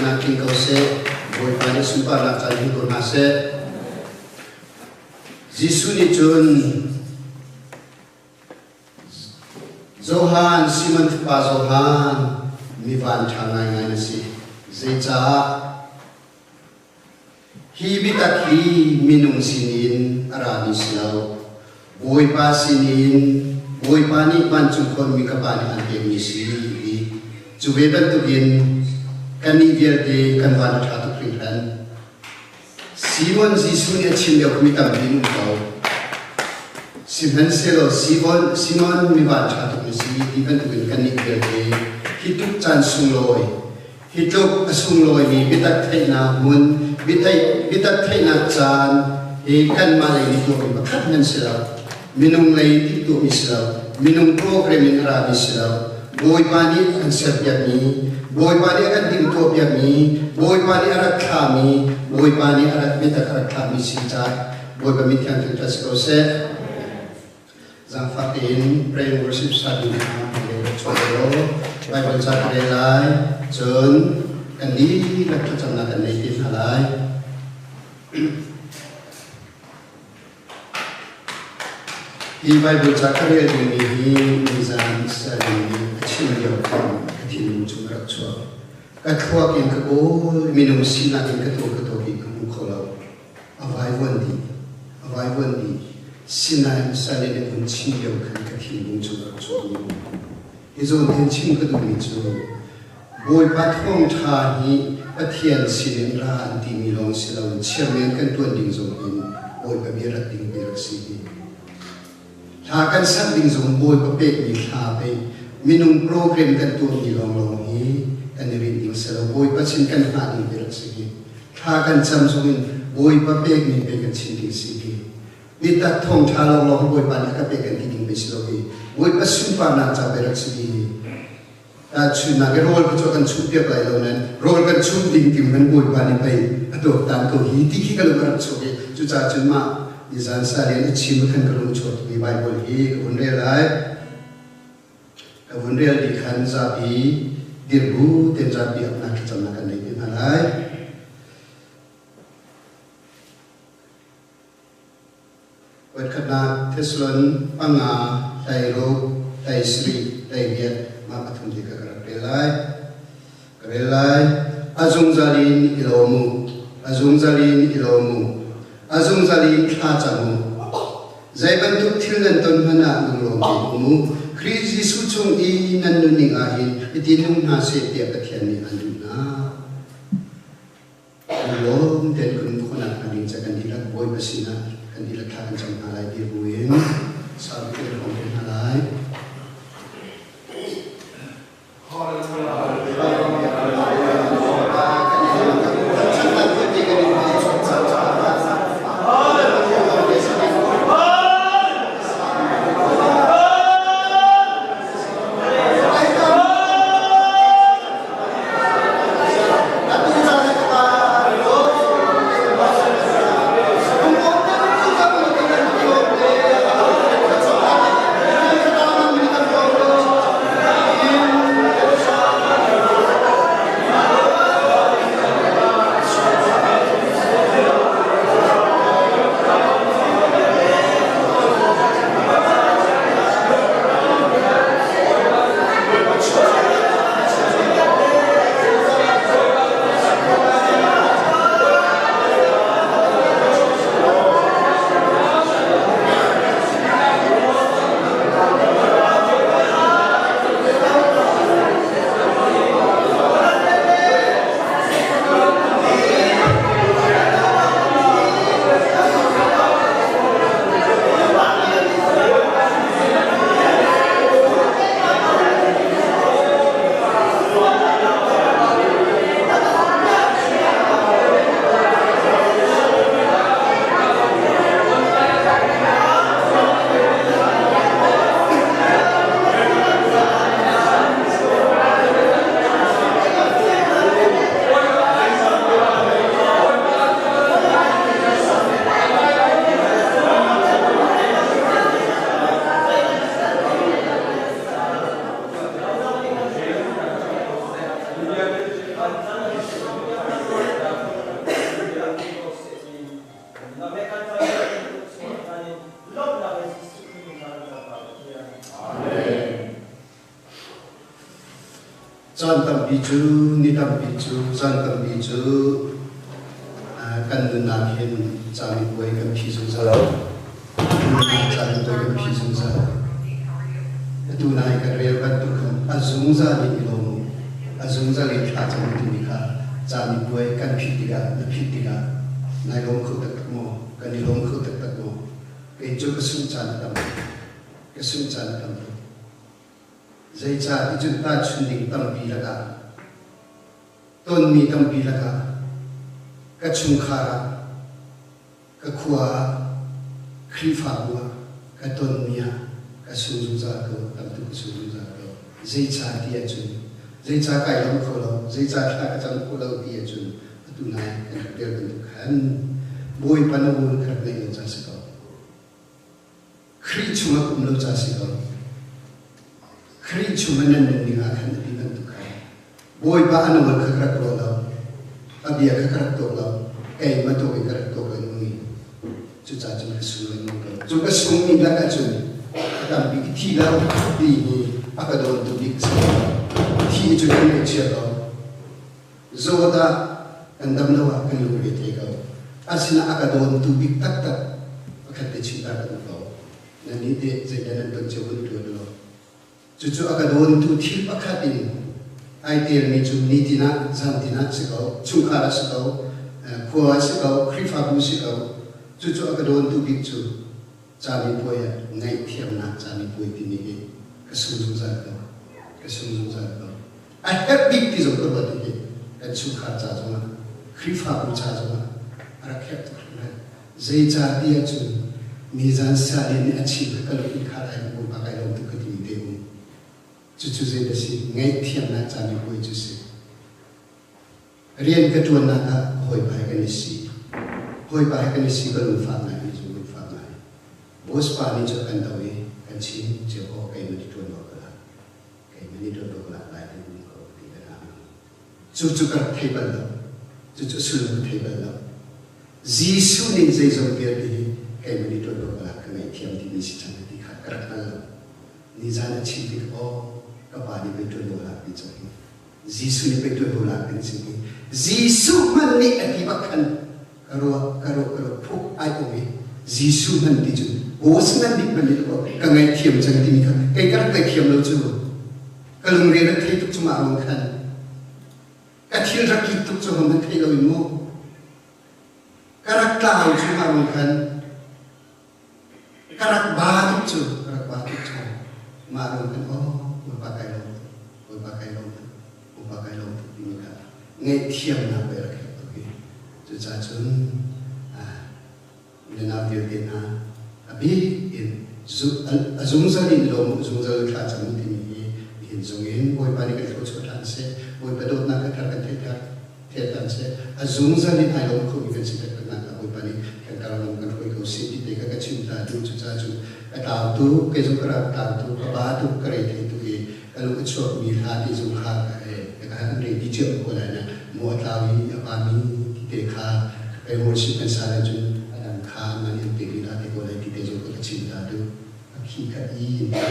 na king kau se boy pani sumpah nak cari tu nase Jisu ni Jun Zohan Simon pa Zohan mivan changai ngai nasi zecha hi bitaki minung sinin arani silau boy pa sinin boy pani pancung kon mi kapani ante mi si Jubeban tu gin kani vierde kanwan thatu printan Simon Jisu ni chimya kumita minung kau Simon selo Simon mi ban thatu mi si diban tu gin kani vierde hituk chan sungloi hituk sungloi ni bitak thaina mun bitak thaina chan e kan malai ni tu mi bakhat nan selo minung lai tu mi selo minung program in ra mi selo boy pani ang serpiak ni, boy pani akan tingtopiak ni, boy pani arak kami, boy pani arak mitak arak kami sita, boy pamit yang kita sekose, zang fatin pray worship study ni kami coba, Bible chat relay, John, kandi nak kita nak native halai. Di Bible chat relay ni mizan study Chimyo kam katin chumrak chua kathua kin ka o minum sina kin ka to ki kum kholau avai wandi sina sale ne kun chimyo kan katin bung chumrak chua ni izo den chim ka du ni chu boy pathong tha hi pathian sirin ra anti milong silau chairman kan tuan ding zo in boy ba birat ding bir si tha kan san ding zo boy ba pek ni tha pe minung program kan tu ni long hi kan rin ding selo boy pa chin kan ha ding bir sige kha kan cham sungin boy pa pek ni pe kan chin ding sige bita thong tha long boy pa ka pe kan ding be selo hi boy pa sum pa na cha ber sige ta chu na ge rol ko kan chu pe bai lo nan rol kan chu ding tim kan boy pa ni pai ato tan ko hi ti ki ka lo kar chu ge chu cha chun ma izan sa le ni chim kan ka lo chot bi bible hi un re lai Kawunreal di kan zabi dirbu ten zabi apna kita makan lagi malai. Buat kerana Teslon panga tairo taisri taibiat mapatung jika kerapelai kerelai azung zalin ilomu azung zalin kacamu. Zai bentuk tilgan ton mana ngulong Krizi sucung I nanuning ahin itinung nasi tiap ketian ni anduna. Belum dan kundukan aling jagan dilat boy basina kan dilat kan jam alai dibuin sampai orang alai. Zan tam biju ni tam biju zan tam biju kan na hin chami boy kan phi su za chami boy kan phi su za tu nai ka real kan tu kan azung za ni lo azung za le tha cham tu ni kha chami boy kan phi ti ga na phi ti ga nai long khu tak mo kan ni long khu tak mo ke jo ka sum chan tam ke sum chan tam zai cha ti chun ta chun ding tam pi la ka ton mi tam pi la ka chung kha ka khua khri fa bua ka ton mia ka su za ko tam tu su za ko zai cha ti a chun zai cha kai long ko lo zai cha kha ka chang ko lo ti a chun tu nai ka der tu khan boi pa na bun kha nei lo cha se ko khri chung kum lo cha se ko khri chumanan ni nga khan di nan tu kai boy ba anu man khakrak ro la abia khakrak to la kai ma to ke khakrak to ka ni chu cha chu ka su le no ka chu ka su mi la ka chu ka bi thi la di ni aka don tu bi sa thi chu ni che lo zo da kan dam lo wa kan lu ke te ka asina aka don tu bi tak tak khat te chi ta ka to na ni te je dan to che bun tu lo Cucu agak don tu thil pakatin, idea ni cu ni tina zam tina sekau, cungkara sekau, kuah sekau, krifabu sekau, cucu agak don tu bicu, cami poya, ngai tiap nak cami poy tini ke, kesungguh zakau. Akhir big ti zokor batu ke, kan cungkara cazuma, krifabu cazuma, arakyat tu kan, zai dia cu, mizan salin achieve kalau ikhara ibu pakai dom tu ketini demu. Cucu saya desi ngai tiap nak cami boy cuci. Rian kedua nak hoi bahkan isi kalau faham lagi juga faham lagi. Bos pani jo kan tahu kan cing jo kai meni tuan dokala lagi pun kau tidak nama. Cucu kan table lah, cucu suluh table lah. Jisu ni saya jom biar kai meni tuan dokala kena tiap di misi cang di kerak lah. Ni jangan cintik kapani betul bola bicara. Jisu ni betul bola bicara. Jisu mani akibatkan karo puk ayomi. Jisu mani tu. Bos mani mani tu. Kangai tiam jangan timika. Kai karak kai tiam lo tu. Kalau mereka kai tu cuma angkat. Katil rakit tu cuma kai lo imu. Karak tahu cuma angkat. Karak batu tu. Marung kan pakai lom ini kan ngai tiam nak berak itu ke cuacun nak dia kena abi in azung zalin lom azung zal kerja mungkin ini in zungin boy pani kerja cuacan se boy pedot nak kerja tetan se azung zalin ayam ko ikan siapa nak boy pani kerja lom kan boy ko sini tega kecil tu cuacun tahu tu kesukaran tahu tu kabatu kerja itu ke kalau kecil milah di zungha kan di jam ko la na mo tawi apami kita kai worship kan sala jun adam kha mani te ila te ko la ti te jo ko cinta tu akhi ka I ba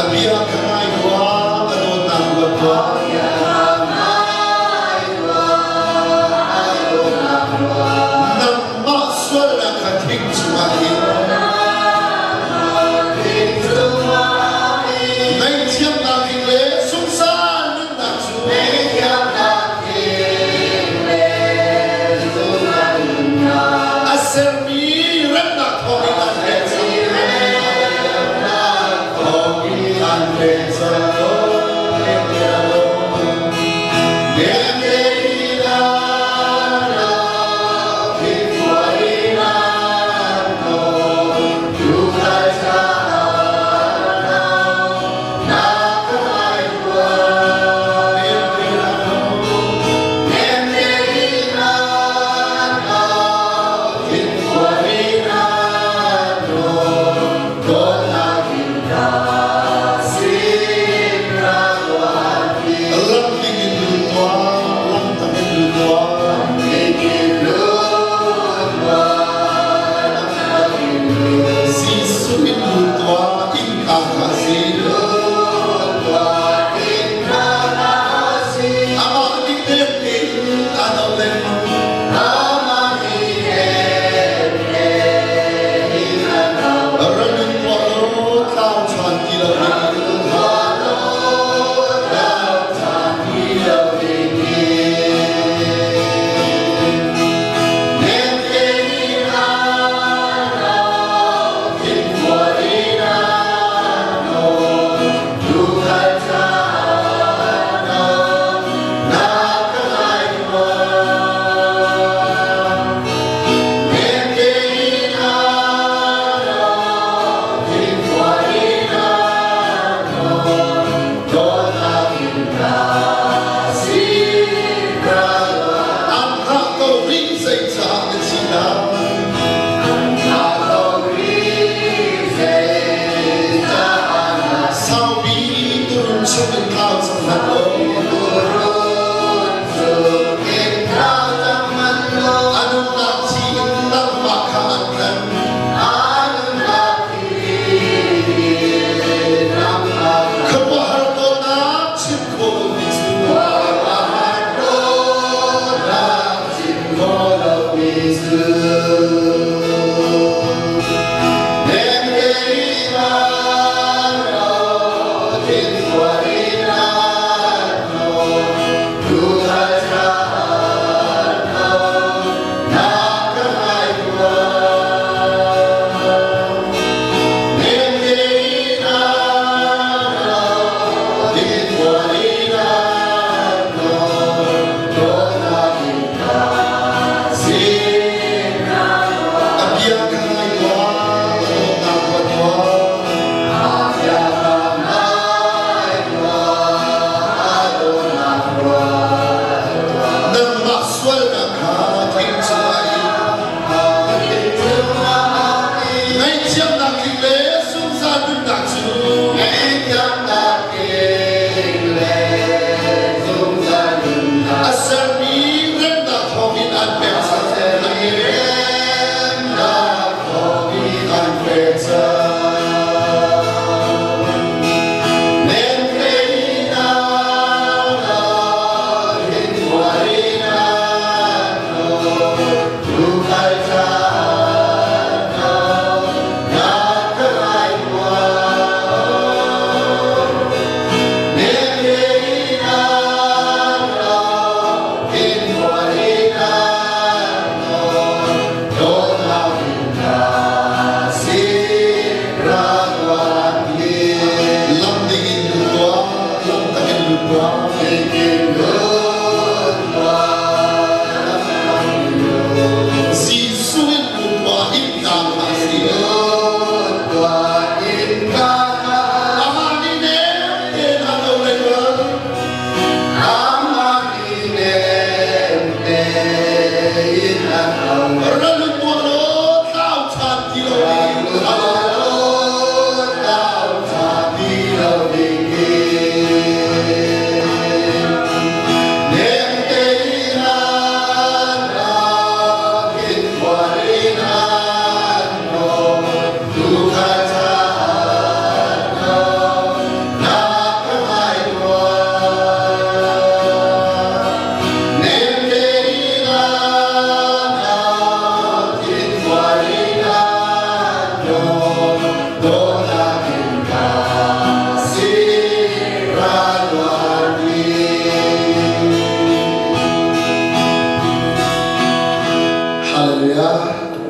Abia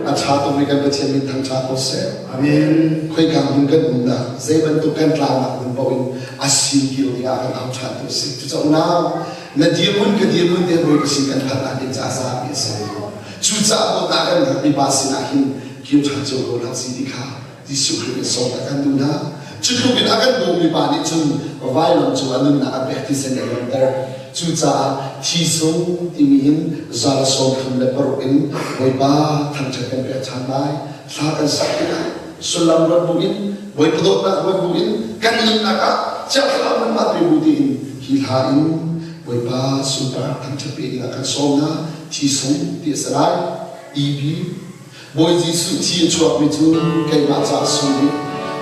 Acha to mereka bercermin tentang cakap sel. 아멘. Kau kamu kan bunda, saya bentukkan lama pun bawin asin kilo dia akan tahu cakap sel. Tu cakap now, dia pun dia boleh kesingkan pada dia jasa biasa. Cuca pun akan dibahas nahin kilo cakap kau langsung dikah. Disuruh besok akan tuna. Cukup kita akan boleh balik cun violent cuan nak baptisan yang Cuca tisung timin zara som khamle paruin boiba thanchakan pe chanai sakan sakina sulam rabugin boi podok na rabugin kanin naka chakla man matri budin hilhain boiba super thanchape ina kan somna tisung tisarai ibi boi jisu ti chuak mi chu kai ma cha sumi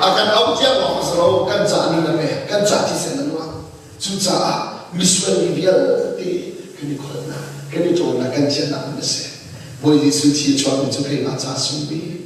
akan autia wa masro kan jani na me kan jati senanwa Cuca Miswell Vivial di kini korna kini jona kan cina mese boleh disuci cuaca tu kaya macam sumbi.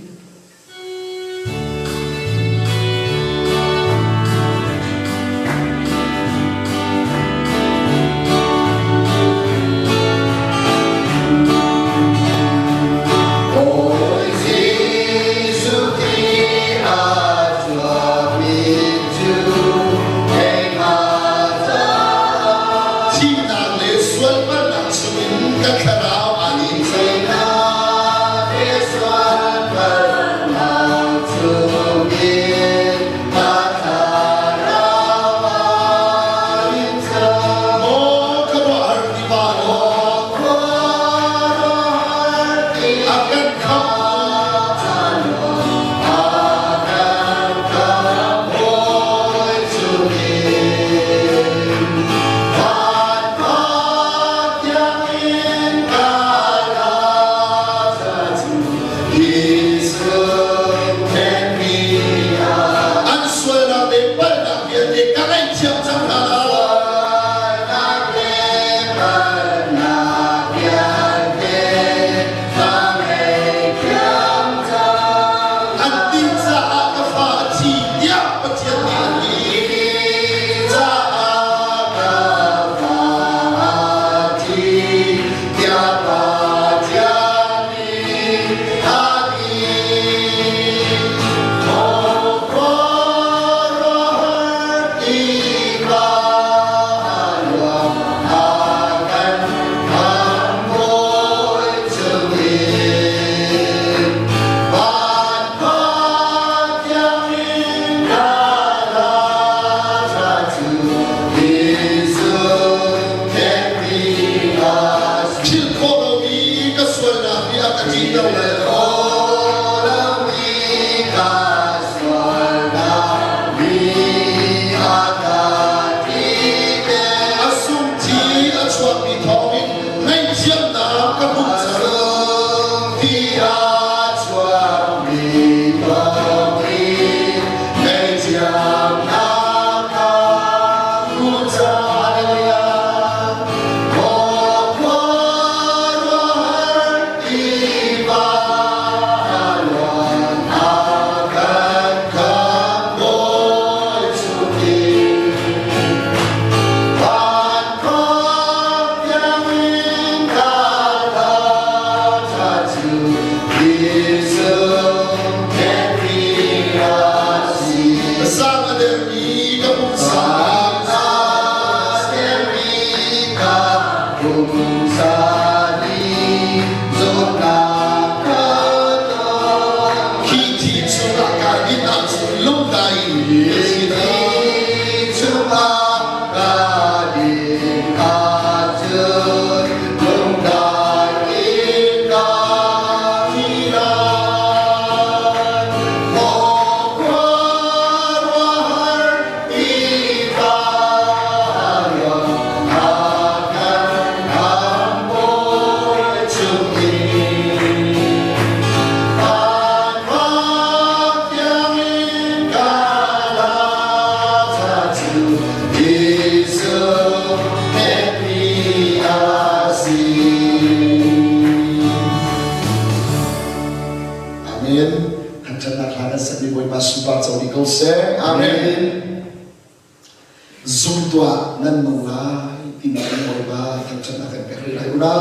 Zultua nan mulai timang moiba tangcana kan perlai una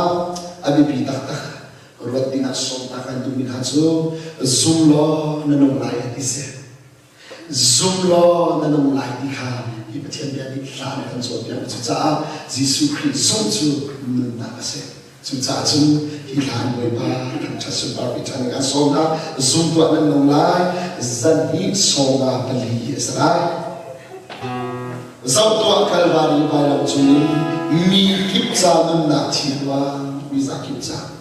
abi pitak tak rot dina som takan dumin hajo zoom lo nanong lai atise zoom lo nanong lai dikha hi pathian dia di thla kan so dia chu cha Jisu Christ som chu na ase chu cha chu hi lan boi ba kan cha su ba pi chan ga so na zoom to nanong lai zan hi so na pali esrai zau to kalvari ba la chu mi kip cha nun na thiwa mi za kip cha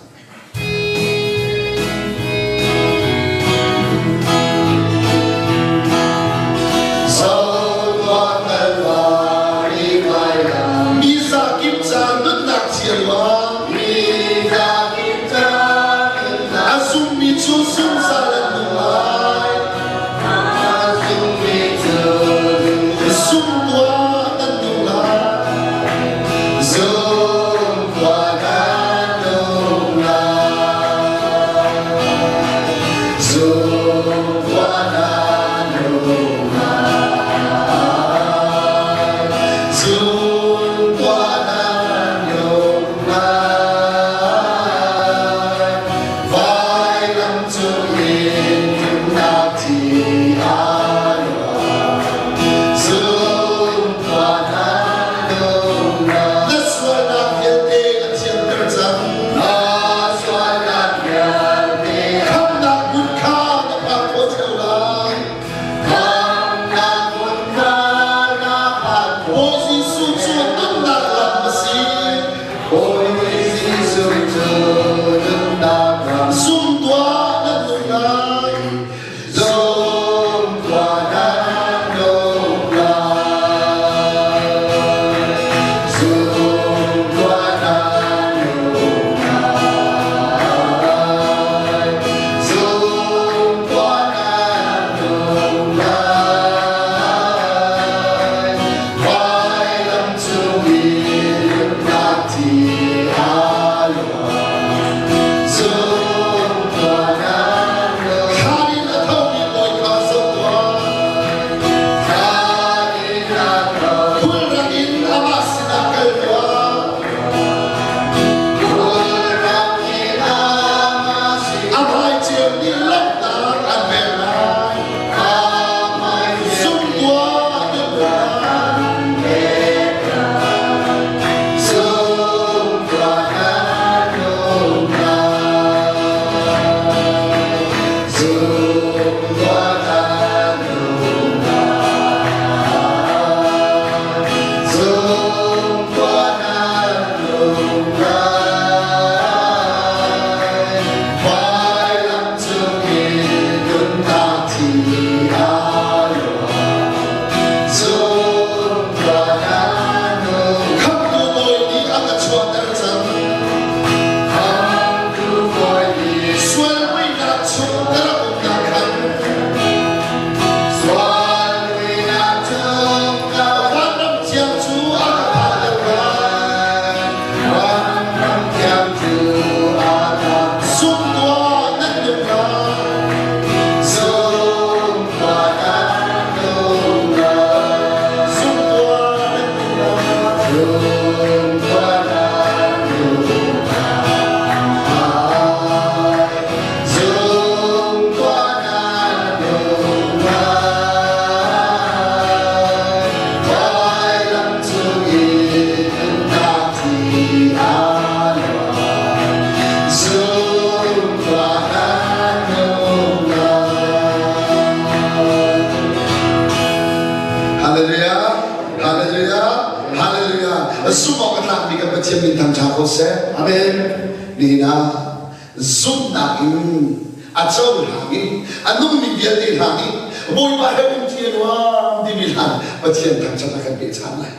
Amen. Nina zoom na in achau hangin anum mi bia de hangin boy ba he um tien wa di bilan patien thang cha kan be chan lai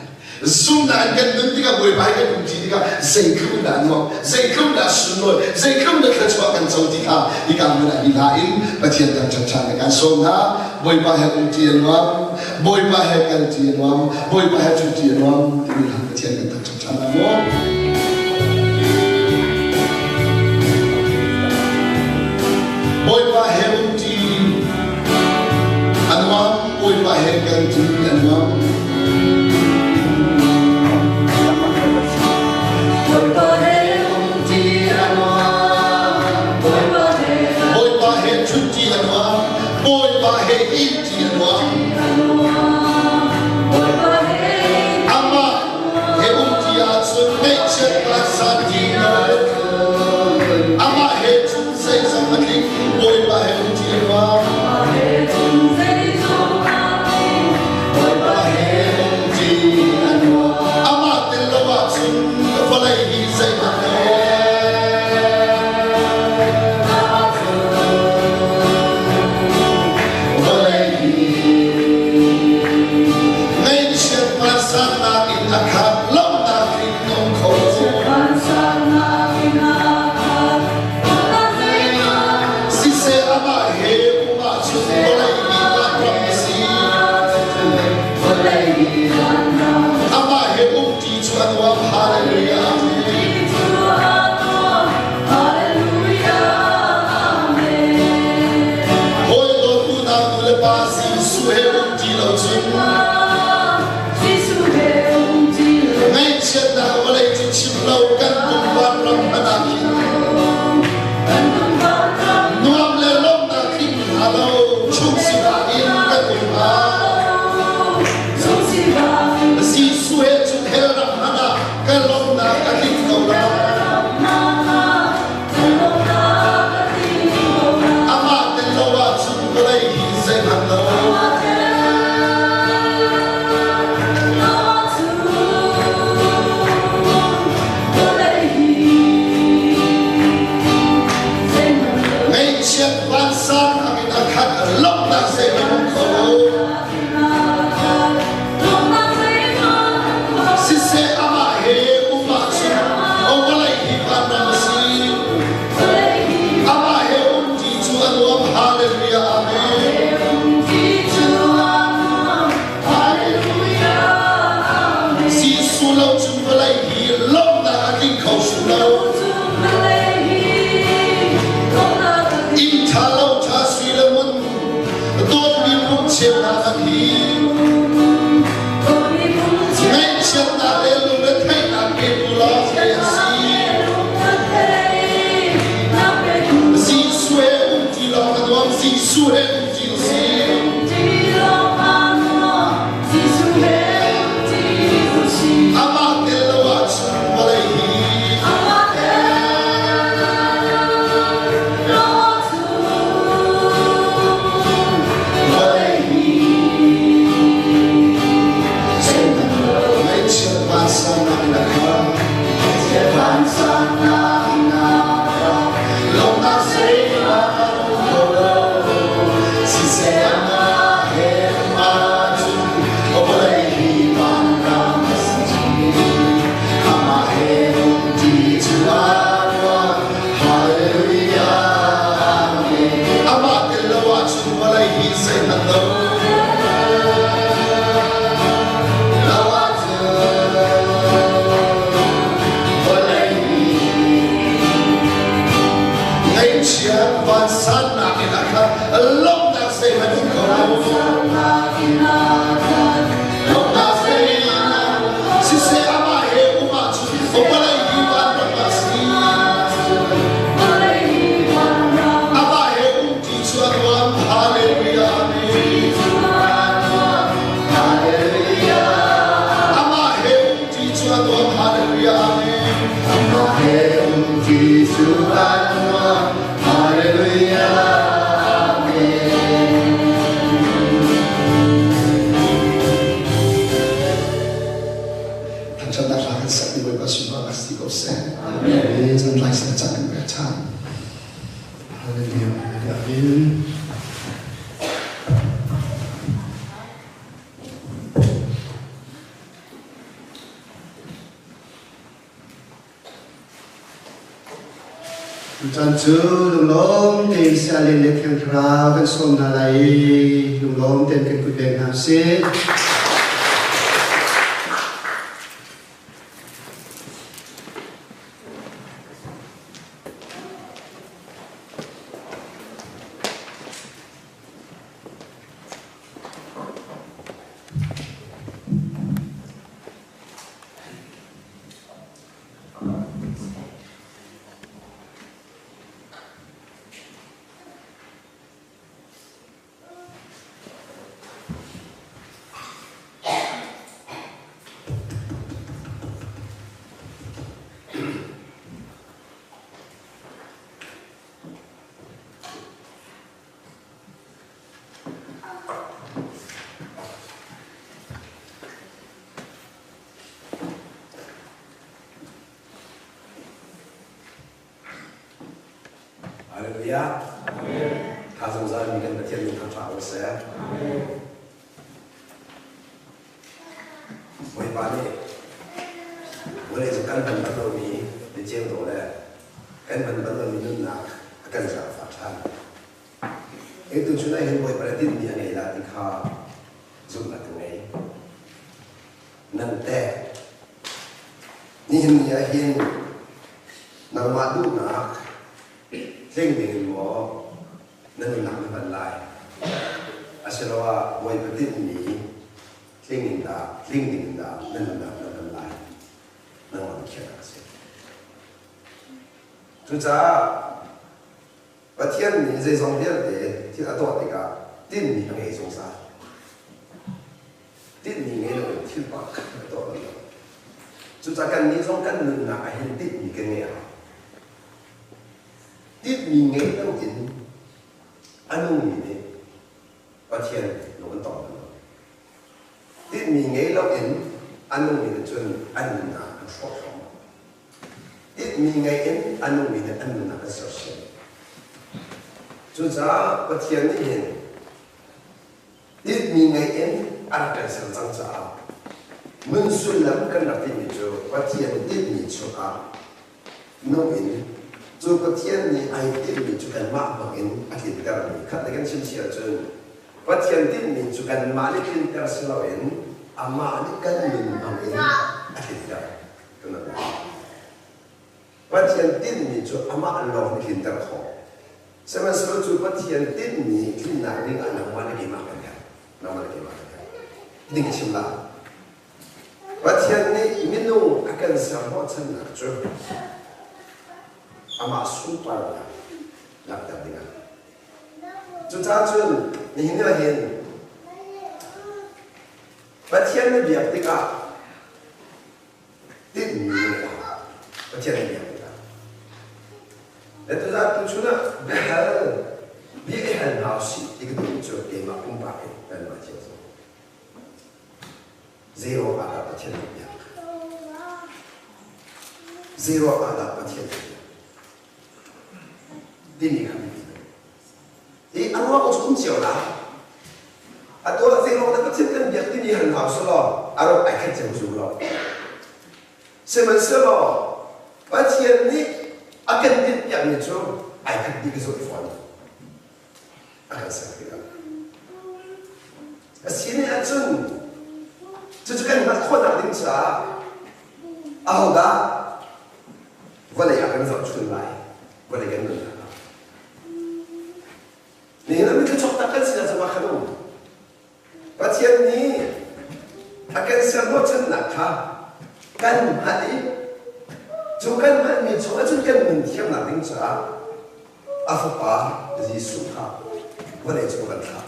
zoom na kan dun diga boy ba he um ti diga sei khum da no sei khum da sun no sei khum da kha chwa kan chau ti kha di ka ma hi la in patien thang cha cha kan so na boy ba he um tien wa boy ba he kan tien wa boy ba he chu tien wa di bilan patien kan thang cha cha na mo boy pa hem ti anwam boy pa hem kan ti anwam boy pa hem ti anwam Su hệ chịu xin ama telawa chumbalai Chan chu lum lom te sia len le thang thra kan som na lai lum lom ten kan ku beng ha se Hallelujah. Tha dòng ra mình cần thiên mình tham phá sẽ. Mỗi bạn này, mỗi ngày chúng cần bắt đầu mình để chiêm tổ này, cần bắt đầu mình nên là cần phải phát triển. Cái từ chỗ này hiện mỗi bạn tin như này là thì kha dùng là từ này. Nên thế, nhìn như hiện nằm mặt đủ nạc. Thing thing more than nothing lie. I said, oh, why didn't me? Thinking that, then nothing lie. No one cares. To that, but here is on here, till I thought they got didn't need a song. Didn't need a till back. I thought, to that can need some kind of I didn't get near. Tiết mình nghe đâu in anh không nhìn thấy và thiên nó vẫn tỏ được tiết mình nghe đâu in anh không nhìn thấy chân anh là cái phốt không tiết mình nghe in anh không nhìn thấy anh là cái sở sinh chúng ta và thiên này hiện tiết mình nghe in anh cái sở tăng trả mình xuân lắm cái nào thì mình cho và thiên tiết mình cho à nó in dù có thiên này ai tin mình chú cần mắc bằng in ai tin cả mình khát lấy cái xin xia chân và thiên tin mình chú cần mắc lấy tin cả xin lo in mắc lấy cái mình bằng in ai tin cả cái này và thiên tin mình chú mắc lo lấy tin cả họ xem mà số chú và thiên tin mình khi nào đi ăn nằm ăn cái mắc cái nằm ăn cái mắc cái đi cái xin la và thiên này mình nung akan sama chân nak chú ama super lah nak terdengar. จุดจ้าจุนนี่เราเห็นประเทศในเบียดติกาติดมีเลยประเทศในเบียดติกาแล้วจุดจ้าจุดนั้นเบลเบียดหันหาสิอีกตัวจุดเกมาคุ้มไปเป็นมาเชื่อส0อาประเทศในเบียด0อาประเทศที่นี่ครับอีอันว่าก็ชุ่มเฉียวนะอันตัวเซโร่นั้นก็เช่นกันอย่างที่นี่หันหาสลออารมณ์ไอ้แค่เจ้าสูงหรอกเสมันสลอประเทศนี้อาการที่อย่างนี้จู่ไอ้แค่ดีก็สุดฝันอาการสักทีละสิ่งนี้อาจจะจะกันมันคนอะไรดิ้งจ้าเอาละวันนี้อาการจะชุนไปวันนี้กันนึงนี่เราไม่เคยชอบตะกันสินะจะมาขนมประเทศนี้อาการเสียงว่าฉันหนักค่ะกันมาดิจูกันมันมีชอบจนกันมันเทียมหนักดิ้งจ้าอาฟุปาจีสุค่ะวันนี้จูกันค่ะ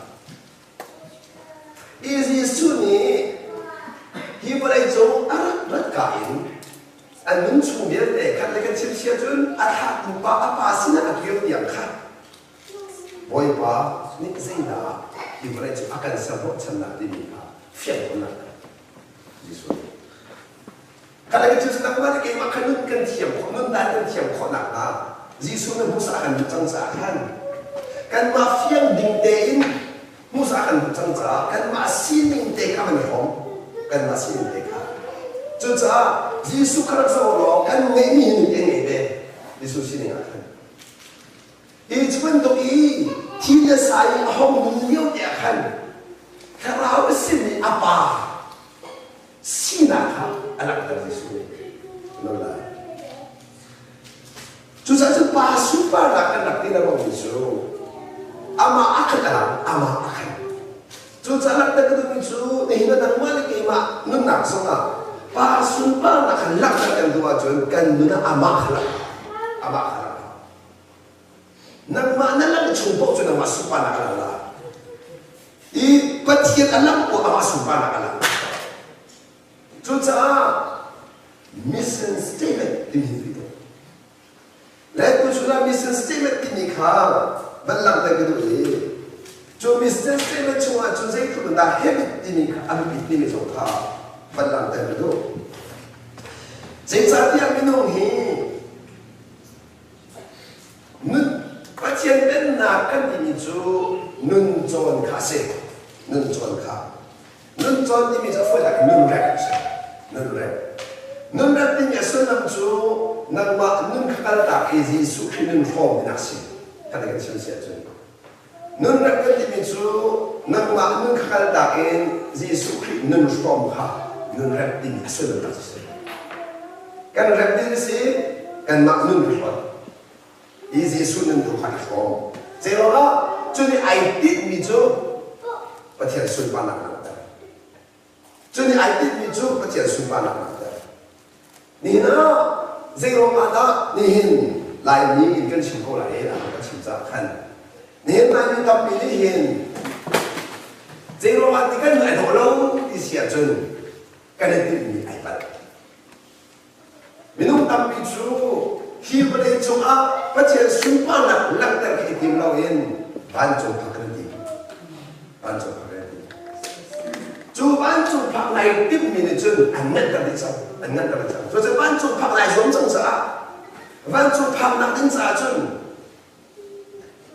อีจีสุนี่ที่วันนี้จูอารักกันอันนั้นชูเบียดเด็กกันเลยกันเชี่ยวจนอาทักมุปะอาปาสินะเกี่ยวอย่างค่ะบอยป้านี่สินะที่วันนี้อาการสมองฉันน่ะดีมีค่ะเฟี้ยงคนนั้นดิสุดการเกิดจากว่าที่เกี่ยวกับขนมกันเทียมขนมได้กันเทียมขนาดนั้นดิสุดนั้นมุสากันจังจ้ากันกันมาเฟี้ยงดิ่งเดินมุสากันจังจ้ากันมาซีนิ่งเด็กมันหอมกันมาซีนิ่งเด็กจุดจ้าดิสุดครั้งสองรอบกันไม่มีหนึ่งเองเลยดิสุดซีนิ่งกันอีกวันตัวอีที่จะใส่ห้องมือเลี้ยวเดียกันถ้าเราสิ่งนี้อาปาสิ่งนะครับอะไรก็ได้สุดนั่นแหละจุดนั้นปาสุปาหลักกันหลักที่เราบอกมิจูอามาอักกันอามาอักกันจุดนั้นหลักที่เรามิจูนี่เราตั้งวันนี้มานุ่นหนักสุดปาสุปาหลักกันหลักกันตัวจนกันนุ่นอามาขลังอามาขลังนั่งมานั่นแหละชุ่มปอกจนอามาสุปาหลักกันละอีปัจจัยอันนั้นก็อามาสุปาหลักกันละจุดนั้นmission statement ที่มีอยู่และตัวชุดนั้น mission statement ที่มีข้าบัลลังก์แต่ก็ดูเลยจู mission statement ช่วงจุดเซ็กตัวนั้น habit ที่มีข้าอันเป็นที่มีสองข้าบัลลังก์แต่ก็ดูเจ้าสัตย์ยังไม่น้องฮีนุ่นปัจจัยเป็นนักกันที่มีจูนุ่นจวนข้าเสกนุ่นจวนข้านุ่นจวนที่มีจะพูดอะไรนุ่นแรกนุ่นแรกนุ่นแรกที่มีส่วนนั้นจูนั่งมานุ่นข้าราชการที่สุขีนุ่นฟอร์มนักสิกันกันเชื่อเสียจูนุ่นแรกที่มีจูนั่งมานุ่นข้าราชการที่สุขีนุ่นฟอร์มข้านุ่นแรกที่มีส่วนนั้นสิกันแรกที่สิกันมานุ่นฟอร์มที่สุนุ่นทุกขันฟอร์มเจ้าละจูนี่ไอติดมีจูประเทศสุนทรภาพจูนี่ไอติดมีจูประเทศสุนทรภาพนี่นะเจ้ามาได้นี่เห็นลายนี้กันชิมโกลายนะกันชิมจากขันนี่เห็นลายนี้ทำปีนี้เห็นเจ้ามาที่กันไอ้หัวเราที่เสียจนกันได้ติดมีไอ้บัดไม่ต้องทำปีจูที่ประเทศจงอาประเทศสุนทรภาพหลังจากที่ทีมเราเห็นบ้านจงพักกันดีบ้านจงพักกันดีจูบ้านจงพักในติดมีในจนอันนั้นกันได้จังอันนั้นกันได้จัง所以บ้านจงพักในสมจังจ้าบ้านจงพักนักดิ้งจ้าจน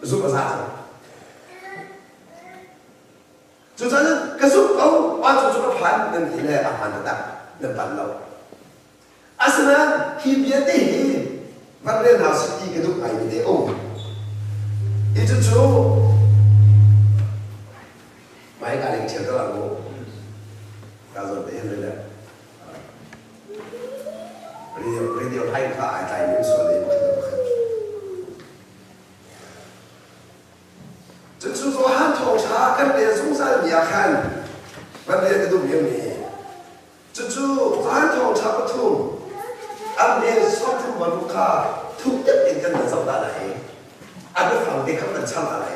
รู้ภาษาจูจ้านั้นกระสุนเอาบ้านจงจุกพันนั่นที่แรกอาหารต่างนั่นบ้านเราอาสนะที่เบียดที่วันเรียนหาสิ่งที่กระดูกไอ้ไม่ได้โอ้อีจูจูไม่การเลี้ยงเชื่อตัวเราการสอนเด็กเลยนะเรียนให้ข้าไอ้ใจมันสอนเลยมันจูจูตัวหันทองช้ากันเรียนสงสารอยากขันวันเรียนกระดูกยังมีจูจูตัวหันทองช้าปฐุมอันเรียนสอบทุกวันลูกค้าทุกอย่างเป็นกันเหมือนสัปดาห์ไหนอันนี้ฟังเด็กเขาเป็นช่างอะไร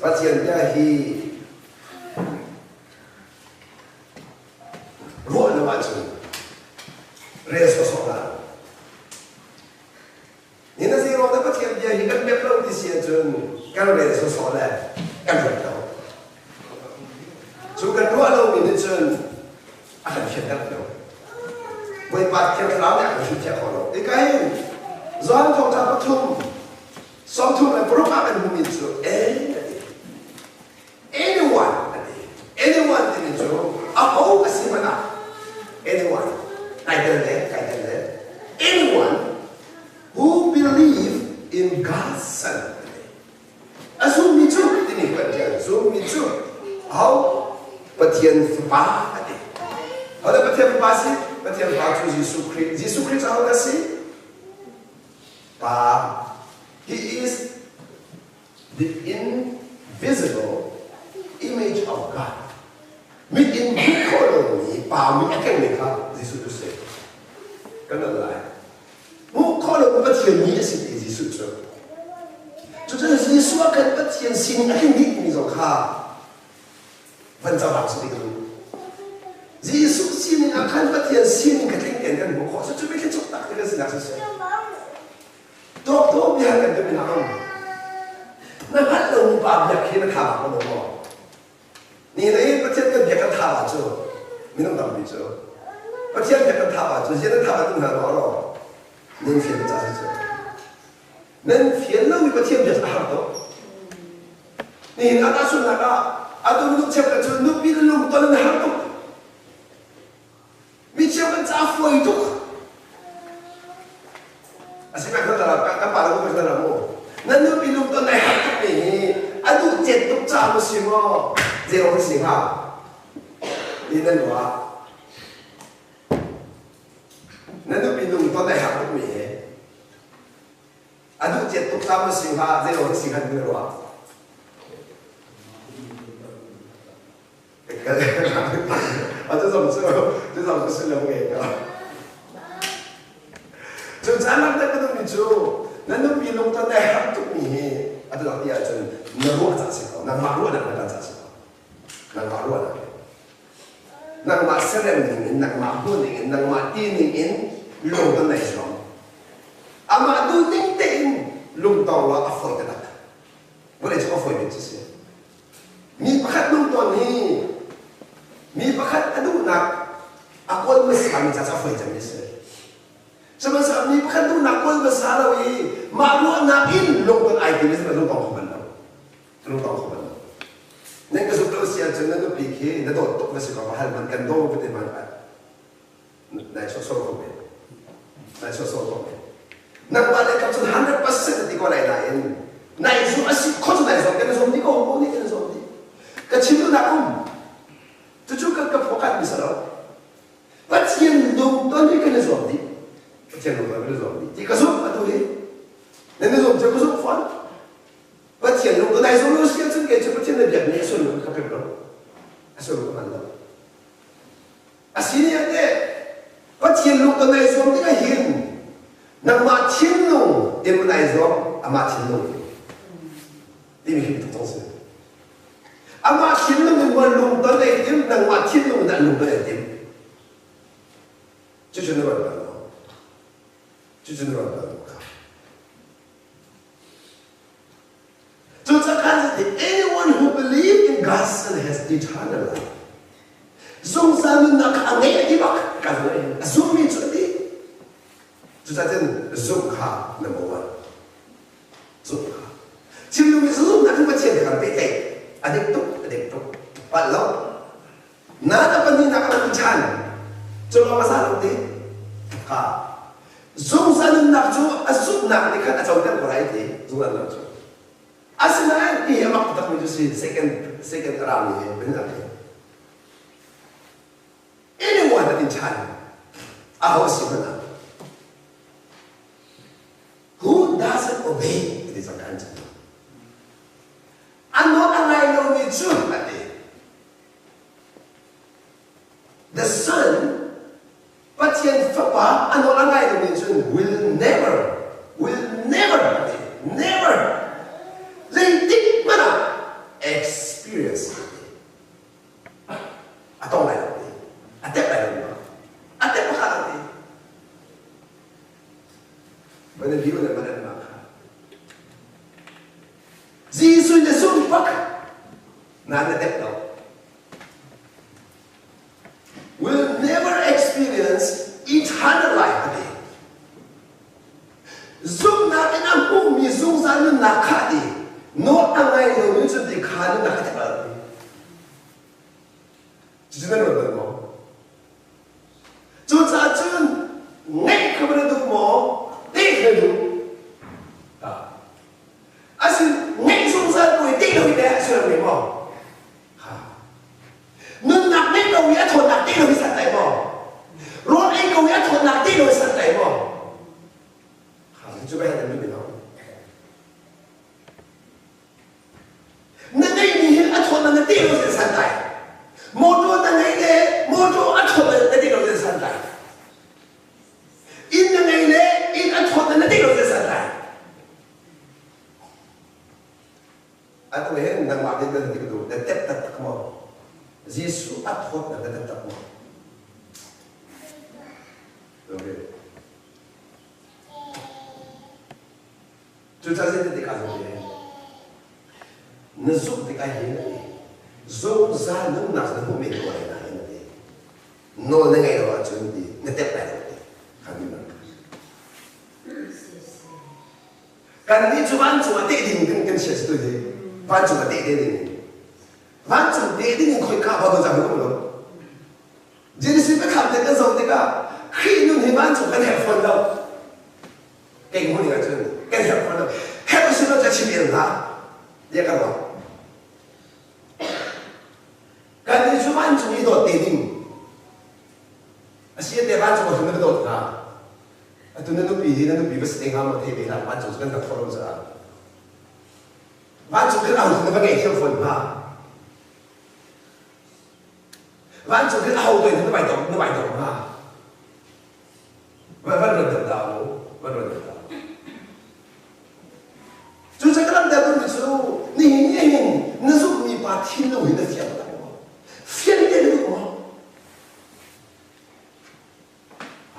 Pathian dia hi ruột nó bạn chừng re so so la nên là gì rồi đó Pathian dia hi kan biết lâu thì xia chừng kan re so so la kan rồi đâu chúng kan ruột lâu mình chừng anh biết đâu với Pathian lão nhà chúng ta họ đâu cái doan thông ta bắt thông xong thông là pro mà mình mình chừng anyone thì mình hậu cái gì mà nào anyone anyone who believe in God's Son assume mình chú thì mình quan trọng assume mình chú hậu bất thiện phá hậu là bất thiện phá gì bất thiện phá chú Jesus Christ hậu là gì phá he is the invisible image of God. Mình in biết khổ lòng nhỉ, bảo mình cái này khác, Jesus Christ. Cái đó là, mu khổ lòng bất thiện nhỉ là gì Jesus Christ. Cho nên Jesus cái bất thiện xin cái nhỉ mình rồi khác, vẫn giao bằng sự đi cái Jesus xin cái bất thiện xin cái tiếng cái mu khổ, cho nên cái chỗ tắc cái gì là gì. Tốt biết cái đó mình làm. Nó bắt đầu bảo việc khi nó thả vào nó bỏ. Nhìn thấy bất thiện cái việc nó thả vào chưa? Mình không làm gì chưa? bất thiện việc nó thả vào chưa? Hiện在thả vào từng hàng đó rồi. Nên phiền nó ra chưa? Nên phiền nó bị bất thiện việc thả vào. Nhìn nó đã xuống là đó. tôi lúc chém cái chỗ nước bị lung toàn là hàng đó. Bị chém cái giá phơi đó. Xin mẹ các bạn có phải là một. Nên nước bị lung toàn này hàng đó này. tôi chết tôi trả một xíu mà. Giờ không xíu hả? Đi nên quá. Nên nước bị lung toàn này hàng đó này. tôi chết tôi trả một xíu hả? Giờ không xíu hả? Đi nên quá.这种是人为的。就咱们这个东西就，那都比弄到那很多米，这老弟啊，就那路咋子搞？那马路那咋子搞？那马路那马斯人民，那马布人，那马地人，弄到那种，马都人定弄到了阿foi的那个，我来这个foi的这些，你不看弄到你。你不看那，我们啥米家才会这么事？什么事？你不看都那我们啥了喂？马路那一弄个爱的，为什么弄到后门了？弄到后门了。那个时候都是真那个比起，那都不是搞还蛮感动不得蛮爱。来说说后面，来说说后面。那把那个从100%的过来来，那一说是靠着来说，跟你说你个我你跟你说你，个钱都拿空。这就跟pokat misalnya, pasien dong tuan ni kena suami, pasien dong tuan kena suami. Jika suami atau ni, nanti suami jika suami fun, pasien dong tuan itu lu siapa sih kerja pasien dia biar ni suami kape berapa, suami mana? Asalnya ni, pasien dong tuan itu suami dia hin, nama pasien dong dia mana itu, ama pasien dong, ini kita tahu sih. Ama thiên lung mà lung tới đây tím, đằng mà thiên lung đã lung tới đây tím, chứ chưa nói bạn đâu, chứ chưa nói bạn đâu. Chúng ta看见 anyone who believes in God's Son has eternal life. Dùng ra mình đã cả nghe đi bác, cả người, dùng mình chuẩn đi. Chúng ta tên dùng khá number one, dùng khá. Thiên lung dùng đã không có chuyện để làm bế tệ. Adik tu, palau. Nada pandai nak kelancaran. Coba masalah tu, zoom sana nak jo, zoom nak ni kan acau kan korai tu, zoom nak jo. Asalnya ni yang aku tak menjadi second round ni, benar ni. Anyone that in China, aku siapa? Who doesn't obey? It is a country. Ano ang ayaw ni Jude ate? The Son, patiyan pa, ano ang ayaw ni Jude will never ate, never. Leitik mana, Mana biu na mana maka. Jesus na sumpak na natepto. Will never experience eternal life again. Zoom natin ang umi, zoom sa ano nakadi. No ang ay no, yun sa dekado nakatipal. Diyan na naman mo. So sa atin, ngay kamanadok mo, di kayo. As in, ngay zoom sa ano, di kayo ina sinabi mo. Nung nakmay ka uya, to nakdi lo sa tayo mo. Ron ay ka uya, to nakdi lo sa tayo mo. Ito ba yan ang binaw? Nanay nihil at ho na natilo sa santay. Moto na ngayle, moto at ho na natilo sa santay. In na ngayle, in at ho na natilo sa santay. At ngayon, nang makit na natilo, natep-tatak mo. Jesus at ho na natep mo. Okay. Chúng ta sẽ tiếp tục nói nó giúp để cái gì này giúp ra nước nào nó không biết gọi là cái này nó là ngày đó chúng đi nó tiếp lại rồi không biết mà cái này chúng anh chúng để định cái sự tôi đấy anh chúng để định anh chúng để định khơi cá vào trong cái đó chỉ là phải làm cái giống như cái khi nó thì anh chúng cái này phân đâu cái món này cái này phân đâu hết sự nóจะชิมเองนะเรียกกันว่าการที่ชุมันจุยโดดเด่นอาชีพเดบ้านจุมันไม่โดดนะตัวนั้นนุ่มปีที่นั้นนุ่มปีก็แสดงความเท่ไปแล้วบ้านจุกันกับคนรู้จักบ้านจุกันเอาถึงเป็นไงเที่ยวฝนมาบ้านจุกันเอาตัวถึงไม่ตกมามันเดินดาวมันเดินดาว就这个人在问的时候，你那时候你把天都为了天不了，天的那个啊，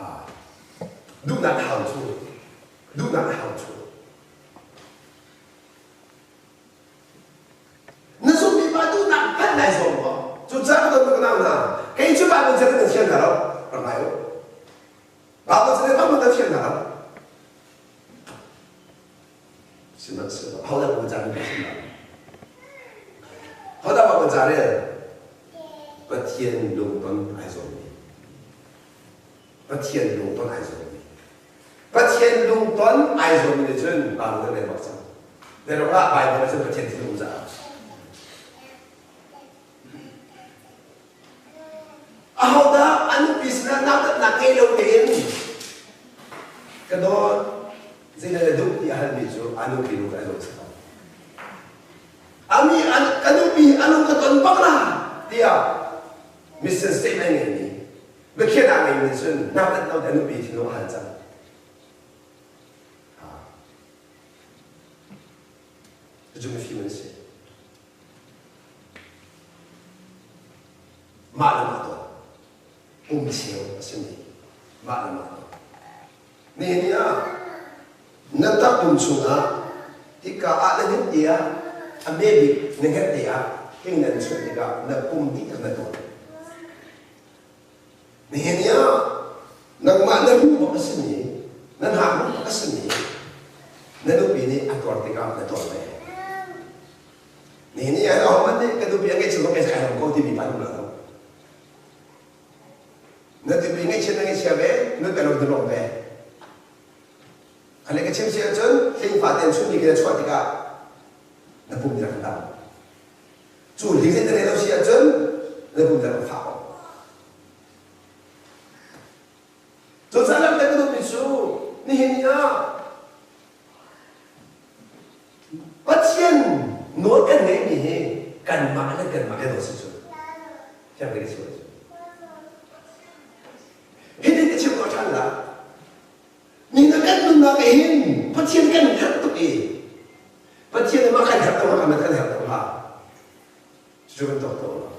都拿好处，都拿好处。那时候你把都拿盘来说嘛，就这个都那个那么，给去把我这个天拿了，干嘛哟？把我这个把我的天拿了。是的，是的，好在我们家里没听到。好在我们家里，把天龙端爱做你，把天龙端爱做你，把天龙端爱做你的人，把我们来保障。那种话，外国的这个天龙长。好的，俺比是那给了点，个多。Sehingga duk di hal itu anu biru kalau sekarang. Ami anu bi anu keton baklah dia mission statement ini. Berkena ini mission nak tahu anu bi itu hal jang. Itu cuma film sih. Malam itu, umsiu sini, malam itu. Ni ya. Natak umsunga tika alahin dia amebi nengat dia tingnan sun tika na pumdi na to niya nagmana mo pakasini nanha mo pakasini nanupini atwar tika na to niya man de kadupi ang itsulong kay sa ko tibi pa no natupi ngai chen ngai siabe no pero de be Kalau kecil saya jen, hing faten sunyi kita cuat tiga, napum tidak kenal. Cuma hing saya terlalu saya jen, napum tidak faham. Jadi saya tak tahu bisu, ni hanya pasien noten ni kan mana dosis tu, siapa kecil tu. Ini kecil kau cakap. Ni nak kan mengapain? Pasien kan harus tu pasien makan harus makan harus Cuba tahu.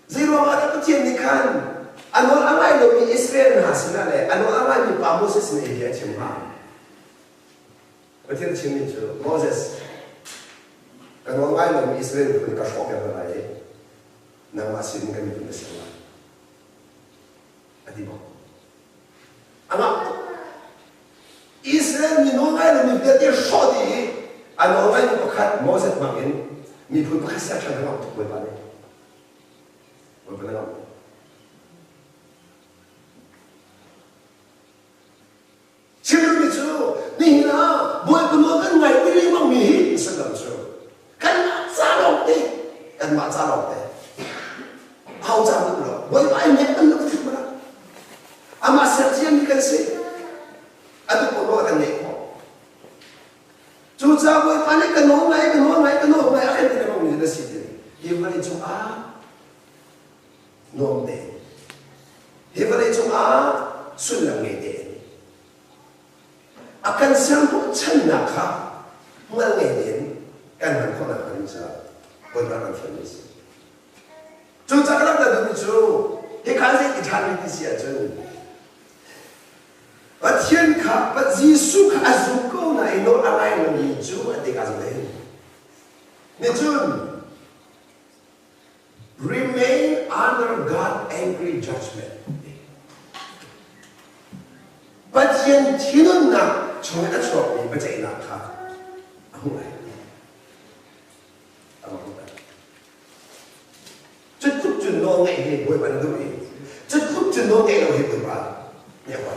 Zero ada pasien ni kan, anor angai lo mi Israel hasilnya le. ano ama ni pa Moses ni dia chimha Betul cimi tu Moses kalau orang lain Israel pun kasih apa lagi nama asing kami pun bersama adi boh anak Israel ni orang lain ni dia shodi ano orang ni pakat Moses makin ni pun pakat siapa yang nak tu boleh boleh Cuma itu, ni na, buat penuh ngai pilih mang mi, sedang tu. Kan salok ni, kan mak salok ni. Hau jam tu, buat apa ni kan nak tu mana? Amat sertian ni kan se. Atu penuh kan ni. Cuca buat apa ni kan ngai, akhir kita mang mi dah sini. Dia balik cuma, nom deh. Dia balik cuma, sulang ni. Akan sanggup cina kah mengenai kan berkonak kerja berbagai jenis. Cuaca kerap dah dulu tu, ikan itu ikan itu siapa tu? Batian kah, Yesus kah azuko na ino alai lagi tu ada kasih lain. Ni tu remain under God angry judgment. Batian tiada nak Cuma ada suap ni baca inak kah? Aku ni. Cukup jenuh ni boleh bantu ni. Cukup jenuh ni boleh berapa? Ni apa?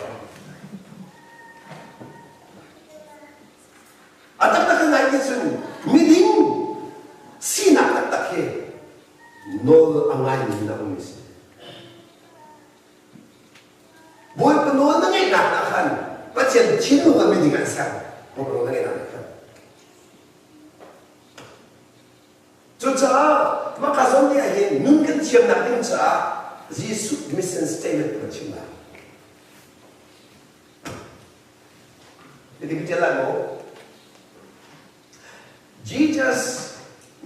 Atau tak kenal Yesus. Meeting sinak tak ke? Nol angai ni nak umis. Boleh penuh dengan nak kan? Macam cinu kami dengan sang, bukan dengan anak. Cuaca, maka zonia ini mungkin cium nak cuaca, Yesus mission statement macam mana? Jadi kita lalu, Jesus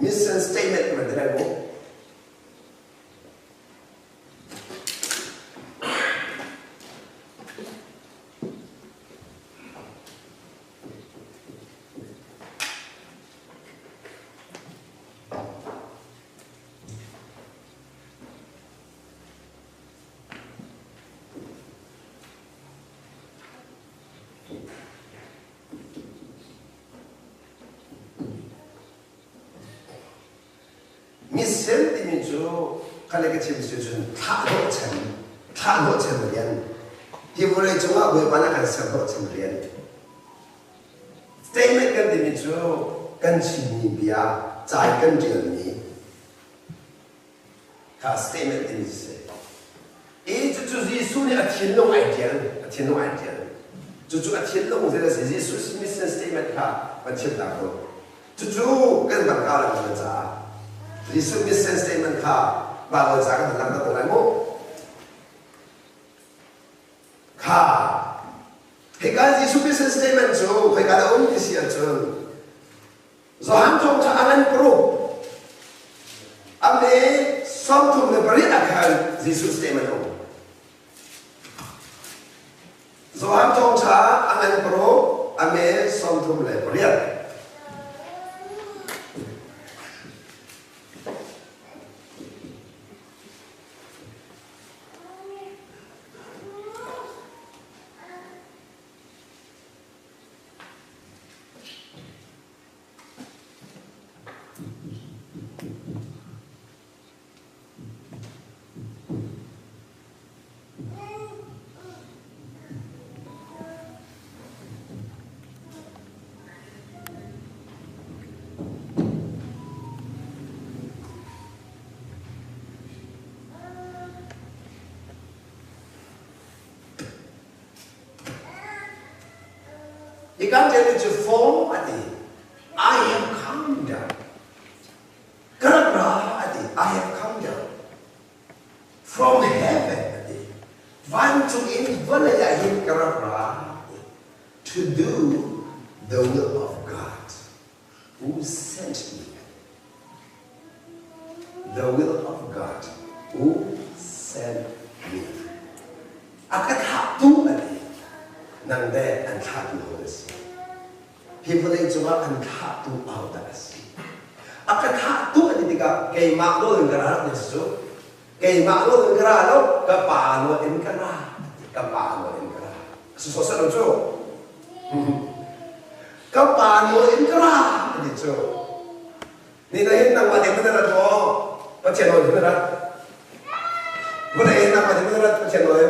mission statement macam mana? Mission ini tu kalau kita cakap tak nak cemelian, dia boleh cuma berpanah kan sebab cemelian. Statement kan ini tu kan sini biar cai kan jernih. Kah statement ini se. Itu tu Yesus ni atin long idea. Cucu atin long saya rasa Yesus mission statement kah macam tak tu. Cucu kan bangkal macam mana? Yesus mission statement kah bahawa jangan dalam terlalu kah. Hingga Yesus mission statement tu, hingga ada orang di sini tu, Zohan tu jangan perlu. Ame som tu lebih akan Yesus statement tu. Zohan tu jangan perlu, ame som tu lebih. Ikan jadi form adi, I have come down. Kerana adi, I have come down from heaven adi. Want to invite kerana to do the will of God who sent me. The will of God who sent me. Akan hak tu ani nang de an tha tu ho si people ai chuwa an tha tu au da si aka tha tu ani tika ke ma lo ng kara ni su ke ma lo ng kara lo ka pa lo in kara ka pa lo in kara su so sa lo chu ka pa lo in kara ni chu ni na hin nang ma de ma na cho pa chen lo ni na bữa nay năm mà chúng ta phát triển rồi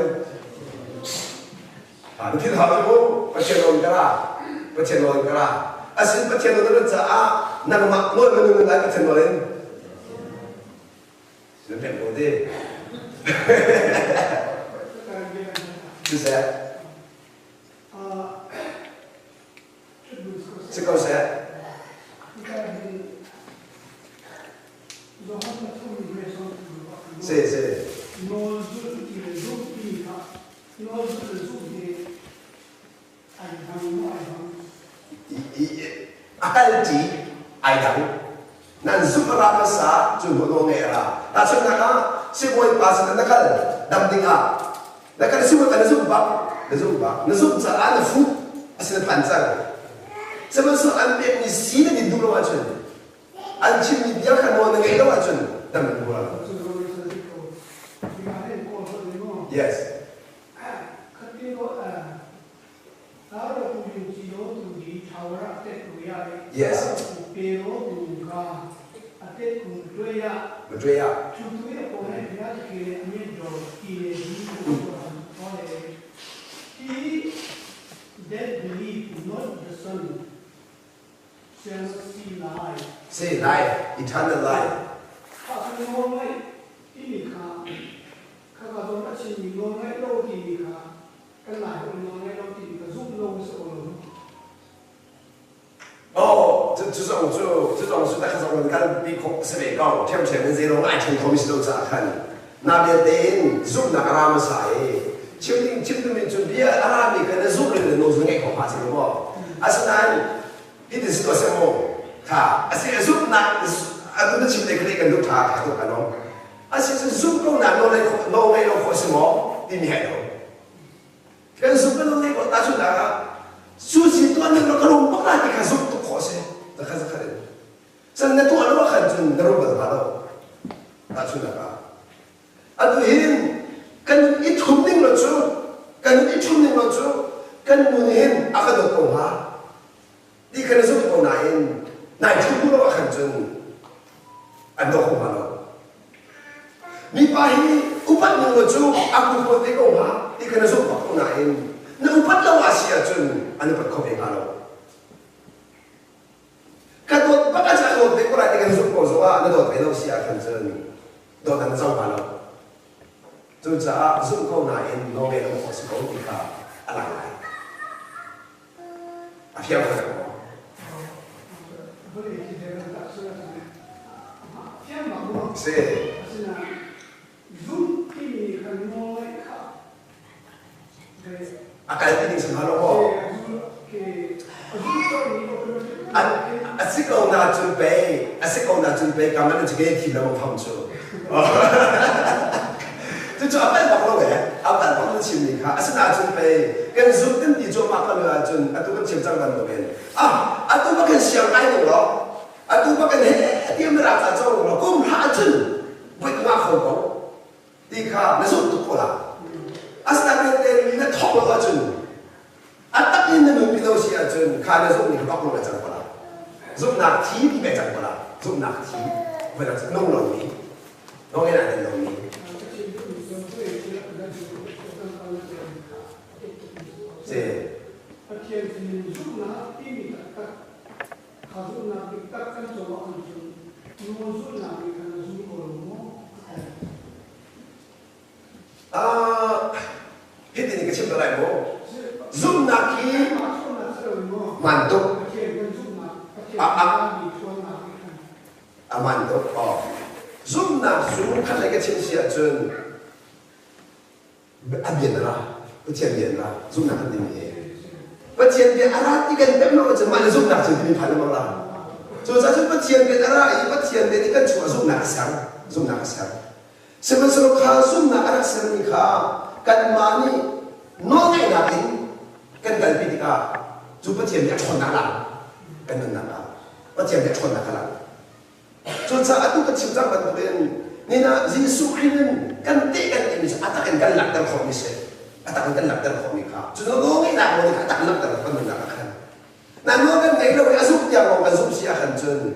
nó thiên hợp với bố phát triển rồi cái là xin phát triển rồi nó sẽ nằm mặc luôn mà mình lại phát triển rồi nó đẹp bố đi chia sẻ sẽ câu sẽ sẽ akal ji ai dang nan supra sa chu bo nge ra ta chung na ka si boy pas na kal dam ding a na ka si bo ta zu ba na zu sa an fu asin pan sa sama so an be ni si ni du lo wa chun an chi ni dia ka mo nge lo wa chun dam du la yes yes betul ya he that believe not the son shall see life. See life, eternal life. Oh，这种是在看我们看比空是被高，跳前面这种爱情空是都咋看？那边的做那个阿拉赛，就你准备阿拉米可能做人都是爱考怕什么？阿是那，一定是做什么？他阿是做那，阿都是那个都他都干咯。阿是做到那弄来考什么？你害咯？跟做个弄那个打出那个。suốt tuan yang kalau pernah dikasih tu kosnya, tak kasih keren. Sebenarnya tu adalah kanjeng dalam berbalau, tak sudah kah? Aduh ini kan itu ning loh kan mungkin akan berkoha. Di kana sudah kau naik tu pun kanjeng, anda berbalau. Ni pahi upat ning loh aku pun berkoha. Di kana sudah kau naik. Na upat lang Asia chun ano pa kobe ngalo. Kadot baka sa ko de ko ra de so ko so na do pe do sia kan chun do dan zong pa lo. Tu cha so ko na in no ge lo ko so ko ti ka ala lai. A fia ka ko. Se akal ini semalo ko. Asiko na junpei kaman jige ti lo phang chu. Tu chu apan ba lo ge, apan ba lo chim ni kha. Asina junpei kan zu den di zo ma ka lo jun atu kan chim chang ban lo gen. Atu ba kan xiang ai lo. Atu ba kan he ti ma ra ta zo lo kum ha chun. Bui ka ho ko. Di kha na zo tu ko la. Asna ke na thok lo chun. Atak ini memilih usia jun, karena zoom ni kita perlu baca pula. Zoom nak ti di baca pula, zoom nak ti, berarti nong ni ada nong ni. Se. Hiti ni kecil berai mo. Zoom naki mantuk mantuk zoom nak zoom kan lagi censia jun abian lah percian lah zoom nak ni percian dia arah tiga jam nak macam mana zoom nak jadi pada malam so saya percian dia arah percian dia ni kan cuma zoom nak siang sebenarnya kalau zoom nak arah siang ni kan mani nó ngay là tính cái cần bị cả chú bắt tiền để chọn nào làm cái nên nào bắt tiền để chọn nào làm cho sao atu cái chim trăng bận bên nên là Giêsu Christ kan tệ kan ini atak kan lạc dalam khom ini atak kan lạc dalam khom ini cho nó ngô ngay là ngô atak lạc dalam khom ini kan nah ngô kan ngay là cái asup yang ngô asup sia kan chân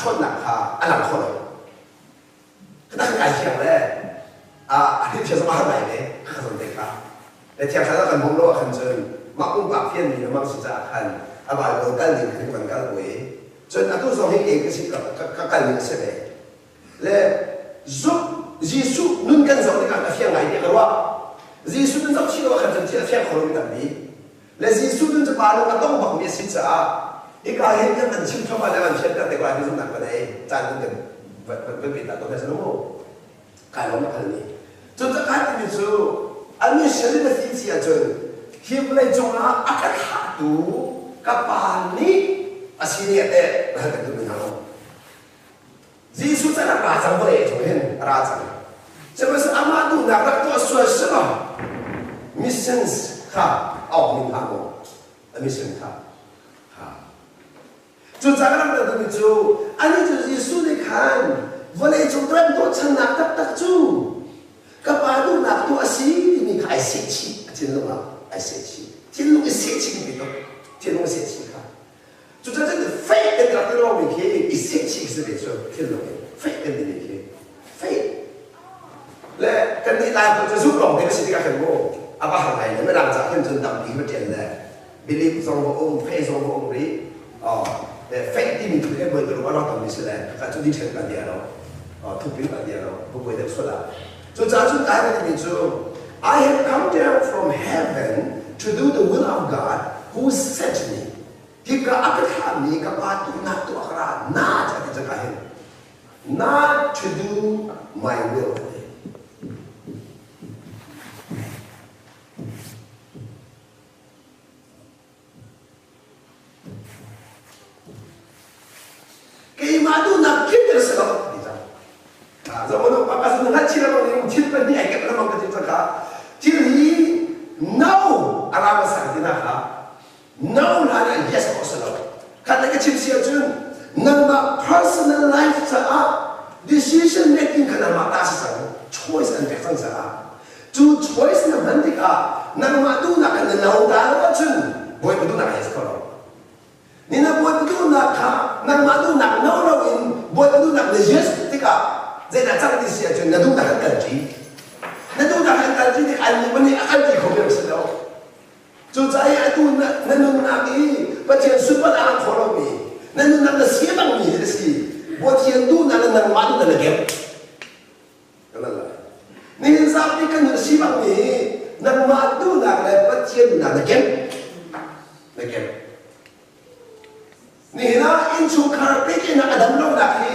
chọn nào ha làm khom cái đó cái gì vậy anh thì sao mà này đấy không được cả để theo cái đó kan bông lúa kan chân mà cũng bạc phiên thì nó mang sự ra kan bài đầu cái gì thì vẫn cái quỷ cho nên tôi dùng cái gì cái gì sẽ về le giúp Giêsu nun kan giống cái phiên này thì cái đó Giêsu nun giống chỉ là cái chân phiên khổ mình làm gì le Giêsu nunจะมาเราต้องบอกมีสิทธิ์อ่ะอีกการเห็นกันมันชิมเข้ามาแล้วมันเชื่อกันแต่ว่าที่สำนักกันเองจานนึงเป็นปิดตาตัวแม่สนุกการร้องแบบนี้จนจะการที่มีจู่อันนี้เชื่อในสิ่งที่จะที่ไม่จงละอากาศขาดูกับปานนี้อาชีพเนี่ยเอ๊ะมันเป็นตัวมันเอาGiêsu在那拉长不来，昨天拉长，这不是阿妈都那个多说什么 ？missions 哈，哦，明白不 ？mission 哈，就这个那个东西就，安尼就耶稣你看，我来从这多成那得住，个巴都那多是你爱泄气，听懂吗？爱泄气，听懂个泄气没懂？听懂泄气哈？就在这个非跟那个老明天一泄气是没错，听懂没？非跟你明天，非，来跟你来或者说老的是这个很多，阿爸行来，你们让咱很正当地不见来，比你上过欧，非上过欧里，哦，非地名图个不个我老当的是来，他就你成干点了，哦，图片干点了，不会的说了，就咱就大概的说 ，I have come down from heaven to do the will of God who sent me. Jika aku kami kapatu nak tu akra nak jadi cakahin, not to do my will. Kemadu nak kita segala kita. Zaman itu pakai sungai cila orang yang cila ni agak lama kerja cakap. Cili no alam sakit nak. No lah yes also. Kata kecil siapa nama personal life saya decision making kena mata saya choice and decision saya. Tu choice na mandika nama tu nak kena lautan macam boleh betul nak yes kalau. Ni nak boleh betul nak nama tu nak naulawin boleh betul nak yes ketika saya nak cakap decision nak tu nak kerja. Nak tu nak kerja ni kan ni akan dikomen sedau. 就这样都那弄那个，把钱输不拿好了没？那弄那个西方米的是，我钱都拿了那马都拿了给，看到了？你啥子跟那西方米，那马都拿来，把钱都拿了给，那给。你那因出卡被给那个人弄那个，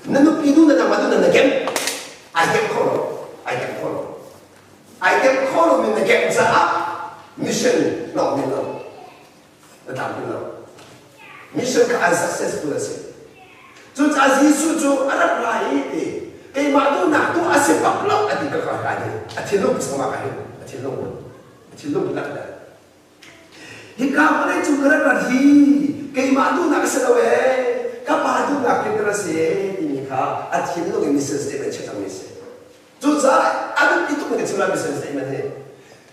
那弄皮都那马都拿了给，I get call 你那给啥？ Mission no minum, tetap minum. Mission ke unsuccessful sih. Tu aziz suju anak lain deh. Kau mahu nak tu asyik baklok adi kekalahan. Adi lu bersama kau, adi lu belak dah. Jika mana juga lagi, kau mahu nak sedawe, kau mahu nak kita sih ini kah? Adi lu mission statement cakap mission. Tu saya ada itu mungkin cuma mission statement ni.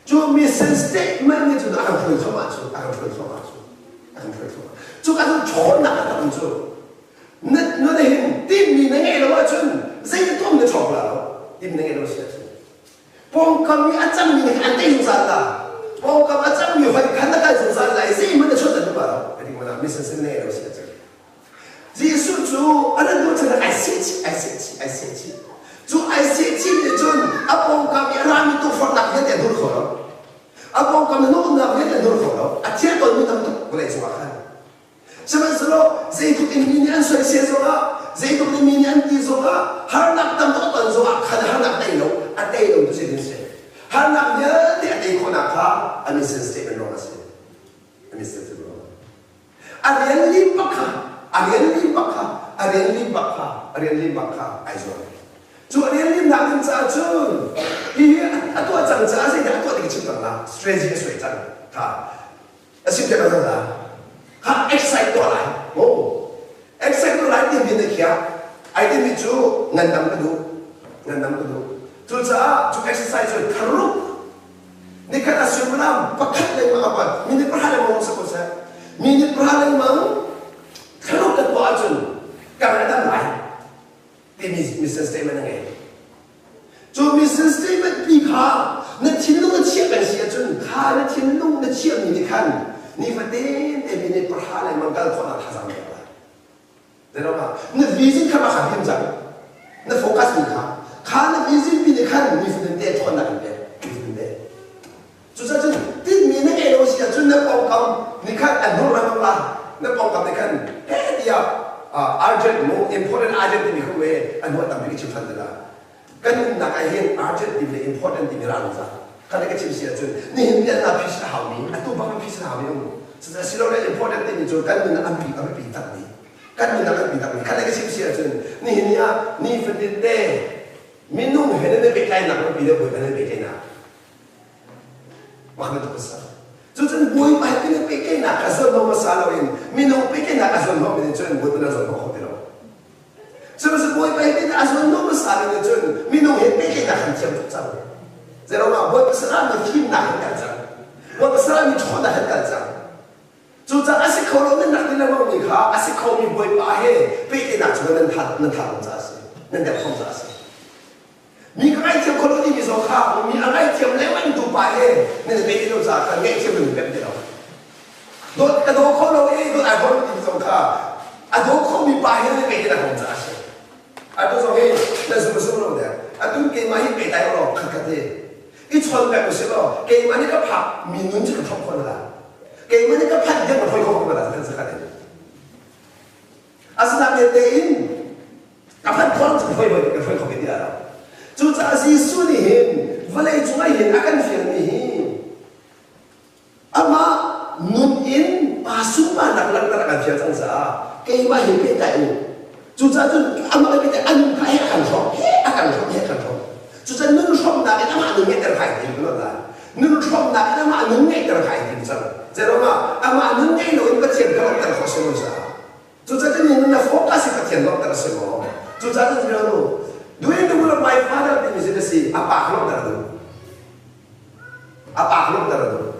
就 mission statement 呢，就是按推错嘛，就按照错哪个当做，那很对面那个的话，就这多没错了，对面那个东西，帮他们按证明按对上了，帮他们证明会看到干上来，这没得错的吧？你看嘛，mission statement 那个东西，这是就按照做成爱设计，就爱设计的就阿帮他们让你都放哪个点都好了。 Apa kami nak kita dulu kalau, akhirnya kalau kita tu boleh cuakan. Sebab saya ikut ini answer saya juga, saya ikut ini anti juga, harnak tamu tuan juga, kada harnak tayo, tu saya. Harnaknya dia ikut nakah, ani statement orang saya, ani statement orang. Ada yang limpah, aizon. chú anh em liên lạc đến cha chứ thì anh tôi chẳng cha gì anh tôi thì chịu được là stress cái sợi chẳng ha anh xin cái đó là ha excite tôi lại excite tôi lại thì biến được kia ai thì mình chú ngăn nắm cái đủ chú cha chú exercise rồi thằng ni kan asal malam pakat lagi apa minit perhal mau sebut saya minit perhal mau kalau tak buat aja kalau ada lain di mission statement ni就 mission statement 比卡那天龙的切本写准卡那天龙的切你看你发现这minit perhal mau kalau kau nak hasam dia lah tahu tak那 vision 看嘛很偏张那 focus 你看那 vision 比你看你发现这穿哪边就是对面那个东西啊，就那包装，你看很多人啦，那包装你看，哎呀，urgent more important urgent 你会为很多当地的情况的啦，跟那个很 urgent 的 important 的啦，看那个情绪就，你人家脾气好呢，都帮他脾气好用，实在是那个 important 的你就跟人家比当的，跟人家比当的，看那个情绪就，你人家你分的的，民农很多被开哪个比的不可能被开哪。Wah itu besar. Jadi boy baik ini pekai nak kasut nama salawin, minum pekai nak kasut nama ini cuman buat nazar hotel. Sebab boy baik ini kasut nama salawin cuman minum ini pekai nak hancur jauh. Jadi orang boy besar ni kim nak hancur, boy besar ni cuma nak hancur. Jadi asyik kalau ni nak dia mau nikah, asyik kalau ni boy baik pekai nak cuma nanti jasa, nanti jasa. 你个爱听可能你比说卡，你爱听来问都白的，那是别的都啥，跟爱听不别的了。多可能都爱可能你说卡，多可能白的别的红杂些，都说嘿，那什么的，都给嘛一别带了，看看的，一穿白不是了，给嘛那个拍，民众这个痛苦的啦，给嘛那个拍这个痛苦的啦，真是看的。是那边的人，拍光这个痛苦给的了。 就这些说的人，不来做人阿干想的人，阿妈农人把书嘛拿来干想这样子啊，给嘛也别带哦，就这就阿妈别带，阿农开很爽，阿干爽也很爽，就这农村那边阿妈农业得开的，不能啦，农村那边阿妈农业得开的，知道吗？阿妈农业农不天高得好什么啥，就这个人那focus不天高得什么，就这个这样咯。 During the will of my father, they used to say, apa kelok darado? Apa kelok darado?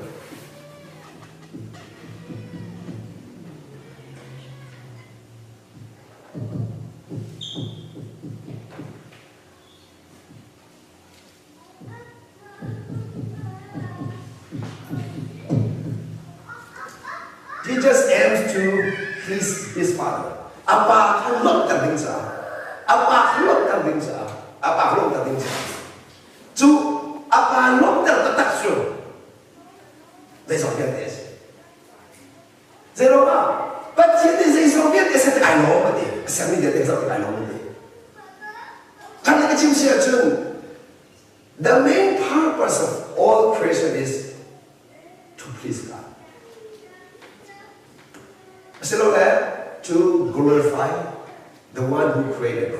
Jesus aims to please his father. Apa kelok darado sa? Apa kelok tanding sa? Apa kelok tanding sa? Chú apa kelok tertetak su? Dây sòng việt đấy. Dây đó mà, bắt chuyện thì dây sòng việt đấy sẽ ai nói mà đi, xem đi dây sòng ai nói mà đi. Cái này cái chim sẻ chân. The main purpose of all creation is to please God. Xin lỗi to glorify the one who created us.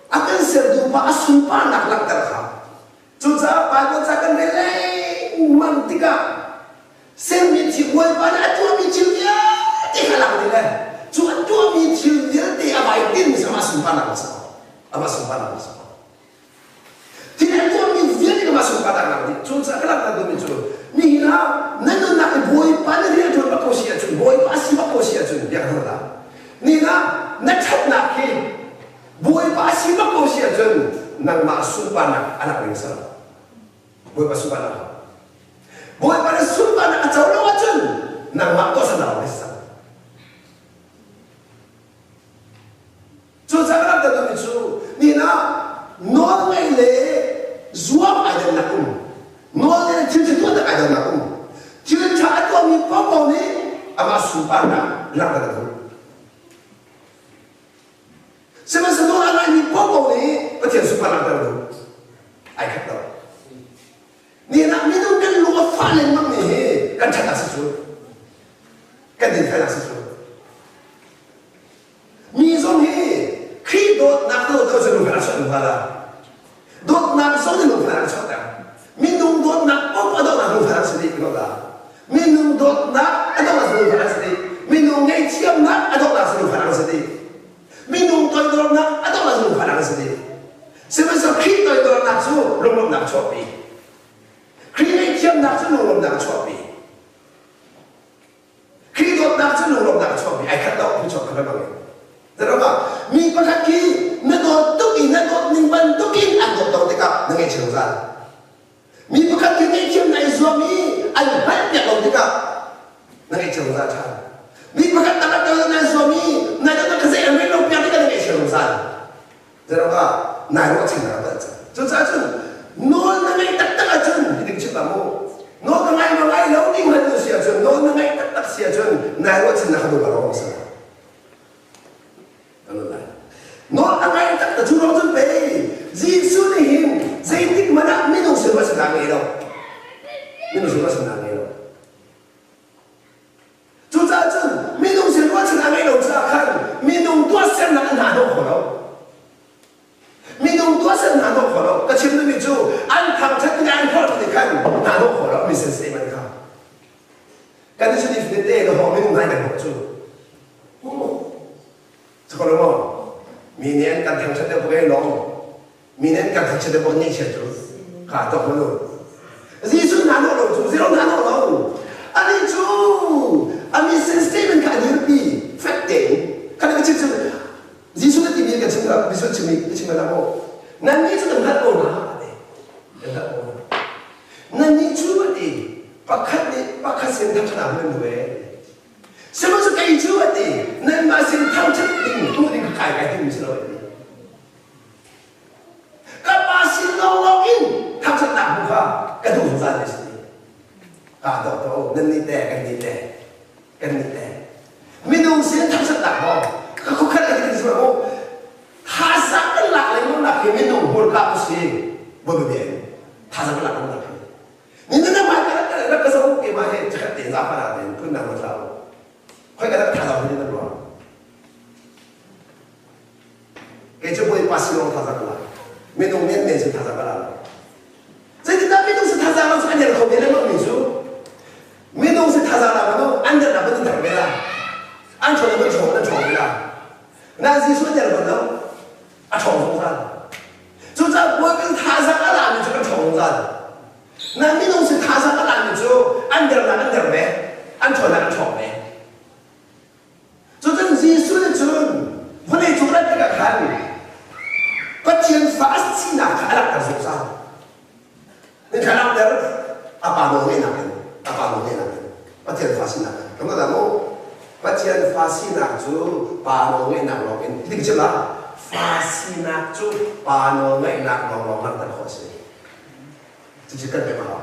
Akan serdupa asumpa nak terha. Cuca pada cakan relay mantika. Semiti boy pada tua mitil dia tikalang dia. Cuca tua mitil dia dia abaitin sama asumpa nak sama. Apa asumpa nak sama. Tidak tua mitil dia tidak asumpa nak dia. Cuca kelak tak demi cuca. Nihina nana nak boy pada dia tu bakosia cuca. Boy pasti bakosia cuca dia kata. Nihina nak cat nak ke. Boy pasti bakosia cuca. Nang masumpa nak anak bangsa. Boy pasti sumpa nak. Boy pada sumpa nak jauh lewat cuca. Nang makto sana bangsa. Cuca kelak tak demi cuca. Nihina Norway le zuam ada nakum. Norway cinta tu ada nakum. Cinta tu mi papa ni ama sumpa nak lak tu. Sebab semua orang ni pokok ni betul super nak tahu. Ai kata. Ni nak minum kan luar falen mak ni kan cakap sesuatu. Kan dia cakap sesuatu. Ni zon ni, khi dot nak tahu tu sebelum berasa chân lùng lồng nặng chua bị khi đột nặng chân lùng lồng nặng chua bị ai khát đau cũng chua cái bằng này rồi đó mi có khát khi nó đột tức in nó đột ninh bần tức in ăn đột đầu thì cả nó nghe chiều ra mi có khát khi nghe chiều này rồi mi ăn hết nhặt đầu thì cả nó nghe chiều ra cha mi có khát tao tao này rồi mi này tao cái gì em biết đâu biết cái nó nghe chiều ra rồi đó này nó chỉnh nào vậy cho cha chứ nó ngay tất tất ở chân thì đừng chịu làm mô nó cái ngay lâu đi mà nó xỉa chân nó ngay tất tất xỉa chân này nó chỉnh nào không được vào đó sao nó ngay tất tất chú nó chân về gì xưa này hình dây tích mà đã mấy đồng sửa nó sửa làm gì đâu mấy đồng sửa nó sửa làm gì đâu chú cha chứ mấy đồng sửa nó sửa làm gì đâu cha khăn mấy đồng tua xem là ăn hà đâu khổ đâu mình dùng tua sen hà nội khổ lắm, cái chuyện đó mình chú ăn thằng chắc cái ăn phật thì khăn hà nội khổ lắm, mình sẽ xem anh không. Cái đó chuyện đi về đó họ mình không ai làm chú. Cho con đúng không? Mình nên cần thằng chắc để bố cái lòng, mình nên cần thằng chắc để bố nhảy chết chú, cả đó luôn. Gì chú hà nội rồi chú, gì đâu hà nội rồi. Anh ấy chú, anh ấy xem statement cái gì đi, phát điện, cái chuyện chú gì số tìm hiểu cái chuyện đó, ví dụ chứng minh cái chuyện đó là một, nên nghĩ cho đừng hết ổn à, đừng hết ổn, nên nghĩ chú vậy, bác khát xem tham gia làm người đấy, xem mà số cái chú vậy, nên mà xem tham gia định tu định cái thì mình sẽ nói các bác xin log in tham gia làm không phải, cái đủ thời gian đấy, cả đó nên đi tè cái đi tè, mình đâu xem tham gia làm không? Aku kan lagi di sana, hasil lah lagi nak minum berkah sih, berbeda. Hasil lah nak. Ni nak macam nak kesana ke mana? Cakap dia apa nak dia, pun nak macam. Kau kata hasil ni nak buat. Kerja boleh pasti orang hasil lah. Minum ni sih hasil lah. Jadi kita minum sih hasil lah, sekarang kau ni nak minum. Minum sih hasil lah, mana? Anda nak betul tak bela? Anda nak betul tak bela?那是说点什么呢？啊，冲锋战，就在我跟他上个男的这个冲锋战，那你东西他上个男的就按点呗，按错呗，就这是说的准，我那做了这个看，把钱发起拿看了个手上，你看那点阿爸农那边，把钱发起拿，咁个咱们。把钱发起拿住，把农业拿落边，听清啦？发起拿住，把农业拿落那得好些，这就更别好。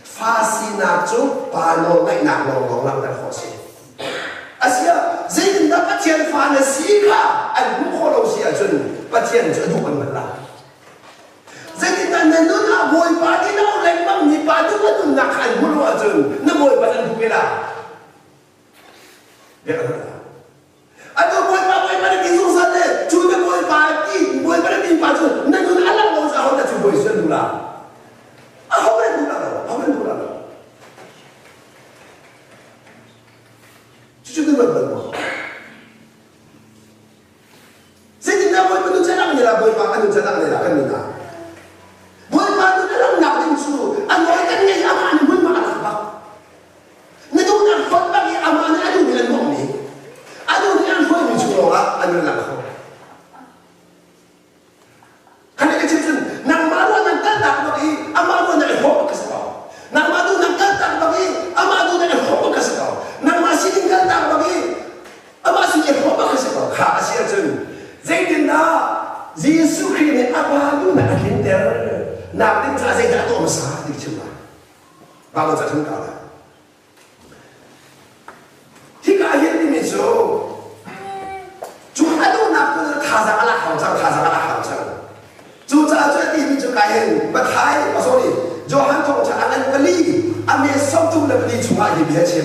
发起拿住，把农业拿落那得好些。而且，人家把钱发的时卡，按不好老些准，把钱就都稳啦。人家那那不会把你老来帮你把这个都拿看不落准，那不会把人不给啦。Atau boleh pada kisah sana, cuma boleh pada timpa tu, nak guna alam orang sahut dah cuba isu dulu. Awak dulu. Cucu tu berapa? Saya tidak boleh bantu cara ni lah, boleh bantu cara ni lah kan mana? Boleh bantu dalam nak dinsu, anda kan ni aman ni boleh makan apa? Nanti orang faham bagi aman ada bilang mau ni. Aduh ni an foi mi chulo la an la kho. Kan ke cipun nang malu nang kata bagi amalu nang ho kasau. Nang malu nang kata bagi amalu nang ho kasau. Nang masih kata bagi amasu ni ho kasau. Ha asia jun. Zaidin na Yesus Kristus amalu nang kinder. Nak din sa zaid to masa di chuma. Bawa sa thung ka. Hingga akhir ni so. Chúng ta đâu nào cũng thả ra là hỏng chẳng. Chúng ta cho đi cho cái hình mà thái mà số đi. Do hắn thông trả anh cái ly, anh ấy sống chung là cái ly chúng ta thì biết chim.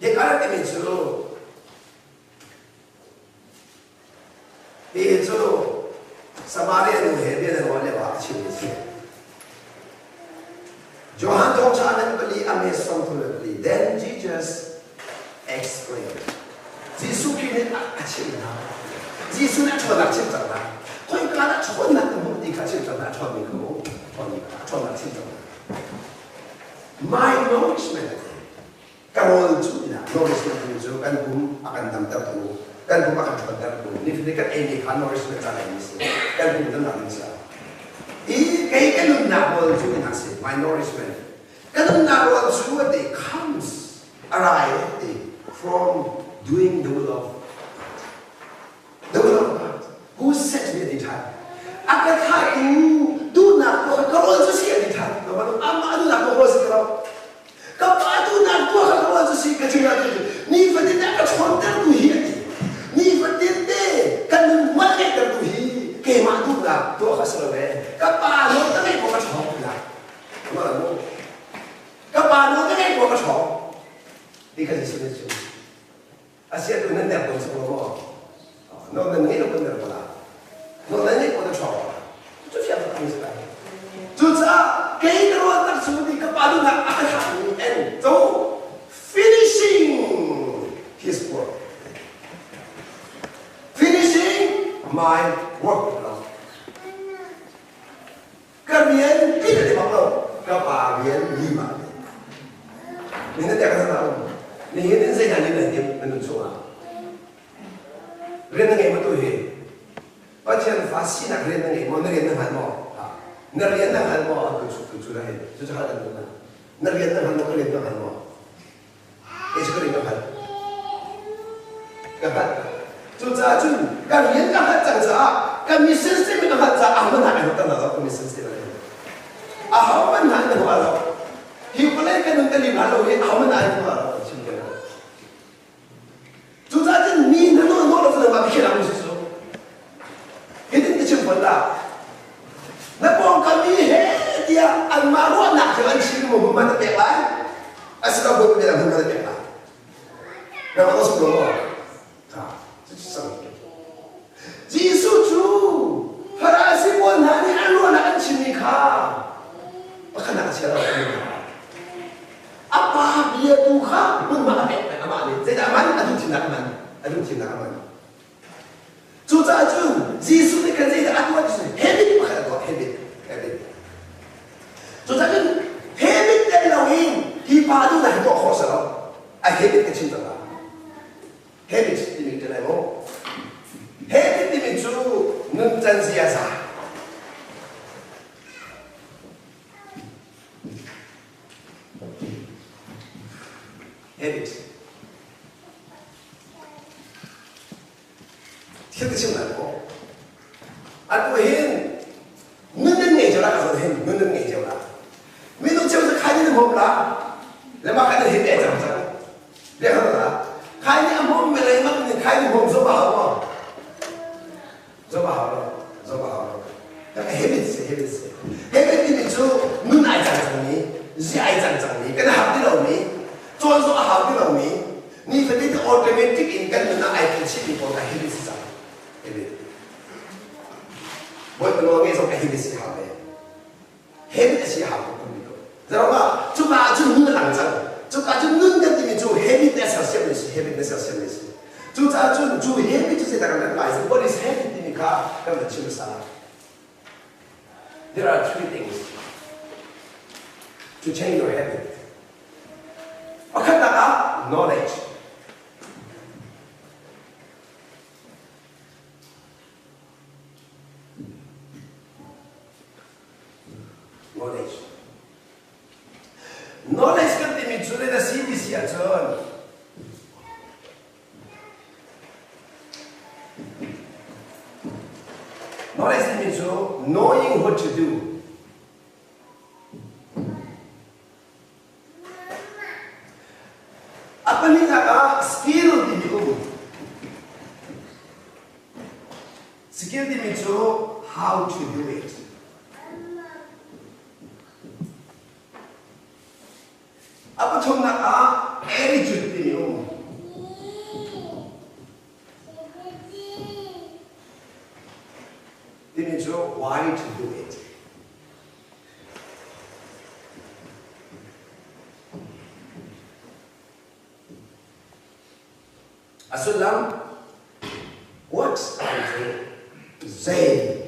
Vậy cái là cái mình chưa. Bây giờ Samaria người biết là nói là bảo chịu gì. Cho hắn thông cha nên na chon na chim chang na koi ka na chon na mo di ka chim chang na chon ni ko chon na chim chang my nourishment karol chu na nourishment ni chu kan bum akan dam ta tu kan bum akan ta ta tu ni fi ka any kan nourishment ta ni si kan bum na ni sa I kai kan na bol chu na si my nourishment kan na bol chu they comes arrive from doing the will of God. Who set me at the time? Akan hain do na ko karol chu si at the time. Ama do na ko si karol. Kapag na ko karol chu si ka chu na ni fa din ka chon ta tu hi ni fa din de kan ma ke ta tu hi ke ma tu na to ka sa le kapag no ta ke ko ka chon na ma no kapag no ta ke ko ka chon di ka si ne chu asia tu nan da ko sa mo no nan ni lo ko na la no nan ni ko da chon就这样子东西来，就是啊，给了我那兄弟个巴路那阿卡尼 and 走 finishing his work, finishing my work 了。个别别的地方了，个把别立马的，你那点个啥了？你一定是讲你能做啊？人那个么都是。而且发现那个人那个么，那个人还么啊？那个人那还么？就那些，就是还那个，那个人那还么？那个人那还么？也是个人那还，干啥？就这就，干人那还长着啊，干你身上那还长啊，我哪个干哪个你身上那个？啊，我哪个话了？他不来跟人跟你玩了，我们哪个话了？是不是？就这就你那弄了这个嘛，别让我去说。Hindi sempurna. Napong kami dia ang maro na jangan sini mo bumana pela. Asal kau bumana bumana pela. Nama kau sebelum. Ha, itu sama. Yesus tu, harasi pun nani anu nak sini kah? Bahkan nak siapa pun. Apa dia tu kah? Pun mana pela aman ni. Saya aman, aduh cinta aman. 就在这，耶稣的跟这个阿多就是 habit 不很多 habit。就在这 habit 的老人，他把都很多好事了，啊 habit 的清楚了 ，habit 里面的来么 ？habit 里面就能真是啥？habit。听得清来不？啊，不行，我能研究了，还是我能研究了。没弄就是看你的梦啦，那么看你现在怎么整？别看了，看你梦没来，你看你梦做不好吗？做不好了。那个 habit 里面就你爱讲你，是爱讲你，跟他好的老你，做好的老你，你反正 automatic 应该你那爱去你讲的 habit 是啥？我本来说黑的是好的，黑的是好的，知道吗？就把就弄个冷战，就把就弄个里面就黑的小小的事，黑的小小的事，就在就黑的就是那个来自 what is 黑的里面看，根本就是啥 ？There are three things to change your habit. 我看到啊 ，knowledge。knowledge 跟里面出来的 CDC 啊，这 knowledge 里面说 knowing what to do。apa ni nak skill di itu skill di itu how to do it apa cuma nak attitude di itu di itu why to do it Asulam, what works unto they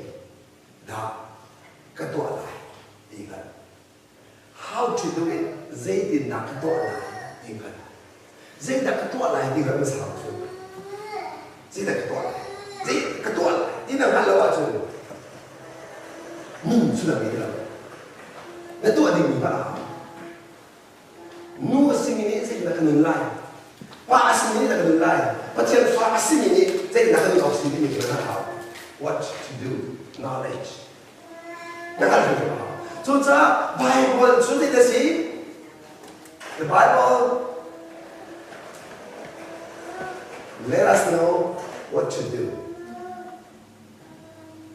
that cái tuổi lại đi gần. How to do it? They did not cái tuổi lại đi gần. They đã cái tuổi lại đi gần là sao chứ? They đã cái tuổi lại. They cái tuổi lại đi nào ăn lâu à chứ? Sudah gitu lah. Itu ada di mana? Nu asing ini saya nak kena lain. Pak asing ini nak kena lain. Macam pak asing ini saya nak kena opsi ini kena tahu what to do, knowledge. Nak kena tahu. So Bible sudah ada sih. The Bible let us know what to do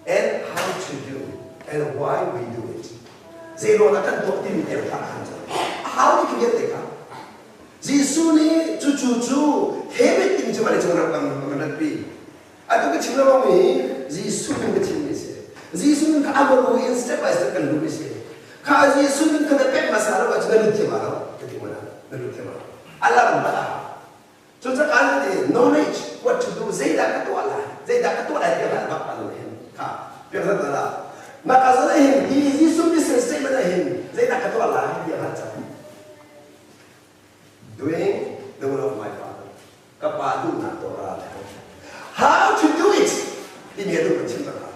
and how to do and why we do it. Zero nak kan tuh tim ertakan. How do you get there? Jisu ni cucu habit tim cuma cuma orang mengerti. Atau kecil orang ni Jisu ni kecil ni sih. Jisu ni kalau lu step by step kan lu sih. Kalau Jisu ni kena pek masalah macam mana dia malah, ketimana, dia malah. Allah malah. Contoh kan ni knowledge what to do. Zaidah ketua lah dia tak dapat lu ni. Biar tak. Maka saya ini Yesus ni sensei mana ini. Saya nak kata Allah dia macam doing the will of my Father. Kapadu nak Torah. How to do it? Ini ada macam mana?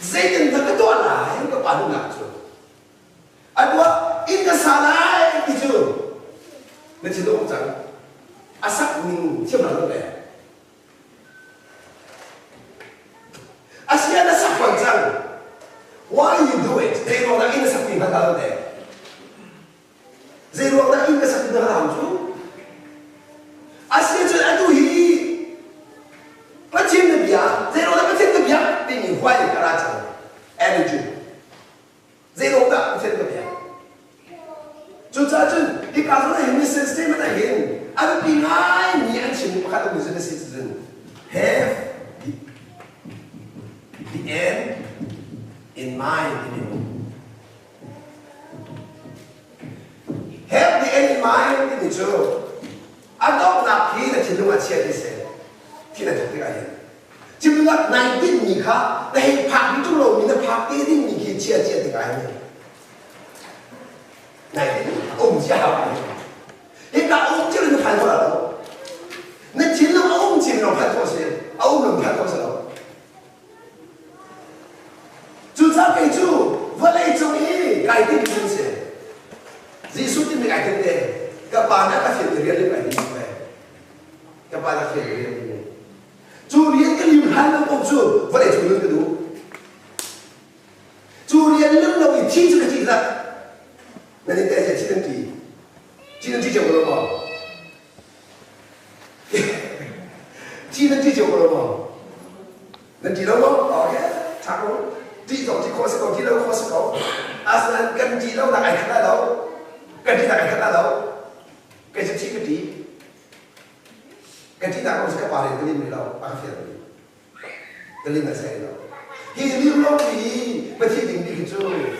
Saya nak kata Allah yang kapadu nak tu. Adua ini salah itu. Nanti tu macam asak ni macam mana le? Asyik ada sak macam. Why you do it? They don't nak ini sakit dalam dia. They don't nak ini sakit dalam tu. Asyik tu ada hi. Macam ni biar. They don't nak macam ni biar. Ini why kerana energy. They don't nak macam ni biar. Jadi di kasus ini sistem mana ini? Ada pingai ni ancin makanya bukan citizen. Have the end in mind ini. Have the end in mind ini tu. Adop nak kita tidak macam ni sih. Tidak jadi kaya. Jika 19 ni kah, dah pak itu loh, minta pak ini ni kita jadi kaya. 19家你家就能判出来了。那进了进了判错些，能判错些了。就他给主，我来做你改定东西，耶稣定的改定的，个把那个天的人改定出来，个把那天的人。主连个流汗都不做，我来做那个都。主连冷了一天这个记得。那你带下技能题讲过了吗？技能题讲过了吗？能记得吗 ？OK， 差不多。第种题考试考，第二考试考，阿是跟记到哪个看得到，跟题哪个看得到，跟是题个题，跟题哪个是个八零个零没了，八个分个零个谁了？he live longly, but he didn't make it true.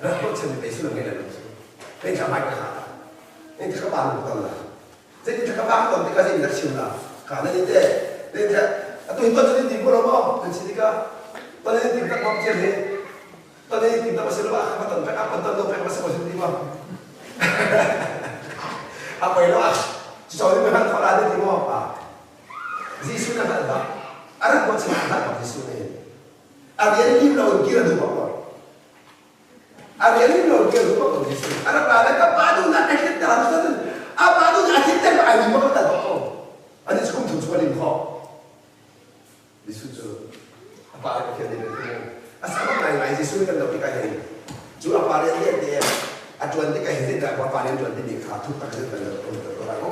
Đó chân bị xuống ngay là đúng rồi. Nên cả mai cả hả? Nên các bạn một tuần là, thế thì các bạn tuần thì cái gì đặc trưng là, cả nên thế, nên thế, tôi tuần cho nên tìm qua đâu không? Nên chỉ cái, tuần nên tìm các bạn chơi thế, tuần nên tìm các bạn xem là các tuần phải áp tuần đâu phải các bạn xem đi mà, áp vậy đó, chỉ cho những người bạn thoải mái đi tìm không? Gì xuống là bạn đó, rất quan trọng là bạn gì xuống này, vậy đi đâu kia là được không? Ada yang belum dia lupa kondisi. Ada pada kepadu nak akhir dalam satu. Apa tu akhir tempat ayam makan tak tahu. Ada cukup tu cuma lima. Disuruh apa akhir dia tu. Asal mana yang disuruh kan tak fikir ini. Jual apa dia. Acuan dia kahit dia apa dia jual dia kah tu tak ada untuk orang ko.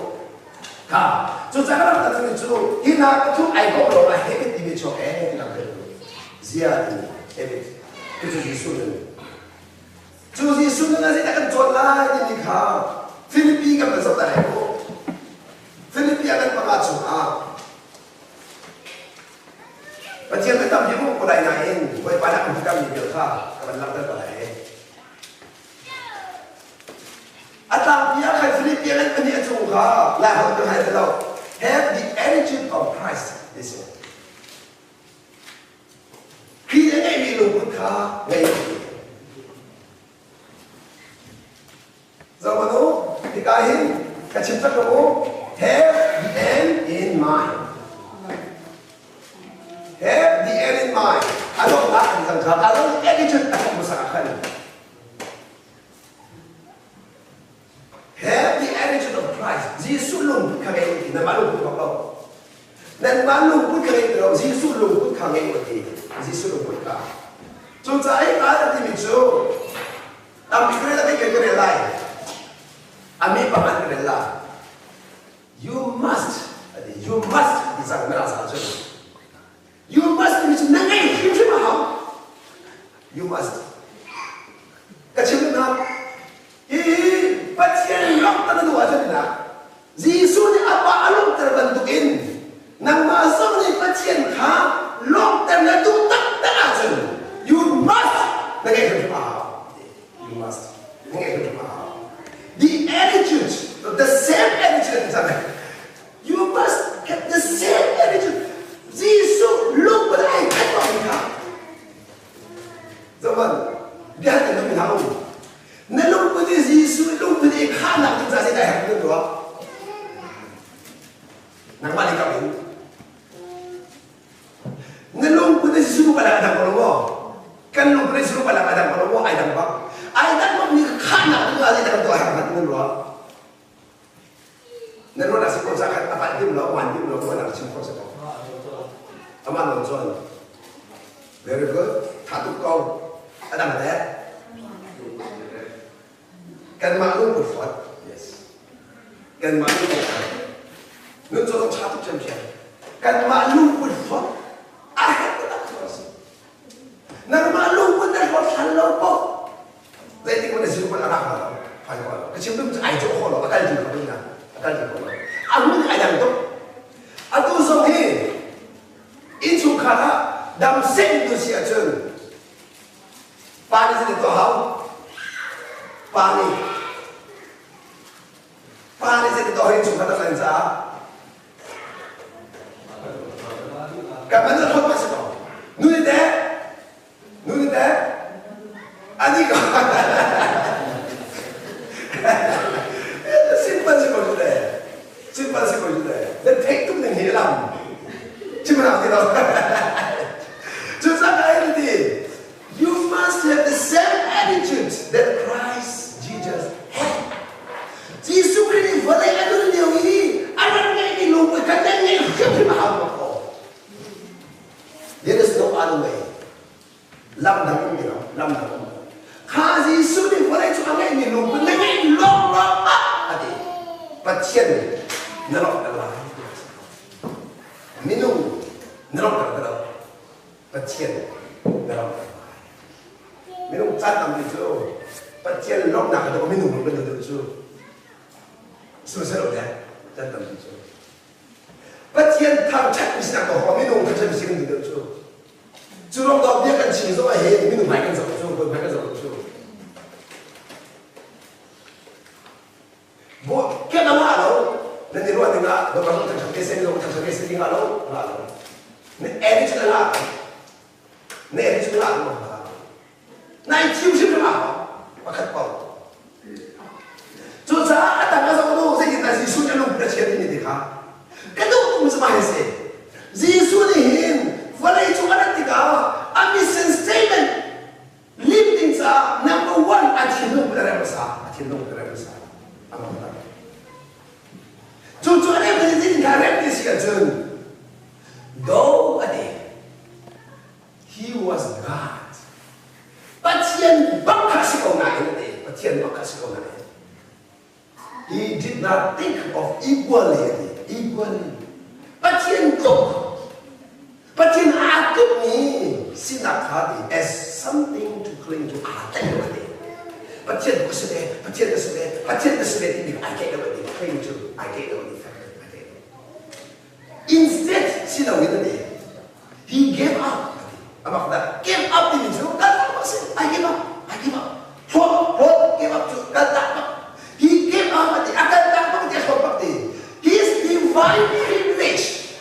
Kah. So jangan tak tahu itu. Hina tu ayam kalau akhir dia cakap tidak betul. Zia ini habit. Itu disuruh. Jadi sunnah nasi takkan jual lagi ni kah? Filipina kan besar dah itu. Filipina kan pengacau Macam kita tahu dia pun dah naik. Boleh banyak kita ni dia kah? Kalau nak kita boleh. Atau dia kan Filipina kan dia juga. Lah orang tu hari tu have the attitude of Christ. This one. Dikahin, kacipta kamu, have the end in mind. Have the end in mind. Ano nga ang isang kata? Anong attitude ako mo sa akin? Have the attitude of Christ. Jesus lungkot ka ngayon, na malungkot ako. Na malungkot ka ngayon, Jesus lungkot ka ngayon, Jesus lungkot ka. So sa ay kata di medyo, ang bigre na kayo realize, ami paman realize, you must isang merasa saja. You must be nangai himse mahal. You must. Kacil na, patian lok tanah dua saja na. Yesus ni apa alok terbentukin, nang masuk ni patian ha lok tanah tu tak aja. You must nangai himse mahal. You must nangai himse mahal. The attitude, the same attitude sana. You must get the same attitude. Jesus look pada ai kat apa kita. Zaman dia ada nama tahu. Nalung pada Jesus look pada ikan nak kita sedai hak itu doa. Nang balik kami. Nalung pada Jesus pada ada kolongo. Kan lung pada Jesus pada ada kolongo ai dah bak. Ai dah bak ni ikan nak kita sedai doa hak itu doa. Nalung dah sepuluh sahaja apa dia melawan dia melawan nak sepuluh sahaja. Aman nonton. Very good. Satu kau ada mana? Kan maklum berfat. Yes. Kan maklum berfat. Nonton satu jam siapa? Kan maklum berfat. Ahad tak terus. Nang maklum pun dah buat halau kok. Jadi mana sih pun anak halau. Halau. Kecil tu aja halau. Akal juga punya. Akal juga. Aku ni ayam tu. Aku sohi. Itu kata dalam sen itu siapa? Pani itu tahu. Pani itu tahu itu kata lensa. Kapan tu kau masih tahu? Nuni deh. Adik kau. Simpan sih kau sudah. Dan take tu ni hilang. Cuma nak tahu. You must have the same attitude that Christ Jesus had. Jesus Christ boleh ada dia ini. Ada yang lupa kata yang siapa mahu kau. There is no other way. Lam dah dia. Kalau Jesus ni boleh cuma yang lupa, yang long adi. Pasien nelok adalah. Minum nerok terus, pasien nerok. Minum catam itu, pasien nerok nak ada minum betul itu. Susah dah, catam itu. Pasien tham chat mesti nak kau minum kerja mesti kan itu. Curang kau dia kan cinta sama minum makan sama itu. Bo, kenapa malu? Nanti luar tengah, dokter tak kesini kalau. Ni edit lah. Naik cium siapa lah? Pakat kau. Cuaca ada masa itu saya kita Yesus yang lupa cerita ini deh. Itu pun semua sih. Yesus ni, walau itu ada tiga, mission statement, lifting sa number one achievement berapa besar. Amal. Cucu ada yang jadi karep di sini. Though he was God. Pasien bakas kau nak ini. He did not think of equally. Pasien kau. Pasien aku ni sinak hati as something to cling to. Pasien kesedih ini. I get it. Cling to. I get it. Instead, sila winner he gave up. Apa kata? Give up ini tu. Kata apa sih? I give up. What? Give up tu. Kata apa? He gave up. Akan tak apa dia sopak dia. His divine privilege.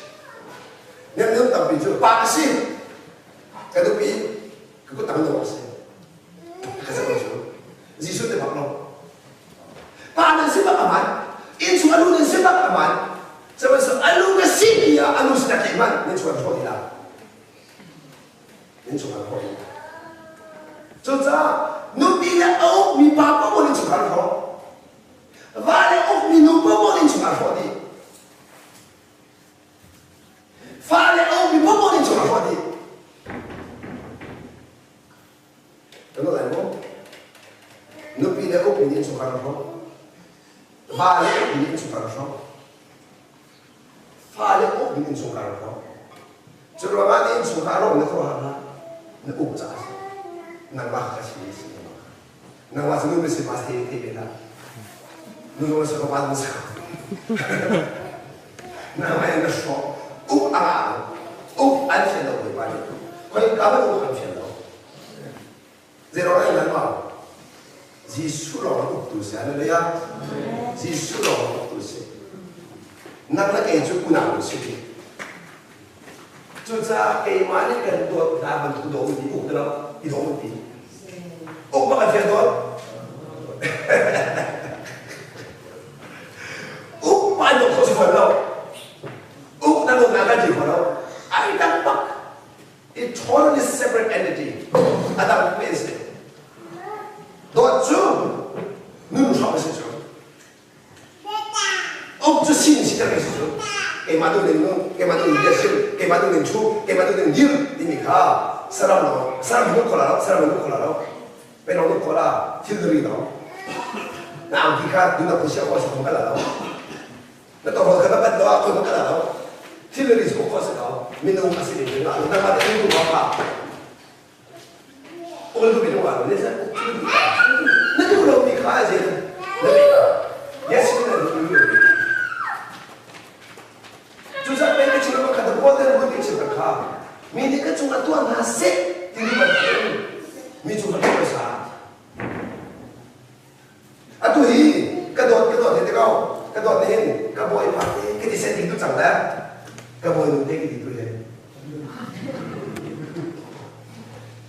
Yang tapi tu pasir. Kata pi, kau tak tahu pasir. Kata apa tu? Yesus tu makna. Pada sebab apa aman, in su alu ni sebab aman. Sebab su alu ke sini ya alu sudah iman, ni cuma kau tidak. Ni cuma kau tidak. Jadi, nubi le au mi papa boleh cuma kau. Vale au mi nuba boleh cuma kau di. Vale au mi papa boleh cuma kau di. Tahu tak mo? Nubi le au mi cuma kau. Vale au mi cuma kau. Vale au mi cuma kau. Jadi mana ni cuma kau ni kau apa? Ni ucap. Nang bah kasih sih, nang bah sebelum mesti pasti beda. Nunggu masuk ke pasar musuh. Nang bah yang kesok, anjing dah boleh balik. Kau yang kawan anjing dah. Zero orang yang mau, Yesus orang tu sih, ada dia. Yesus orang tu sih. Nang lagi itu pun aku sih. Jadi keimanan kan tu dah bentuk doa di dalam hidup ini. Oh, makan siapa tu? Oh, banyak kau semua tahu. Oh, nak ngaji kau tahu. I dapat a totally separate entity. Ada apa sih? Doa tu, nunu siapa sih tu? Oh, tu sini siapa sih tu? Kemadu nengu, kemadu leadership, kemadu nencu, kemadu nendir. Ini kah? Salam hidup kolaro. Penonton kola, filteri tau. Nah, kita dulu kusiap kuasa mengkalah tau. Nato kalau kita doa aku mengkalah tau. Filteri semua kuasa tau. Minum kasih ni, nak mata itu apa? Orang tu minum apa? Ni saya. Nanti orang ni kaya je. Nanti, yes kita dulu. Justru mereka cuma kata boleh buat itu berkah. Mereka cuma Tuhan hasil di dalam mi cuma besar. Atu hi, kedot ni kau, kedot ni, kau boleh pakai, kita setting tu canggah, kau boleh nanti gitu je.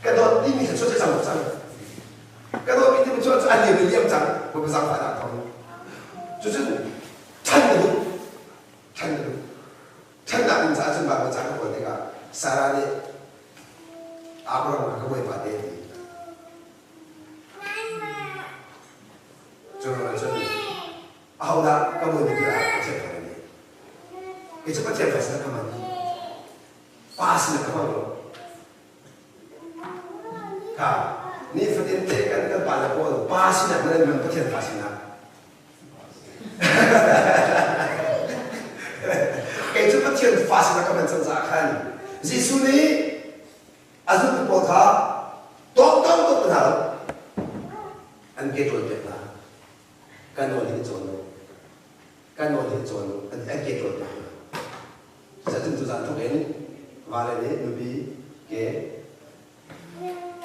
Kedot ini sesuatu yang sangat, kedot ini sesuatu yang lebih jang, berbesar pada kau. Jadi, canggah ni saya cuma baca kau tengah, sarane, Abraham kau boleh pakai. Jangan macam ni. Awak kamu ni kira macam mana ni? Itu macam apa sih kamu ni? Pas nak kamu lo. Kah? Ni fitnah kan pada pol. Pas nak mana memang macam pas nak. Itu macam pas nak kamu sensakan. Yesus ni, asal tu pol kah? Tok benar. Angkat betul. Kan orang itu jono, ada kejutan. Satu tu satu ini, malah ni nabi ke,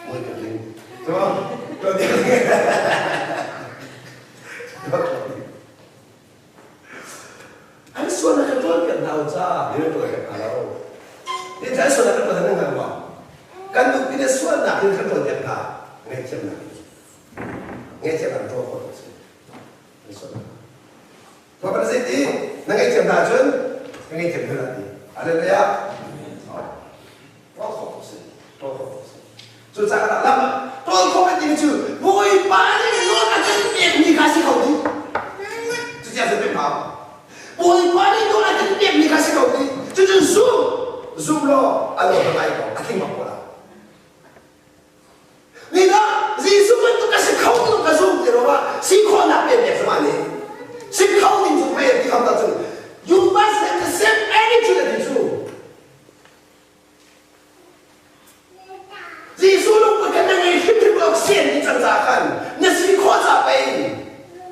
mungkin ni, tu dia. Ada suara kejutan kan tahu sah, dia tu kan kalau, dia jadi suara kejutan dengan apa? Kan tu dia suara nak dia kejutan kan, ngecek tu apa? Bapak Siti, nangai jam tajun, nangai jam berarti. Ada dia, rokok sih. Susah tak lama, rokok macam tu, boleh paling luar akan ni kasih kau ni. Tu jadi apa? Boleh paling luar akan ni kasih kau ni. Jadi zoom lo, Allah berlai kau, akhir mampu lah. Ni dah, Yesus itu kasih kau tu kasih dia orang, si kau nak biar semua ni. Si kau ni tu biar di kamar tu. You must have the same attitude as you. Yesus lu bukan dengan hidup blok sen di tanjakan. Ni si kau capai.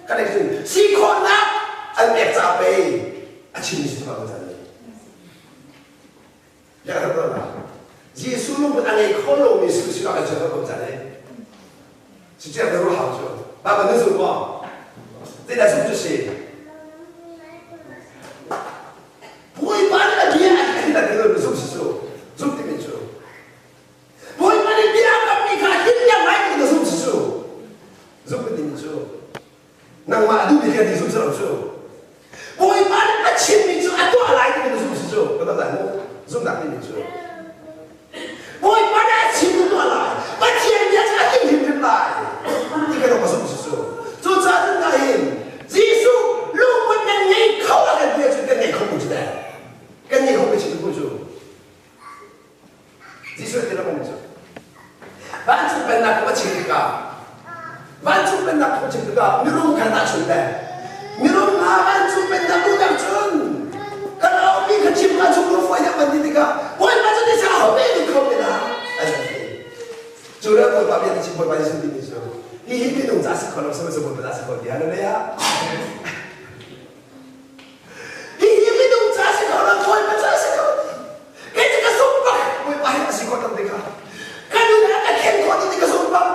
Kan itu, si kau nak ambil capai. Acim ni semua macam ni. Jangan lupa. Yesus lu bukan dengan kau ni sudah ada jaga macam ni. Sejak dulu hal tu, bapa ni semua, tidak seperti sih. Boleh mana dia tidak dengar besok sesuatu, seperti itu. Boleh mana dia kami kahit yang lain kita seperti itu, seperti itu. Nang madu dia di sesuatu. 없죠. 뭐이 말은 아침이죠. 또 알아야 되는 것이죠. 그러다 좀 낫겠죠. 뭐이 말은 아침도 알아. 마치에 야자 힘들다. 이거는 무슨 것이죠. 저 작은 나인 예수 루문의 내 거라고 되어줄 때내 거무지다. 그러니까 내 거무지는 뭐죠? 예수의 대답은 뭐죠? 만축 맨날 거치니까 만축 맨날 거치니까 미루고 간다 준대. 미루고 만축 맨날 무당준. kalau mi kecil masuk rumah yang pendidikan, boleh masuk di sana, boleh kau bina. Sudah kau tak biar cimpur banyak sendiri so. Ini minum jasa kalau semua jasa kau dia ada ya. Ini minum jasa kalau kau jasa kau. Kita kesumpah, boleh bahaya sih kau tak dekah. Kalau dia ada ken kau tak kesumpah,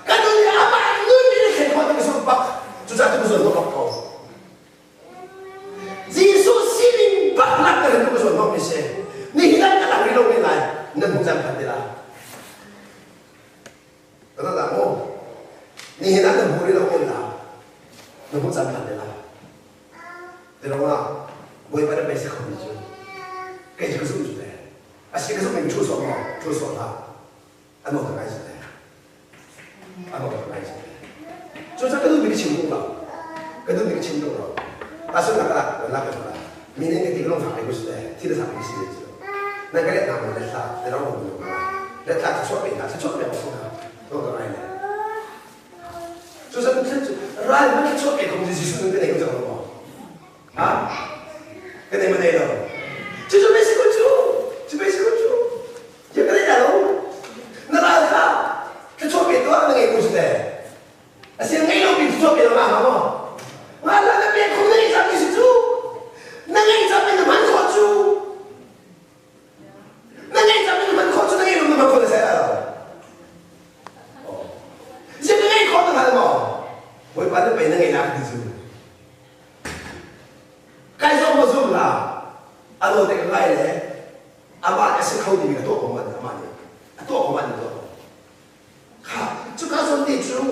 kalau dia apa ni ken kau tak kesumpah, susah tu susah kau. Jesus sini bakal terhentuk ke suatu misi. Ni hilang dalam hidup ni lain. Namun jangan pandilah. Kata tak mau. Ni hilang dalam hidup ni lain. Namun jangan pandilah. Tidak mana. Boleh pada besi kau itu. Kerja kesum juga. Asyik kesum yang cuci semua, cuci semua. Anu tak kaya juga. Anu tak kaya juga. Cuci kedua beri cium lah. Kedua beri cium lah. Pasal nak lah. Minang kita kalau sampai kusti, tidak sampai sini je. Nak kaya nama letak, tidak orang boleh. Letak sesuatu yang apa? Orang lain. So saya tu, rai mana sesuatu yang kamu Yesus tu kena ikut apa? Ah, kena mana itu? Cuci besi kucu, cuci besi kucu. Dia kena jalan. Neraka, sesuatu itu orang yang ikut sudah. Asyik ngayon sesuatu yang apa? Malah lebih kurang sampai situ. Nangai sampai teman kocu. Nangai sampai teman kocu, nangai teman kocu saya. Oh, siapa nangai kocu kan mo? Boleh pada pergi nangai nak di situ. Kaya semua zoom lah. Anu tak kaya le. Amat asyik kau di mana tu komat amat ni. Tu komat ni tu. Kah, cukai sonti tu.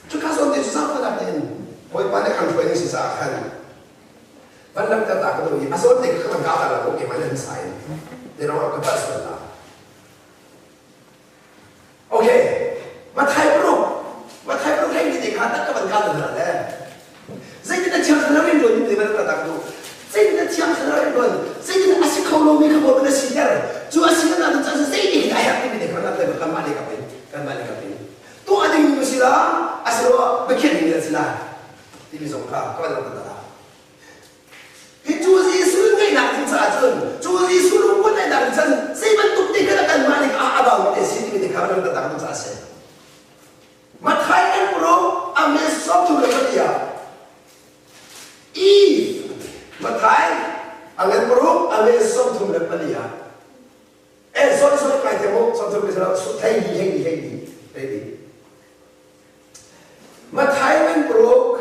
Cukai sonti tu siapa nak ni? Boleh pada kan tu ini sisa kan. Pandang kata aku tu, asal dia kekan kata lah, okey mana ni saya. Dia orang kepas sudah. Okey, matai bro kayak ni kata kepan kata dah le. Saya kita ciam senarai dulu ni mana kata aku. Saya kita ciam senarai dulu. Saya kita asyik kau lomi kau boleh siar. Cuma asyik nak tu saya ini ayat ni dia kerana dia kembali kapin. Tu ada yang mesti lah, asal berkian ni lah. Ini songkak, kau ada kata. Itu Yesus ni nak dicatat. Yesus lu pun nak dicatat. Saya bentuk dia katakan malik abang di sini di kamar kita tak dicatat. Matai kan bro, ambil satu dia. Matai, ambil bro, ambil satu dia. Sorry kai temo, satu dia hei. Matai kan bro,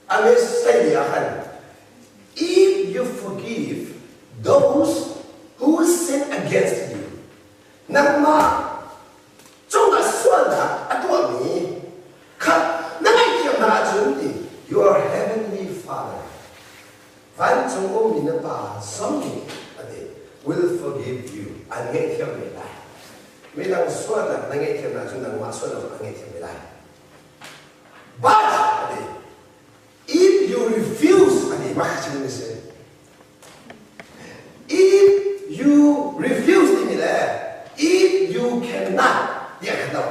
ambil saya kan. If you forgive those who sin against you, nama cuma suara atau ni, kan nama itu macam ni. Your heavenly Father, Fan Chong Min Pa Song will forgive you. Angai itu melai. Melang suara angai itu macam nama suara angai itu melai. But if you refuse, macam ni saya. If you refuse ini lah, if you cannot, dia kata.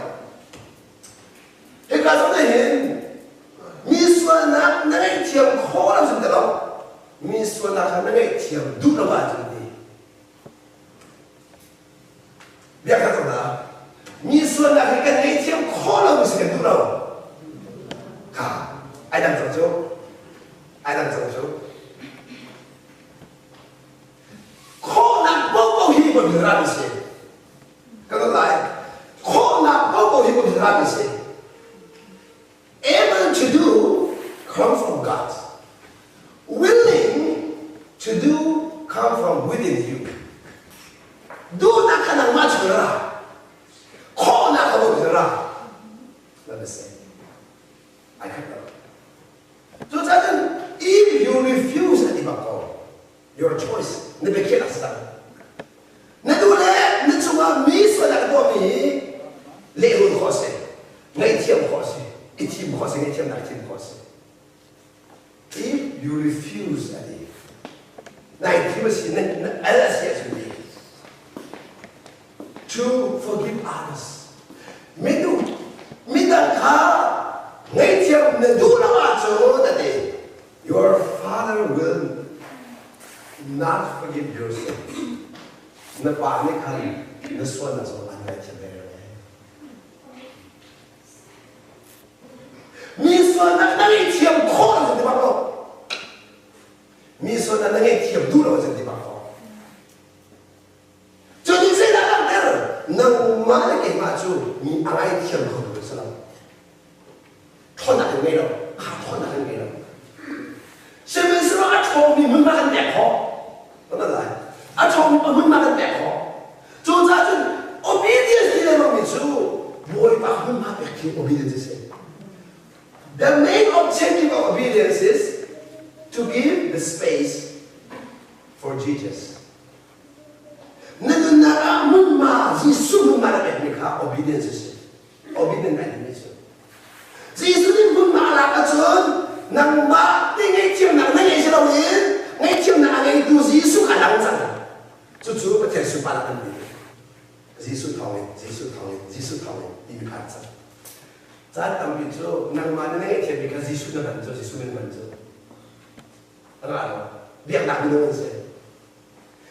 Jika sebenarnya, misal nak nangai tiap orang sudah, misal nak nangai tiap dua macam ni. Dia kata dah, misal nak nangai tiap orang sudah dua. Kah, ada tak tahu? Kau nak bawa hidup berhabis. Kalau lain, kau nak bawa hidup berhabis. Able to do come from God. Willing to do come from within you. Do nak kena macam mana? Kau nak bawa berhabis. Let me say, I can't. So you refuse at ibako. Your choice. Ne beke asa. Ne dule ne chunga mi so la do mi le ru khose. Ngai tiam khose. Itim khose ngai tiam na tim khose. If you refuse at it, nai tim si ne ala si to forgive others. Midu midaka ngai tiam ne du la cho that day. Your father will not forgive your sin. Na pa ni kan na so na so an ngai tiam mi so na ngai tiam kho de ba ko. Mi so na ngai tiam du lo de ba ko. Nang mana ke maju mi angai tiam ko do salam thona de ngai lo ha thona de ngai lo semen sro a thong mi mun ma kan de ko na la a thong mun ma kan de ko zo za zun obedience ni lo mi chu boy ba mun ma be ki obedience is the main objective of obedience is to give the space for Jesus. Nagana mumma Yesus mumma la beknika obedience obedient animation. Yesus ni mumma la kachon nang ma tingai tiam nang ngai selo yin ngai tiam nang ngai tu Yesus alang zang. Cucu betul supaya kan dia. Yesus tahu ini kata. Saat kami itu nang mana ngai tiam because Yesus dah bantu Yesus ni bantu. Enggak, dia nak minum saja.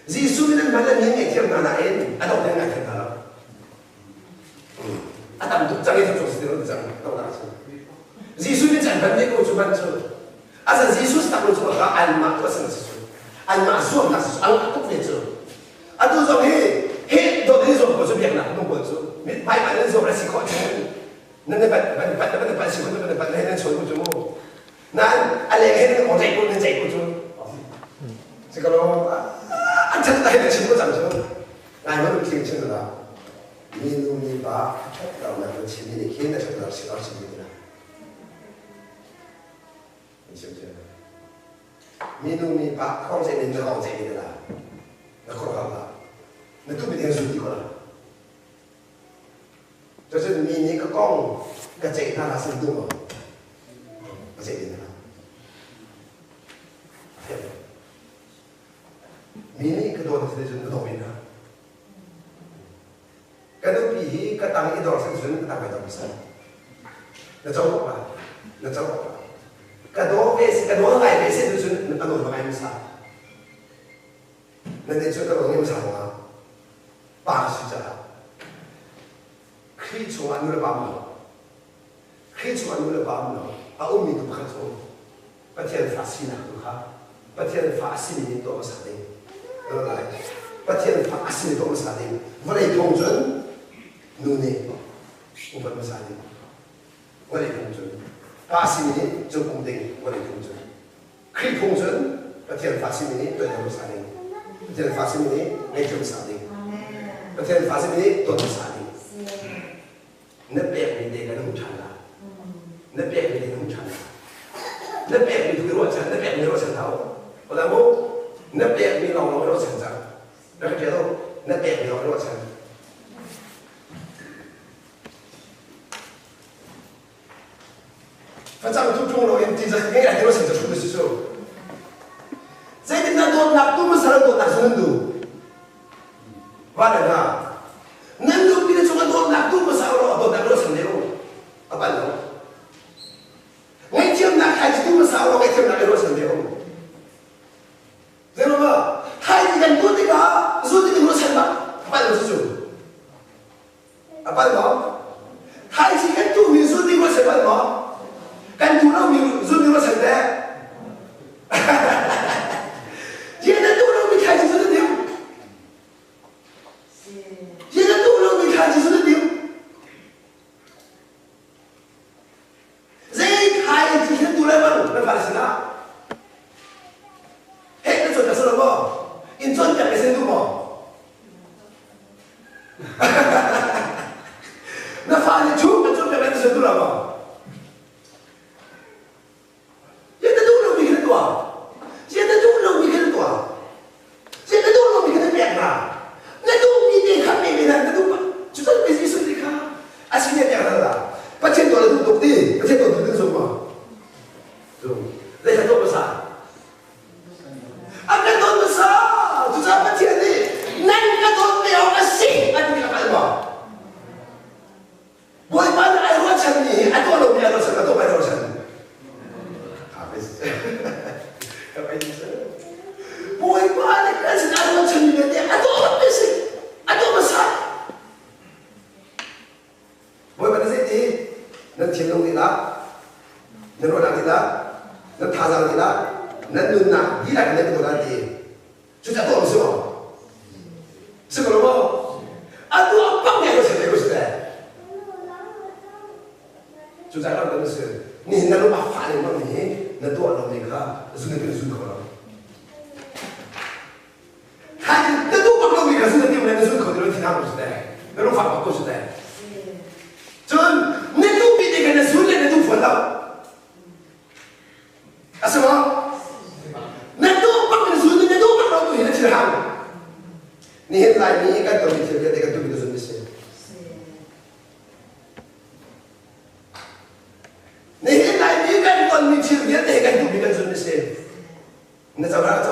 Yesus ni malam yang tiap nak lain, ada orang yang nak tahu. Ada tu jangan itu terus jangan tahu nak. Yesus ni jangan benda kau cuba cuba. Asal Yesus tak perlu cuba almak tu asal Yesus. Almak suam tak Yesus, almak tu boleh cuba. Atau so he do ni so kau cuba yang nak nombor cuba. Baik mana so rasi kau cuba. Nanti pada si kau tu pada ni cuba cuba. Nan alih he orang cakap cuba. Sekarang 안착다 해도 친구 잠시만 나이만 king 친구다 민우미 바 나오면 친구니 기회나 저도 시간 친구들아 이제 민우미 바 형제는 너 형제들아 나 걸어가봐 나 그게 대한 소리거라 저는 미니 그 제일 하나 쓴 거 제일 Mini kedua session kedua mina. Kedua pihi ketang idol session ketang kedua bisa. Najauh apa? Kedua ngai besi session kedua ngai bisa. Nanti juga kedua ngai bisa apa? Bah saja. Kricuan nula bamno. Umi tu bukan so. Patian fasina tu ha. Patian fasini tu apa sahaja. Patian asli itu masalah. Boleh tongjon, nune, bukan masalah. Boleh tongjon. Asli ini cukup penting. Boleh tongjon. Kri tongjon, patian asli ini tu ada masalah. Patian asli ini macam masalah. Patian asli ini tu masalah. Nepek ni dia kan hujan. Nepek ni dia hujan. Nepek ni tu rojan. Nepek ni rojan tahu. Kalau mau nepek ni orang orang rojan tak. Nak kira nepek ni orang rojan. Macam tu pun orang yang tidak ni ada rojan tu mesti so. Saya tidak tahu nak tu masalah tu tak sendu. Mana nak? Nanti bila cuma tahu nak tu masalah tu tak rojan dia. Apa tu? Macam nak haji tu masalah macam nak rojan dia. Zero ba? Hai kan tu tiga, zul tiga rojan ba? Apa tu zul? Apa tu? Hai kan tu zul tiga rojan ba? Kan tu orang zul tiga rojan deh. Dia tu orang mikir zul tiga. 좀 내가 너무 사. 아까 너무 사. 두 사람 티야니. 난가 돈 배워가 씨. 아니 내가 빨리 봐. 뭐 이만 알고 찾니? 아 또 너무 알고 찾나 또 말하고 찾니? 아 그랬어. 가만히 있어요. 뭐 이만 그래서 알고 찾는데 아 또 어떻게 아 또 뭐 사. 뭐 이만 새끼. 넌 thiên 넌 원하기다. 넌 타상이다. 넌 눈나. 니랑 내가 놀았지. 주자 또 없어. 쓰고 뭐? 아, 또 아빠 내고 싶대. 주자가 그러면서 니 나로 막 파는 거니? 너 또 알아보니까 순간 순간 걸어. 아니, 너도 막 그러니까 순간 때문에 순간 거들어 티나고 싶대. 너로 막 바꿔 싶대. 전 내 눈빛이 그냥 순간 내 눈 본다. 아스마? 내 눈 밖에 순간 내 눈 밖으로 또 이렇게 하고. 니 현재 니가 또 밑에 내가 또 믿어서 됐어요. 내 현재 니가 또 밑에 내가 또 믿어서 됐어요. 내 저랑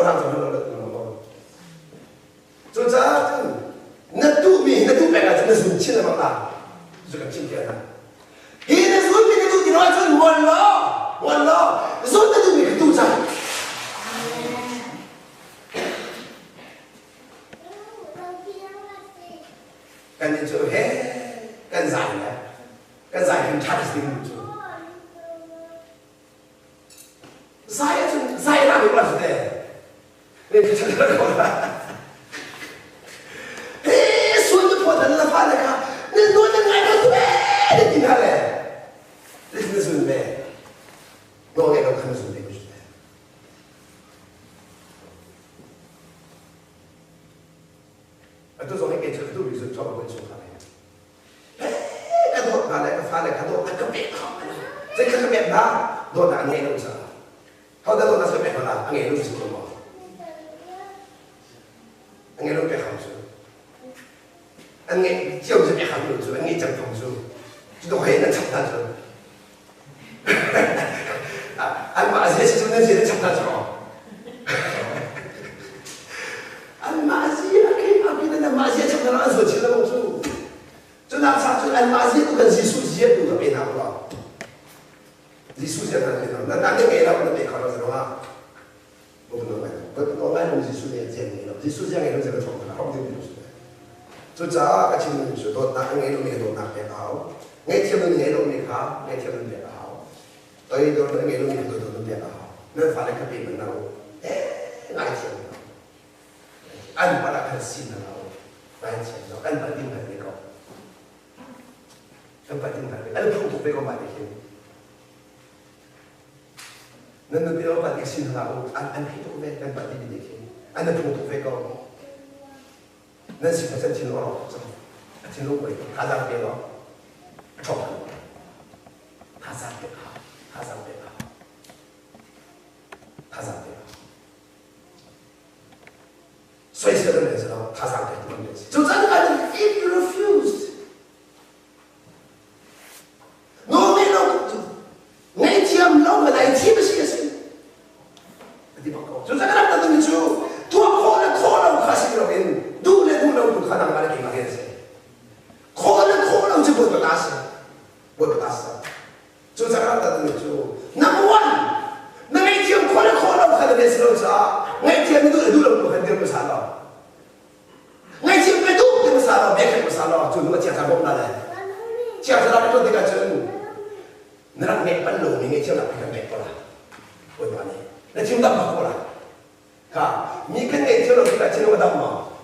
조자 나 두미 나 두배가 좀 무슨 치는 막다. 저가 진짜나. 이내 손이 그 두기로 하죠. 몰라. 손도 두미 그 두자. 간이 저 해. 간 dài 찾을 수 있는 죠. 사이라고 봤을 때 이렇게 찾아가고 손도 보다는 파다가 내 너는 알고 왜 이렇게 하래. 이렇게 무슨 왜 너가 큰 무슨 되고 싶대. 또 손에 깨져 또 위에서 저하고 하네. 가도 나를 파다 가도 아까 배 제가 그 배다 너 나한테 놓자. 하다도 나서 배거나 안에 놓지 뭐. 안에 놓 배하면서. 안에 지어서 배하면서 안에 장통수. 또 회는 잡다죠. 알마시에 시주는 지는 잡다죠. 알마시에 그 앞에는 마시에 잡다는 안 소치는 거죠. 저 남사주 알마시에도 그 지수지에 또 배나고. 지수지에 나는 나는 배나고 배 걸어서 뭐 말은 지수지에 제일 지수지에 이런 제가 좋은 거라 하고 되는 조자 같이 있는 주도 나중에 이름이 나빼가오 내 팀은 이름이가 내 팀은 빼가오 너희들은 이름이 그거는 빼가오 너 발에 kap이 만나고 나이 팀은 안 바라할 신나고 나이 팀은 안 받는 거니까 안 받는 거니까 안 풀고 빼고 말이지 너는 빼고 받는 신나고 안 해도 왜안 받는 거니까 안 풀고 빼고 난 10% 진로로 진로고 있고 가장 빼고 좁은 가장 빼고 쇠스러면서 가장 빼고 되지. 조사는 if you refused 너네는 내 지금 너가 나의 팀을 시켰어요. 어디 바꿔 조사가 나타나는 주 코너 가시기로 한 누구는 가장 많이 기막했어요. 코너 집어도 났어. 조사가 나타나는 주 number one 내 지금 코너 가는 데서 자 내 지금 누구는 한대로 살아. 내 지금 배도 살아. 맥도 살아. 저 누가 지하자 못 나래. 지하자라는 건 내가 전 너랑 맥발로 내 지금 앞에 맥거라. 얼마네. 내 지금 다 바꿔라. 가, 미큰 내 지금 우리가 지는 거다 뭐.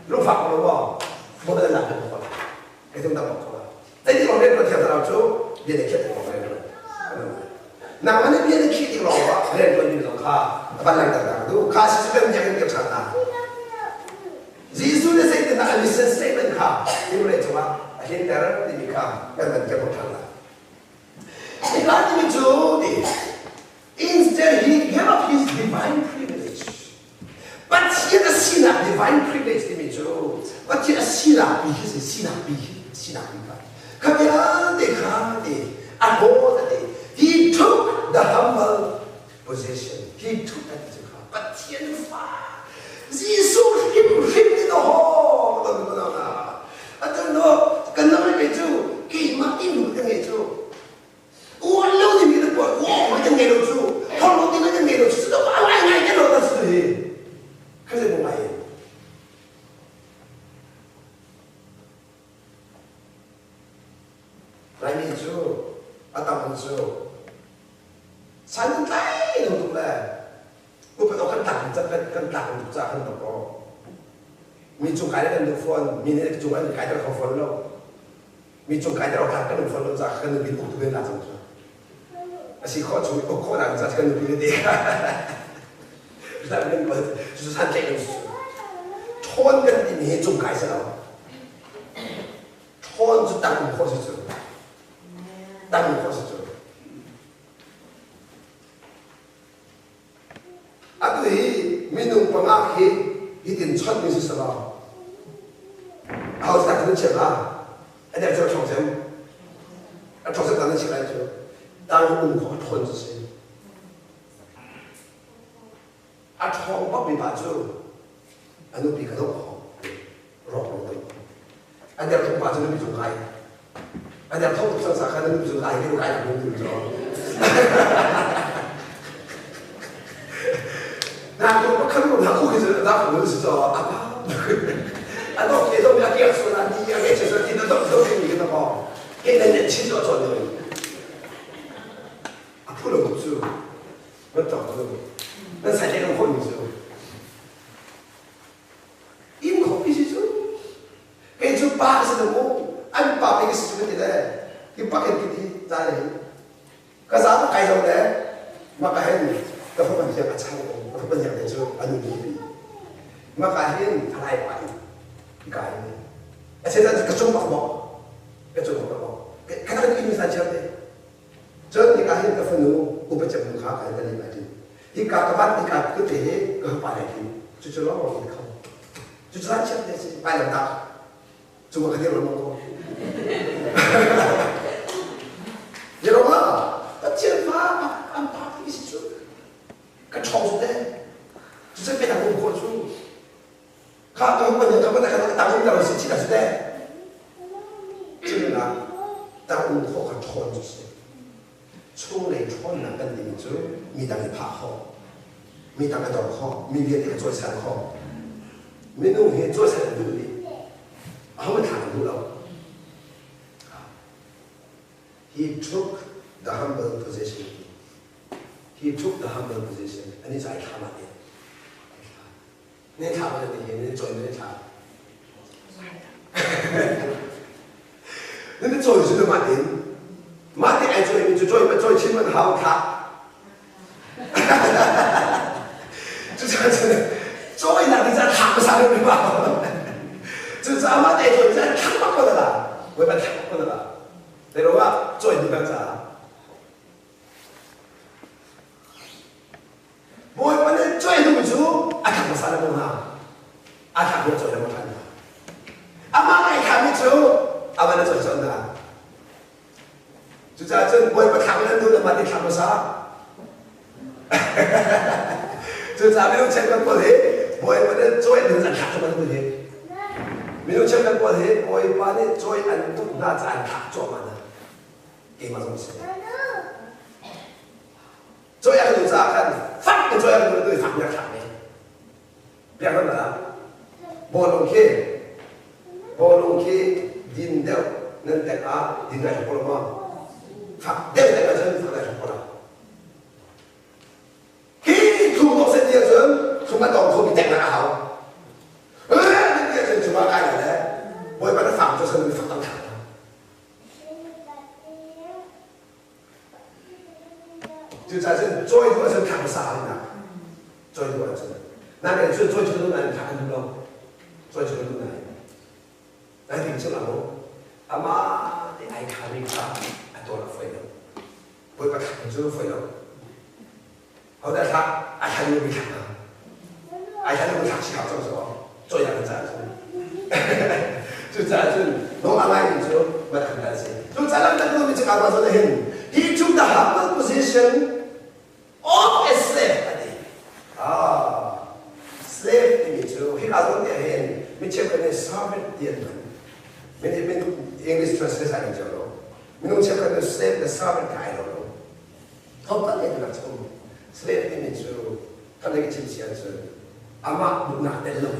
로 바꾸는 거 뭐든 나쁜 거. 내 지금 다 바꿔라. 내 지금 맥로 지하자라고 얘네 키를 먹어요. 나만의 얘네 키를 먹어. 그래 또 가. 발랑다가도 가시 주변 작은 게 찾나. 지수의 세대 나 리슨 스테이먼트 가. 이번에 좋아. 힌트를 드니까 그러면 게 못한다. 이거 하나님이 좋으니 instead he gave up his divine privilege. But he had a sinner divine privilege 이미죠. But he had a sinner because sinner니까. 가면 가대 아무데 he took the humble he took that to her. But thiên phá, Giêsu him nó ho, nó là, anh nó cần nói cái chú, cái mắt tin được cái nghe chú, uống lâu thì mình được gọi, uống cái nghe được chú, không lâu thì cái nghe được chú, đâu ai ngày cái đó là gì, cái gì cũng vậy. Lại mình chú, anh ta mình chú. Sáng tay nó cũng là, cũng phải có cân tặng được ra cân tặng có. Mình chung cái đó được phân, mình này chung cái đó không phân đâu. Mình chung cái đó thằng cái được phân đâu ra cân được biến cũng được là xong rồi. À chỉ khó chú, khó làm ra cân được biến đi. Làm nên mà chú san chạy được. Thôn cái gì mình chung cái sao? Thôn chú tăng khó chứ. Tăng khó chứ. À tụi mình nung bằng ác khi tiền chọn mình sẽ sao? Hậu sẽ đặt đến chuyện là anh em cho trọng xem, anh trọng xem đặt đến chuyện lại cho, đang ủng hộ thuần gì? anh trọng bắt bị bắt chứ, anh nó bị cái đó khó, rõ rồi. Anh em không bắt chứ nó bị dùng hay, anh em không được sang nó bị dùng hay cái đồ cái là không được rồi. 나 그거 큰거 갖고 계세요. 나 그러면서 아빠. 아, 너 계속 몇 개가 쏘나 니 이야기 해줘서 니는 너 생기겠나 봐. 걔는 진짜 저는 앞으로 없죠. 어떤 난 살려는 혼이죠. 이 커피시죠? 그저 바에서 뭐 안 바에게 쓰면 되네. 이 바에 끼리 자네. 그래서 아무 가이정네. 막 가해. 그 후반 이제 같이 하고.เขาเป็นอย่างไรช่วยอนุโมทนามาการเห็นอะไรไปการนี้แต่เช่นนั้นกระจุกบอกกระจุกบอกขณะที่มีสัญญาณเนี่ยเจอในการเห็นกับฝันนู้อุปจัมภ์ขากันได้ไหมทีที่การกบัดที่การก็เตะก็ไปไหนทีจุดจะร้องบอกเขาจุดสัญญาณเนี่ยสิไปลำดับจุดมาคดีเราโน้เดี๋ยวว่าแต่เชื่อว่าอันตรายที่สุดก็ชอบสุดเลย就这非常不过处，他根本就他们那个当中的是其他是的，这个呢，当我后很穿就是，出来穿那跟你做，没当你拍好，没当个当好，没别的做餐好，没弄些做餐努力，他们谈不了。He took the humble position. He took the humble position. อันนี้ใส่คำอะไรเนี่ยถามอะไรเนี่ยเนี่ยจอยเนี่ยถามเนี่ยจอย是มา点มา点ไอ้จอยมันจะจอยมันจอยชิมมัน好卡就这样子จอย那你在躺上面吧就是阿妈带จอย在躺过的啦我把躺过的啦แต่รู้ว่าจอยนี่แบบจ้าบอยมันเนี่ยจอยดูไม่รู้อาทำภาษาอะไรบ้างอาทำเรื่องจอยอะไรบ้างอามาไอ้ทำไม่รู้อามันเนี่ยจอยจอยนะจุดจ้าจนบอยมาทำแล้วดูแล้วมันได้ทำภาษาจุดจ้าไม่ต้องเช็คกันก่อนเลยบอยมันเนี่ยจอยหนึ่งอันทำมันดูเลยไม่ต้องเช็คกันก่อนเลยบอยมันเนี่ยจอยอันตุกน่าจะอันทำจอยมันนะเก่งมากสมศรีจอยอันดูจ้ากันฟังกันจอยอันดูด้วยฟังยังทำเนี่ยเรียกว่าอะไรบอลลงเคดินเดียวนั่นแต่อาดินไหนของเราฝักเดียวแต่ละเส้นฝักไหนของเราที่ถูกต้องเส้นเดียวเส้นถูกมาต้องถูกมีแต่งมาเอานั่นเดียวเส้นถูกมาใกล้กันแล้วบอยมันฝักจะเส้นมีฝักต้องทำ就在这做一个是看不啥的呢，做一个是，那个做这个难看不了，做这个难，那顶起来喽，阿妈你爱看你看，还多了费了，我把看就费了，后来他爱看你没看啊，爱看你没看起好做什么，做样子就这样子，弄阿妈你就没看干些，就在那个东西干嘛做的很，he took the humble position of a slave. mình chép cái này sao bên tiền mình English translation anh cho nó mình chép cái này slave là sao bên cái nó không có thể là chung slave thì mình chú thằng này cái chim xiên chú ama bụng nặng đến lâu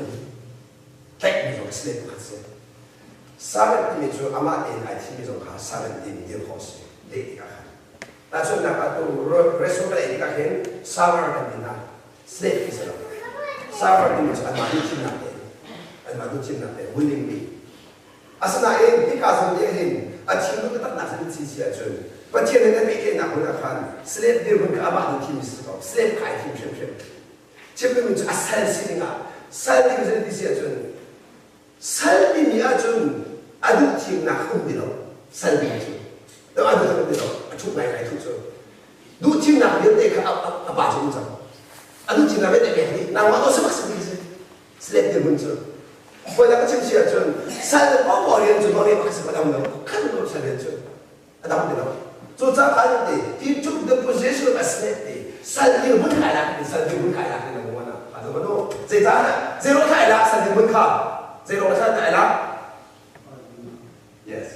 cách mình dùng slave khác sẽ sao bên thì mình chú ama in ai thì mình dùng khác sao bên in nhiều khó sẽ để đi cả ta cho nên là tu result cái đi cả hen sao bên mình là slave thì sao sao bên mình chú ama đi chim nặng anh mà tôi chim nặng đấy willingly asana em thì cả dân địa hình anh chim nó cái nặng sẽ chỉ là chuyện và thiên này mấy cái nặng hơn là khan slave điều mình cả bạn thì mình sẽ có slave khai thì xem chim mình chú asal xin ngã sal thì mình sẽ đi chuyện sal thì mình ở chuyện adu chim nặng không đi đâu sal thì chuyện đâu adu không đi đâu chụp này chụp rồi du chim nặng biết đấy cả bà chụp rồi adu chim nặng biết đấy cái nặng mà tôi sẽ bắt xử slave điều mình chơi bây giờ cái chim sẻ chân, sai được bao nhiêu chuyện nó đi bắt sự bắt đầu khăn nó sai được chân, đâu được đâu, cho cha cái gì, thì chụp the position of slave thì sai được muốn khai lại thì sai được muốn khai lại thì là muốn nào, à rồi nó, dễ dàng là, dễ nó khai lại sai được muốn khai, dễ nó khai lại là, yes,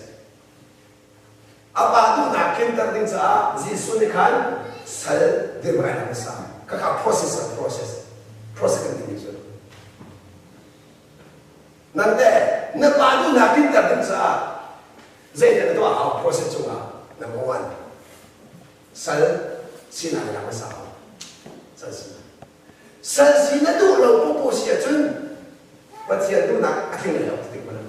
apa tu nak kita tinggal, Yesus ni kan, sai được muốn khai lại sao, các process continuation. Nanti, nampak tu nak pintar dan sah. Saya tu awak proses cuma number one. Saya sina yang sah. Saya sina tu lalu proposal cun, macam tu nak akhir ni lah, tidak mana.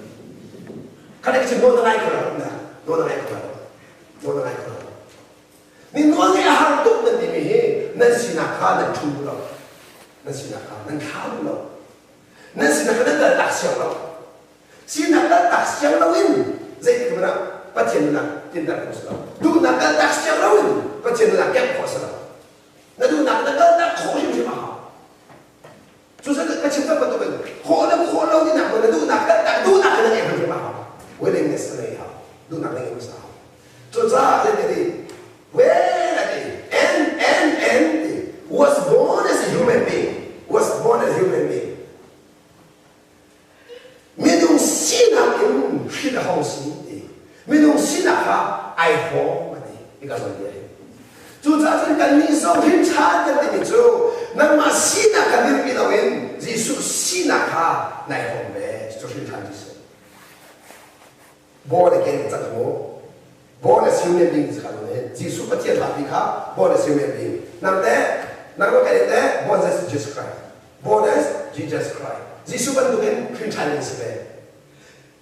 Kalau kita mau naik kerana, mau naik kerana. Ni mau naik hartuk nanti ni, nanti nak kah nanti cuba lah, nanti nak kah nanti kau lah. Nên xin là cái đất đặc sản đâu, xin là đất đặc sản đâu in, dễ thì cái nào, bắt tiền là tiền đặc sản đâu, đủ là đất đặc sản đâu in, bắt tiền là kẹp khó sản đâu, là đủ là cái đất đặc khó như thế mà, cho nên cái chuyện đó bắt đầu mình khó lâu như nào mà đủ là cái đặc đủ là cái này như thế mà, willingness này hả, đủ là cái này mà sao, cho ra cái gì, where là gì, and was born as a human being. Mình xin là những khi là hậu sinh đi, mình xin là cả ai hổ mà đi, cái cái gì vậy? Chúng ta chỉ cần nhìn sâu thêm chán cái gì chứ, nằm mà xin là cái gì đâu em, Giêsu xin là cả này hổ mẹ, cho thêm chán gì born again chắc không? Born as human being chắc không? Giêsu bắt đầu làm gì cả? Born as human being. Nằm cái đấy, born as Jesus Christ, born as Jesus Christ. Giêsu ban đầu em khuyên chán như thế,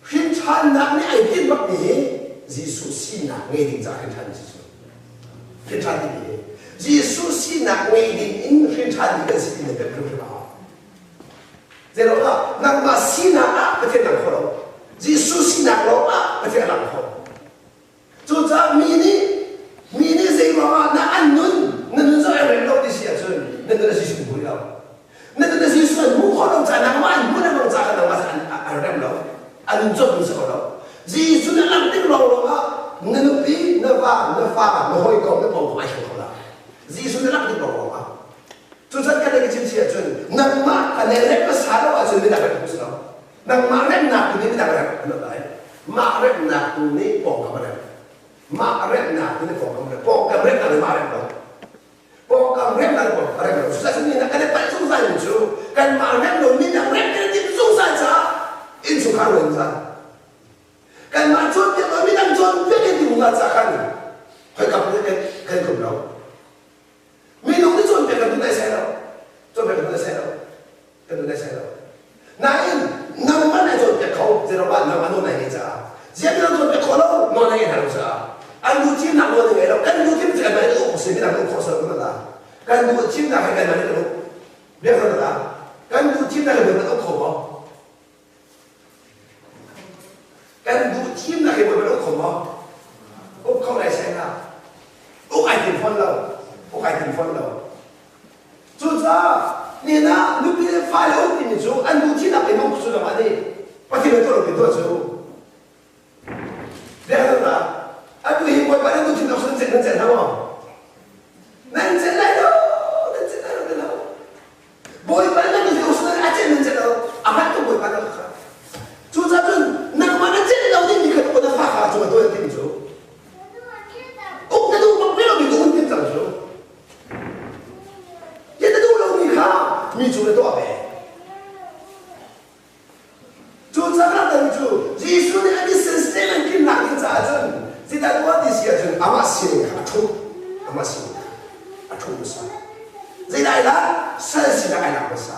khuyên chán nặng này ai biết mất gì? Giêsu xin nặng nghe định ra khuyên chán Giêsu, khuyên chán gì? Giêsu xin nặng nghe định in khuyên chán gì cái gì này cái khuyên nào? Thế đó nặng mà xin nặng cái thế nặng khó, Giêsu xin nặng đó cái thế nặng khó. Cho cha mini gì mà na ăn nên cho em đâu đi xia chơi, nên là Giêsu bùi đâu. Nên là Giêsu là muốn khó đâu trả năng mà muốn là không trả cái nào mà anh đem đâu anh cho mình sao đâu Giêsu là làm tiếng lâu rồi á nên nó tí nó pha nó hơi còn nó bầu phải không là Giêsu là làm tiếng lâu rồi á cho nên cái này cái chuyện gì vậy năng mà cái này rất là xa đâu à chuyện này là cái gì đâu năng mà rất nặng thì này là cái đấy mà rất nặng thì này bầu cái này mà rất nặng thì này bầu cái rất là mà rất đâu bầu cái rất là bầu cái rất đâu cho nên là cái này phải sống dài một chút cái mà rất đâu mình là rất cái này sống dài sao in xuống khá lớn ra cái mà chốt việc ở mình đang chốt biết cái điều là咋khăn phải gặp cái cùng đâu mình không biết chốt việc là chúng ta sẽ đâu chốt việc là chúng ta sẽ đâu cái chúng ta sẽ đâu này năm mắt này chốt việc không thì nó bạn năm mắt nó này gì sao giờ cái chốt việc khó đâu nó này làm sao anhดูchim nặng luôn người đâu cáiดูchim cái này nó sẽ bị làm khó sợ nó là cáiดูchim nặng cái này nó biết rồi là cái du chim này là nó khổ không? Cái du chim này là nó khổ không? Úc không này xem nào. Úc ai tìm phân đâu. Chú ra, nè na, lúc bây giờ phải là Úc tìm chú, anh du chim này nó chú là mà đi. Và thì nó tôi là cái tôi chú. Biết không nào? Anh du hiệp quay bạn anh du chim nó sẽ không? Nên sẽ lại đâu? Boy, bạn là người usah aja nanti lo, apa tu boy pada mi chu le to be chu cha na da chu Jesu ne ani system an kin na kin cha chun ji da wa di sia chun ama sin ka thu ama sin a thu sa ji dai la sa si da ai la sa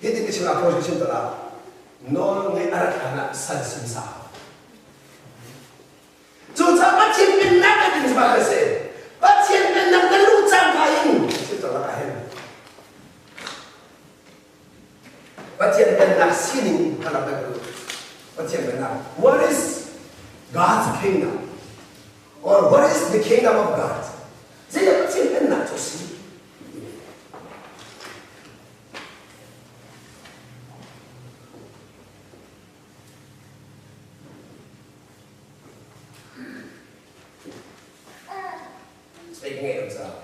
he ti ki chi la ko chi chin la no ngai ara kana sa sin sa chu cha ma chin bin na ka tin ba ka se ba chin bin na ka lu cha ka yin chi to la ka hen ba chin bin na sin ka la ka what is God's kingdom? Or what is the kingdom of God? They are not to see. Speaking of himself.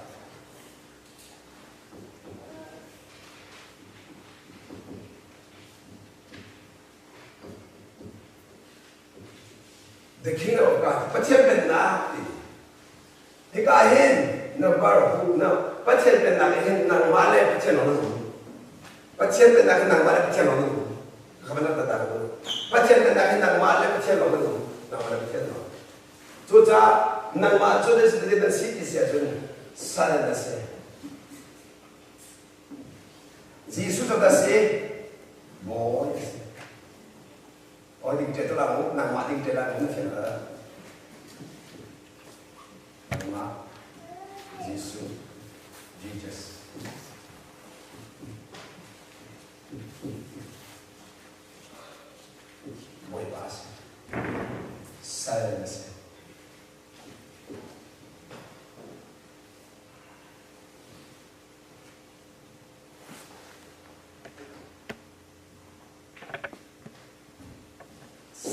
The kingdom of God. Patien ben na. Hikahin na baru na. Patien ben na hin nang male patien orang. Patien ben na nang male patien orang. Kapan nak tahu? Patien ben na hin nang male patien orang. Nang male patien orang. Tuja nang male tu des dari si isi aja. Sana dasi. Yesus tu dasi. Boy. Or the title of Nama ding tell us nothing. Nama, Jesus, Jesus. Boy pass. Silence.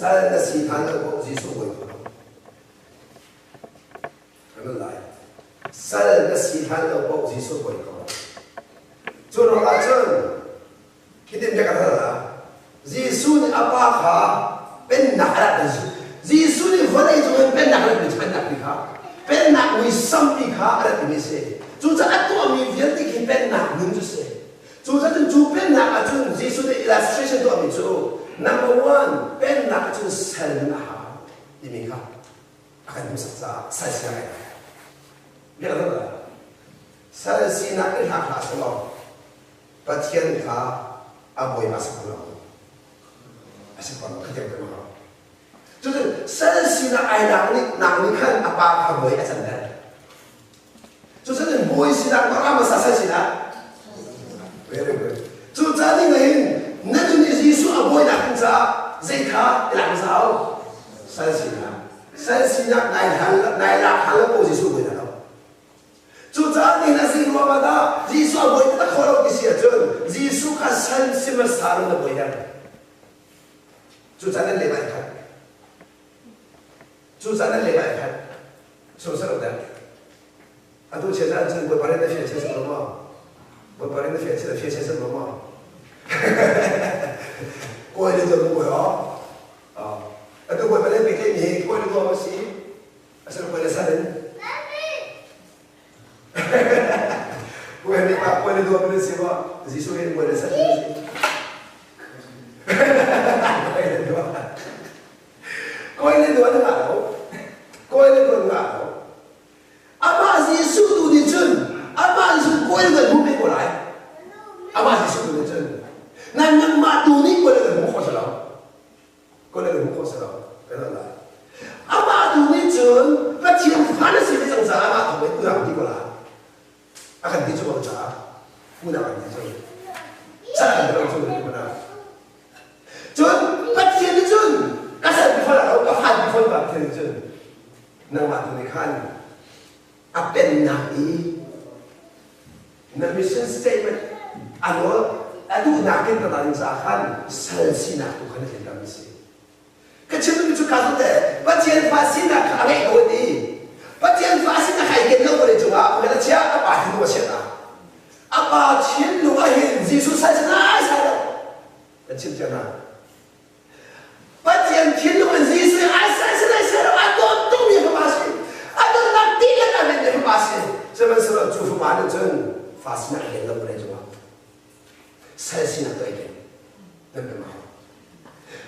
Sana si tanda ko Yesus ko. Ano lai? Sana si tanda ko Yesus ko. Choro la chon. Kitin ka kata. Yesus ni apa ka? Ben nak ada Yesus. Yesus ni wala itu ben nak ada ben nak ka. Ben nak wisdom ka ada ni se. Juja atu mi vieti ki ben nak nunju se. Juja tu ben nak atu Yesus ni illustration tu mi tu. Number one, ben nak tu sel na, ini kah akan bisa saya siapa? Biar apa? Saya si nak ilham khas lo, patien kah aboy masuk lo, masuk lo kerja lo. Jadi saya si nak ayah ni kan apa aboy asan dah. Jadi boy si nak apa masa si nak? Very good. Jadi ni nanti Yesus aboy nak kerja, zikah nak kerja, saya sinak naik hal ko Yesus aboy nak. Jadi ni nasi dua pada Yesus aboy kita kalau kisia jen, Yesus kasih semua saran aboy nak. Jadi ni lepas itu, jadi ni lepas itu, susah dah. Aduh cerita jen buat pada ni cerita semua, buat pada ni cerita semua. Koi ni tu koi atau koi pada bikin ni koi ni tu apa sih? Asal koi lesaran. Koi ni apa koi ni tu apa sih apa? Yesus ni koi lesaran sih. Koi ni tu ada apa? Koi ni tu ada apa? Apa Yesus tu ni jen? Apa Yesus koi ni tu bukan koi? Apa Yesus tu ni jen? Nang matu ni kau lagi muka salam, kau lagi muka salam, kenapa? Apa tu ni jen? Macam mana sih macam sana matu itu yang di kolam? Akan dicoba cara, mudah akan dicoba. Cara yang dicoba di mana? Jen, macam ni jen. Asal di mana? Kau faham di mana macam ni jen? Nang matu ni kan, apa nabi? Nabi mission statement, anu. Aduh nakin tentang zakat selsi nak tu kan kita mesti. Kecil tu kasus deh. Bacian fasih nak kaya kau ni. Bacian fasih nak kaya kita boleh juga. Kita siapa apa itu macam apa cian lu ahin Yesus saja saya. Kecil jangan. Bacian cian lu Yesus saya. Aduh tu ni pemasi. Aduh nak tiga kali ni pemasi. Sebenarnya cukup mana jen fasih nak kita boleh juga. 살신한 너에게 넘겨마.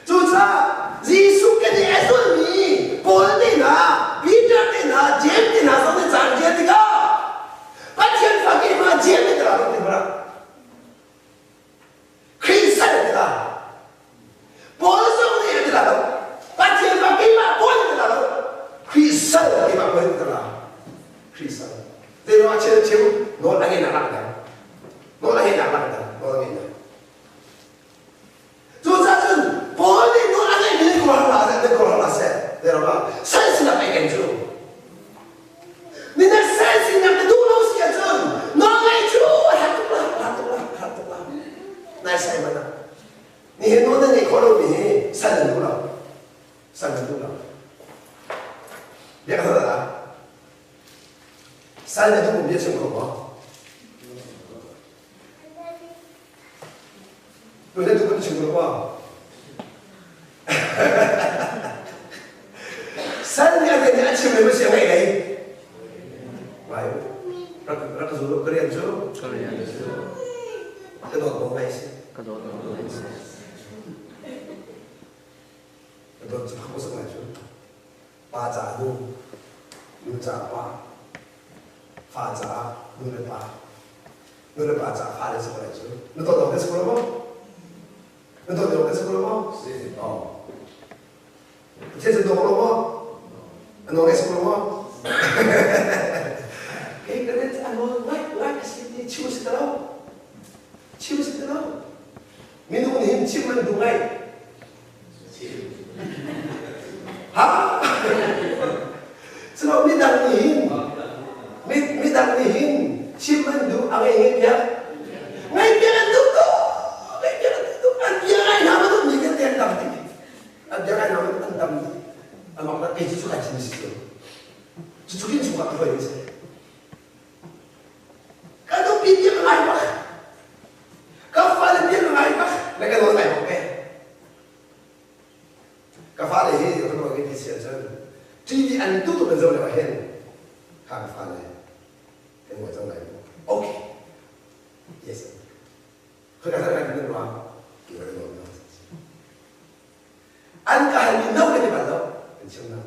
조차 예수께서 애송이 볼때나 비전때나 제때나 손에 장제때가 빠지는 파기만 제때더라 그러더라. 크리스찬이더라. 볼성의 애들아. 빠지는 파기만 보이더라. 크리스찬이만 보이더라. 크리스찬. 내가 아침에 제국 놀라게 나간다. 놀라게 나간다. 놀라게 나. 조사는 본인 놀라게 되는 거라서 내가 산신아 빼겠죠. 니네 산신한테 놀라우시겠죠. 너의 주 하뚜라. 날 사이만나. 니 너는 이 걸음이 산을 놀라. 내가 그러다. 산에 누구 몇층 거고? 너네 누구 친구로 봐. 산에 아침에 몇 시에 왜 와요? 라카 소로 그래야죠. 그도 너무 맛있어. 그도 좀 하고 싶어가지고 바자도 유자바 바자 눈을 바자 바에서 그랬죠. 너도 어디서 그러고? 너도 어디서 그러고? 제주도 그러고? 너에서 그러고? 그래 와 치고 싶더라고. 민호는 힘 치면 누가 해? Sebab midangin chiman du ang ingin ngay biyan tuto ang biyan naman tu ni kan tiang dam ti ang biyan naman ang dam ang mga kay suka sinisito susukin suka ko yun sa kado biyan ang ay ba kafal biyan ang ay ba nagano tayo okay kafal eh ito mga kay siya Jadi an itu tu betul betul hen, hang faham? Tengok macam mana? Okay, yes. Kalau kata kita luar, kita luar. An kahal ni nak kita baca, macam mana?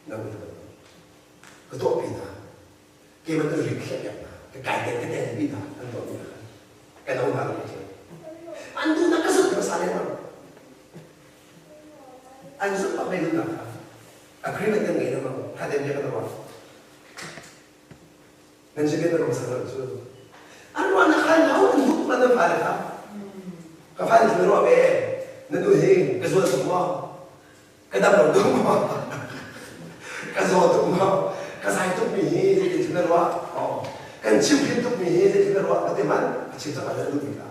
Nak kita baca. Ketua pina, kita tu rikit ya, kita pina, ketua pina. Kita orang macam. An tu nak kasut masalah mana? An suka beli nak. Agreement yang ini memang ada yang dia kata nanti kita rumah sana tu. Anu anak kaya aku untuk mana faham tak? Kafan itu rumah be, nanti hing kesuatu semua, kedap orang semua, kesuatu semua, kesai tu mihi jadi cina rumah, kan cium tu mihi jadi cina rumah, tapi mana cerita ada tu tidak.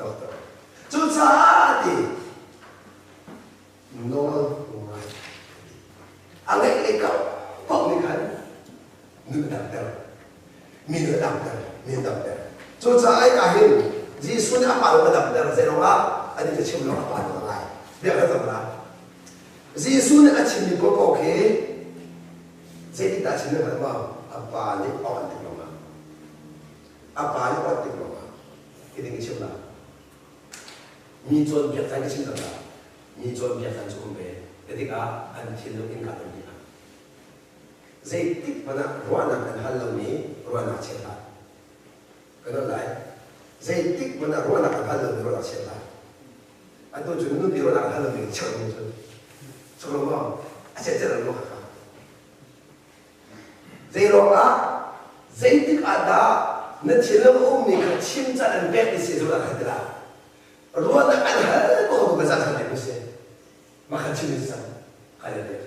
Tahu tak? Susah di. No, ang ikaw, pagnikan, minum dokter. So sa ay kahit, Jesus na apalo ka dokter, sa nga, ano ka siya mga apalo ka ngay. Di ka ito na. Jesus na at siya ko okay, sa ita siya na naman, apali o antikloma. Hindi ka siya na. Minsan biyak tayo siya na.你做别看准备，这个按天路应该能的。在地方呢，罗那跟哈罗尼罗那钱啦，跟着来，在地方呢，罗那跟哈罗尼罗那钱啦，俺都觉得你罗那哈罗尼强的，说了嘛，现在人罗哈，在罗啊，在地个达，那天路我们个侵占人别的些罗那看的啦，罗那跟哈罗尼个啥子不是？Makan cili sana, kaya dia.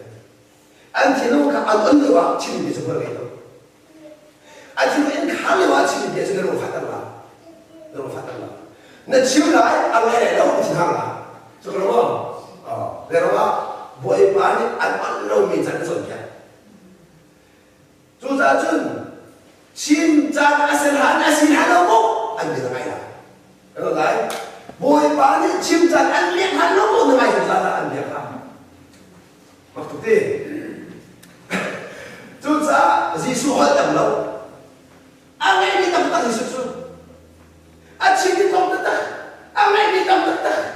Anti lu kan alun lewa cili dia semua gitu. Anti lu kali lewa cili dia semua lewa fatal lah. Nanti cili lah, awal lewa mesti hang lah. Sebelum lewa boy pani alun lewa minta sesuatu. Susah jun, cinta asalhan lobo, anda dengar lah. Kalau lain. Boy pani cinta an lihat halo pun namai salah an dia kan. Waktu tu, tu sa Yesus hal dalam laut. Angai ni tak ta gì sự chỉ đi công tất ta ngay đi công tất ta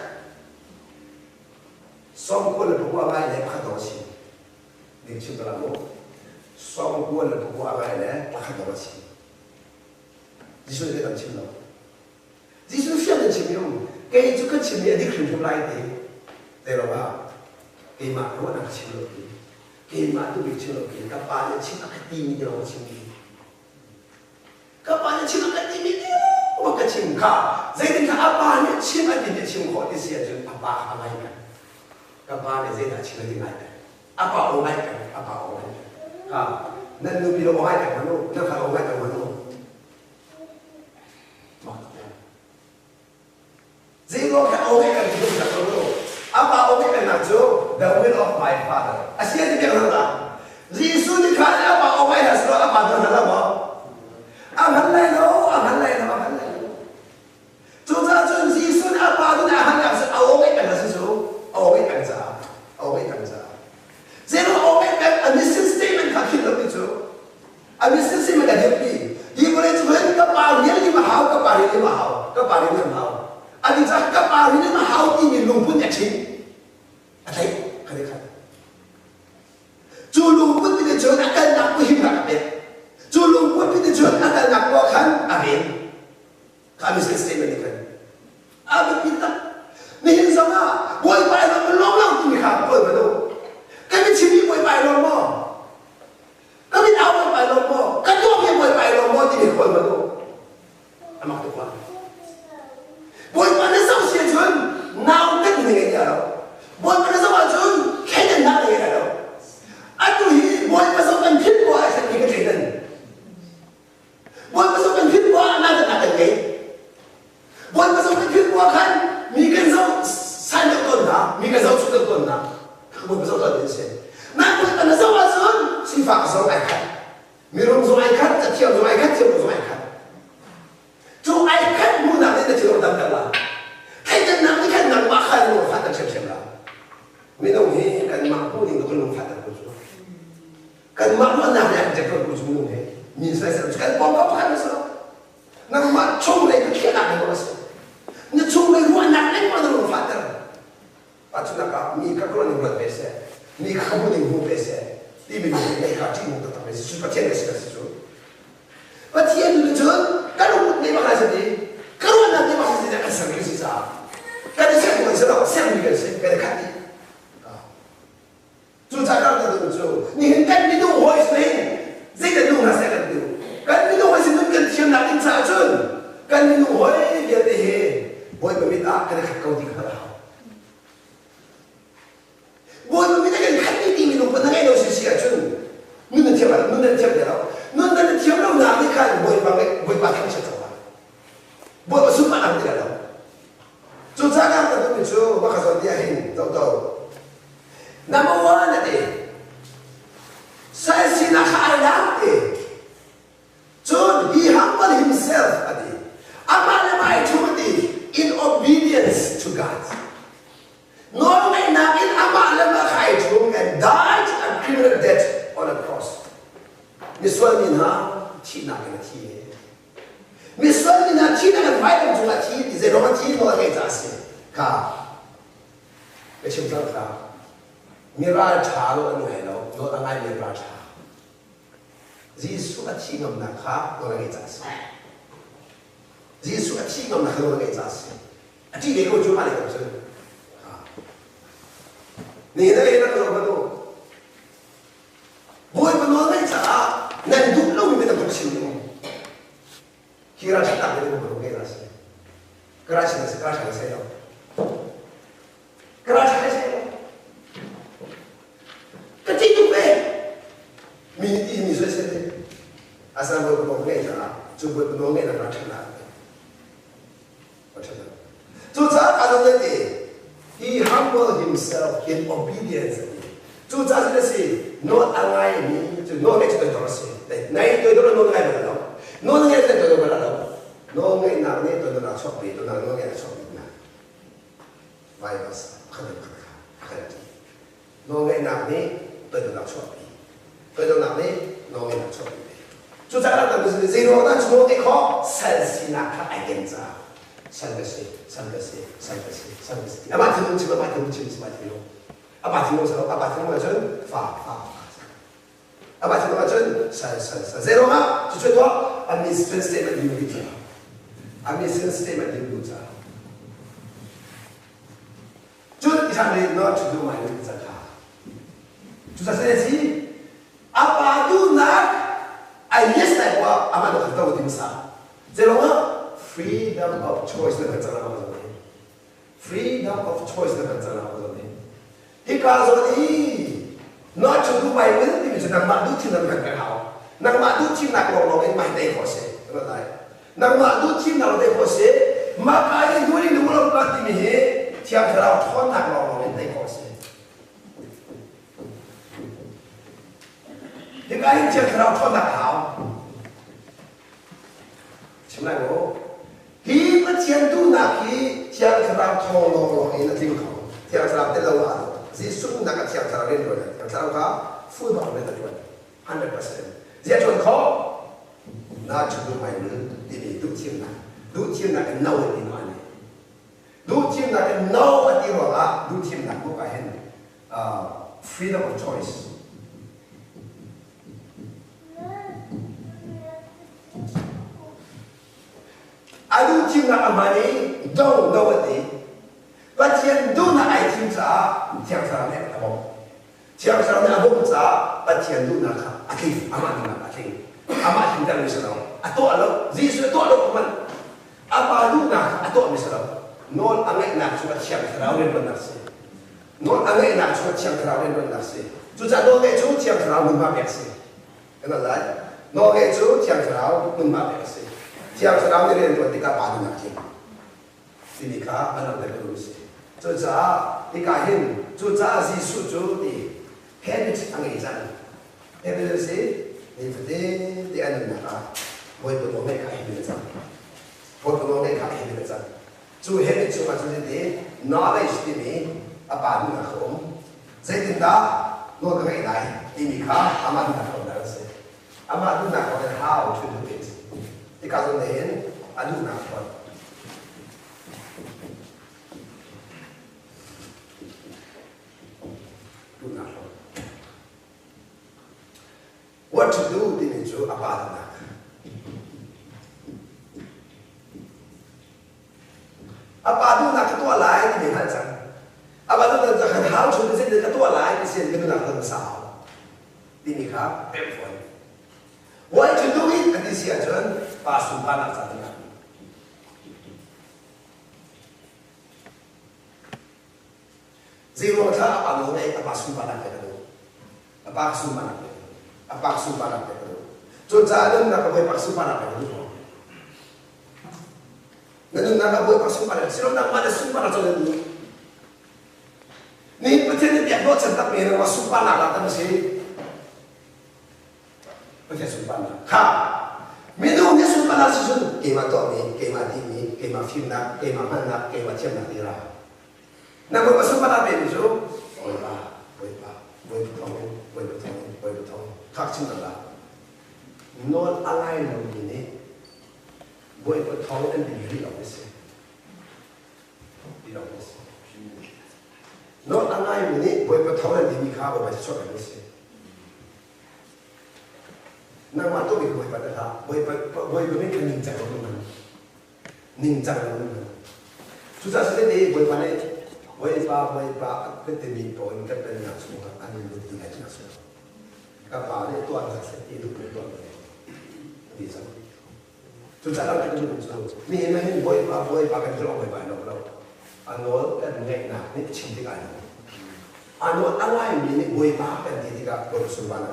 xong quân là bố ai để bắt đầu chi đi chịu ta làm bố xong quân là bố ai để bắt đầu chi Giêsu để làm chim đâu Giêsu phiền đến chim không cái chỗ cái chim này đi khuyên chúng lại thì để rồi à cái mà nó là chim đâu cái mà tôi bị chim đâu các bạn là chim cái tim đi đâu chim đi các bạn là chim cái tim đi mà cái chim cả dây đến các bạn là chim cái tim chim khó thì sẽ cho các bạn làm gì các bạn là dây là chim cái tim này các bạn ôm ai cả các bạn ôm ai à nên nếu bị đâu ai cả mà nó phải ôm ai cả mà nó Zero ka okay ka dito sa tulo. Apa okay ka na jo the will of my father. Asiya di ka na. Jisu ni ka apa okay na so apa do na mo. Ang halay no. Chu za chun Jisu apa do na han sa okay ka na so. Okay ka sa. Zero okay ka a mission statement ka kilo dito. A mission statement ka dito. Di ko rin tuhan ka pa rin ma hao ka pa rin ma hao. Anh ta các bạn nên mà hao đi mình lùng bút nhạc chính, thấy cái đấy không? Chú lùng bút bây giờ đã cần nạp cái hiểm đặc biệt, chú lùng bút bây giờ đã cần nạp khó khăn à biển, kami sẽ xem mình cái, mình biết đó, mình hiểu rằng à, bồi bài nó lâu lâu thì mình học bồi bài đâu, cái mình chỉ biết bồi bài lâu mò, cái mình áo bồi bài lâu mò, cái chỗ mình bồi bài lâu mò thì mình bồi bài đâu, anh mặc được không? Bồi bàn nó sao xuyên chun, nào tất mình nghe đâu. Bồi bàn nó sao mà chun, cái này nào nghe đâu. Anh tôi hi, bồi bàn sao cần thiết quá, sẽ nghe cái chuyện này. Bồi bàn sao cần thiết quá, nàoจะนักกันไง Bồi bàn sao cần thiết quá khăn,มีกันsao sai được tuần nào,มีกันsao chút được tuần nào, bồi bàn sao tuần đến xem. Nào bồi bàn nó sao mà chun, xin phạt sao ai khăn, mi rong sao ai khăn,จะเที่ยวsao ai khăn,เที่ยวsao ai khăn. Chú ai khăn mua nào đến là chỉ có đâm đâm là cái chân nằm cái khăn nằm mà khăn mua phát được xem là mình đâu nghĩ cần mặc mua thì nó không phát được của chú cần mặc nó nằm lại để con của chú luôn thế mình sẽ xem cần bom bóc phát nó sao nằm mà chung này cái kia nằm nó sao nó chung này ruộng nằm lên mà nó không phát được và chúng ta cả mình các con những vật xe mình không có những vụ xe đi mình để cả chỉ một cái tầm này chú phát triển cái gì chú và thiên là chú cái lúc này mà là gì cái lúc này mà là gì cái sản phẩm gì sao cái này xem một cái xem một cái khác đi chú cha các bạn chú nhìn cái mình đâu hỏi gì dễ là đâu là sẽ là đâu cái mình đâu hỏi gì nó cần thêm là những sao chứ cái mình đâu hỏi việc gì hỏi mà mình đã cái này khác câu gì khác nào hỏi mà mình đã cái khác đi mình đâu có cái đâu sẽ chứ 눈은 튀어나와. 눈은 튀어나오면 나니까 뭐 당첨 좋아. 뭐 수만 안 되라고. 저 자가 그러면 저 막아서 디아힌 또 number one 데 사실은 하이라데 저 he humbled himself ade amala mai chumadi in obedience to God. Nor may namin amala makai chum and died a criminal death on a cross. Miswal min ha chi na cái chi. Miswal min ha chi na cái phải làm chúng là chi thì nó chi nó cái giá trị. Cả cái chuyện đó cả. Mira cha lo anh này nó là ai mira cha. Giêsu chi ngầm na cả nó là cái giá trị. Giêsu chi ngầm na nó là cái giá trị. Chi để có chúng ta để làm sao? Nè đây nó có bao nhiêu? Bồi mà nói ngay chả, nên đúng lúc mình đã được chịu luôn. Khi ra chắc đặt lên một cái là gì? Cái ra chẳng sẽ đâu. Cái ra chẳng sẽ đâu. Cái gì cũng vậy. Mình sẽ thế. À sao bồi mà nói ngay chả, chú bồi mà nói ngay là ra chắc đặt. Chú cha cả đồng lên đi. He humbled himself in obedience. Chú cha sẽ gì? Nó ai mình chú nó nghe cho tôi đó sẽ. Này tôi đó nó nghe được đâu? Nó nghe được tôi đâu đâu? Nó nghe nào nghe tôi đó chọc bị tôi nào nó nghe là chọc bị nào? Vai vào không được không được. Nó nghe nào nghe tôi đó chọc bị. Tôi đó nào nghe nó nghe là chọc bị. 就在那个是 zero 那就我得考三十那看爱点子啊，3个岁，阿爸听懂起吗？阿爸听懂起吗？阿爸听懂什么？阿爸听懂了真发，阿爸听懂了真zero 嘛，就最多阿 mission statement 你们记住，阿 mission statement 你们记住，就你看你那就买那个啥卡，就在这里，阿爸都拿。I yes like what ama do kata utim sa. Zero freedom of choice na kansana ko zone. Freedom of choice na kansana ko zone. Hikazoni not to do by will ni se nang ma du tin na ka hao. Nang ma du tin na ko lo en mai dai ko se. Nang ma du tin na lo dai ko se. Ma ka ni du ni lo ka ti mi he. Tiang kra thon na lo en dai ko se. Thì cái anh chưa khảo cho đặc hảo chúng lại bố khi bất chiến tu nạp khi chiang khảo thong lo lo là tiếng khẩu chiang khảo tên lâu à dĩ sung nạp chiang khảo lên rồi chiang khảo khảo phui bảo lên rồi 100% dĩ chuẩn khó na chúng tôi mày nữa thì bị đủ chiêm nạp cái nâu thì nói này đủ chiêm nạp cái nâu ở tiếng rồi à đủ chiêm nạp có cái hình freedom of choice. Adu chim na amani don't know what they but chen do na ai chim sa chiang sa ne abo chiang sa ne abo sa but chen do na ka akif amani na akif ama chim ta mi sa ato alo ji su to alo man apa do na ato mi sa non angai na chu chiang sa ren ban na se non angai na chu chiang sa ren ban na se chu cha do ge chu chiang sa mun ba be se kana lai no ge chu chiang sa mun ba be se chiang sa ram ne ren tika pa na ki thì cả anh làm được cái gì, cho cha thì cả hiện cho cha gì số cho thì hết bị anh ấy rằng hết bị gì thì phải để anh làm cả mỗi cái đồ này cả hết bị rằng mỗi cái đồ này cả hết bị rằng cho hết bị cho mà cho thì knowledge thì mình à bạn là không dễ tin đó nó cái này thì mình cả anh làm được cái gì anh làm được cái how to do it thì cả rồi này anh làm được what to do thì mình chú apa đó apa đó là cái tua lại thì mình hay rằng apa đó là cái háo chú cái gì cái tua lại thì xem cái đó là hơn sao thì mình khác bẹp phổi what to do it cái gì à chơn ba số ba là sao thế zero tha apa lo này apa số ba là cái đó apa số ba là apa sumpah nak itu, so jangan nak boleh pak sumpah nak itu, nanti nak boleh pak sumpah nak, silo nak mana sumpah nak jalan itu, ni betul ni biar buat centang merah was sumpah nak datang sih, betul sumpah nak, ha, minum ni sumpah nak susun, kema tu ni, kema ini, kema film nak, kema mana, kema cium nak tira, nak boleh sumpah nak itu, boleh betul. Khác chính là non alai nào gì nè, bồi bồi thong anh đi làm cái gì, đi làm cái gì, non alai mình nè bồi bồi thong anh đi khá bồi bồi cho cái gì, nang mà tôi bị bồi bồi đó, bồi mình cái ninh chẳng có mình, chúng ta sẽ đi bồi bồi này, bồi ba cái tiền mình bồi cái tiền nào xuống, anh mình được tiền này nào xuống. Các bạn ấy toàn là sẽ đi được toàn vì sao chúng ta đang cái điều gì vì mình bồi ba cái chỗ bồi bài đâu anh nói cái ngày nào nên chính cái này anh nói anh ai mình bồi ba cái gì thì cả bồi số ba là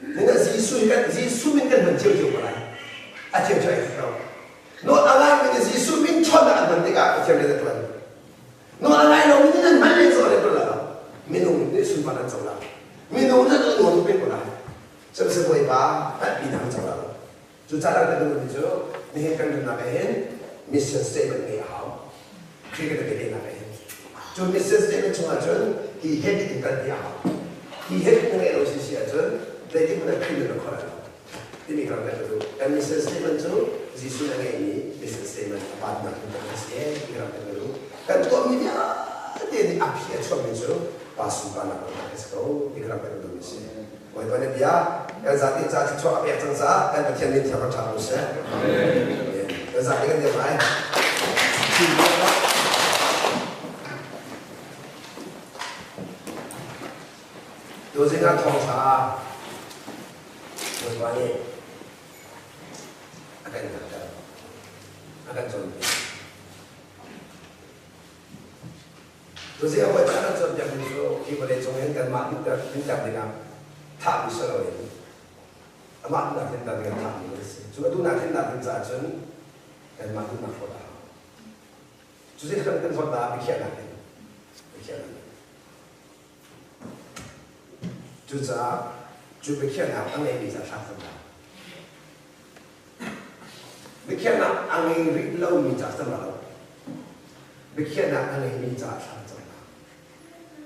nên là gì suy mình cần mình chiều lại à chiều chơi đâu nói anh ai mình gì suy mình chọn là mình thì cả chiều lên tuần nói anh ai đâu mình nên mình lên rồi đấy là mình không nên suy ba là sao là mình đâu rất là ngon bên của này, cho nên bồi ba phải bị nặng trong lòng. Chúng ta đang cần được chứ, nên cần được làm cái hen, mission statement nghe hảo, khi cái này làm cái hen. Cho mission statement chúng ta chọn, thì hết cái cần nghe hảo, thì hết cái nghe rồi xí xí chọn, để cái mình khi được khó làm. ที่มีคำนั้นก็คือการมีเส้นสีมันจูจีสุนังเองนี่มีเส้นสีมันปาดหนักมันก็เสียมีคำนั้นก็คือการตัวมีเนี่ยเดี๋ยวนี้อภิชาติมันจูปาสุปานักมันก็เสียมีคำนั้นก็คือมีเสียวันวันนี้เบียการจัดที่จัดที่ชอบอภิจังจ้าการประเทศนี้ที่เขาทำเสียการจัดที่กันเดียวไหมดูสิงานทองชาดูวันนี้อาการอะไรอาการจนดูสิว่าจะจนจะเป็นโรคที่ประเดี๋ยวจงเห็นกันมาที่จะเป็นจับดีนะท่ามิสเราเองอามาดูนักเห็นกันท่ามิเลยสิจุดดูนักเห็นนักเป็นจ่าจนกันมาดูนักคนละจุดที่คนเป็นคนละไปเขียนอะไรไปเขียนอะไรจุดจะจุดไปเขียนอะไรอันนี้มีจะชัดสำคัญไปเขียนอะไรอันนี้เรามีจะสำคัญไปเขียนอะไรอันนี้มีจะชัดสำคัญ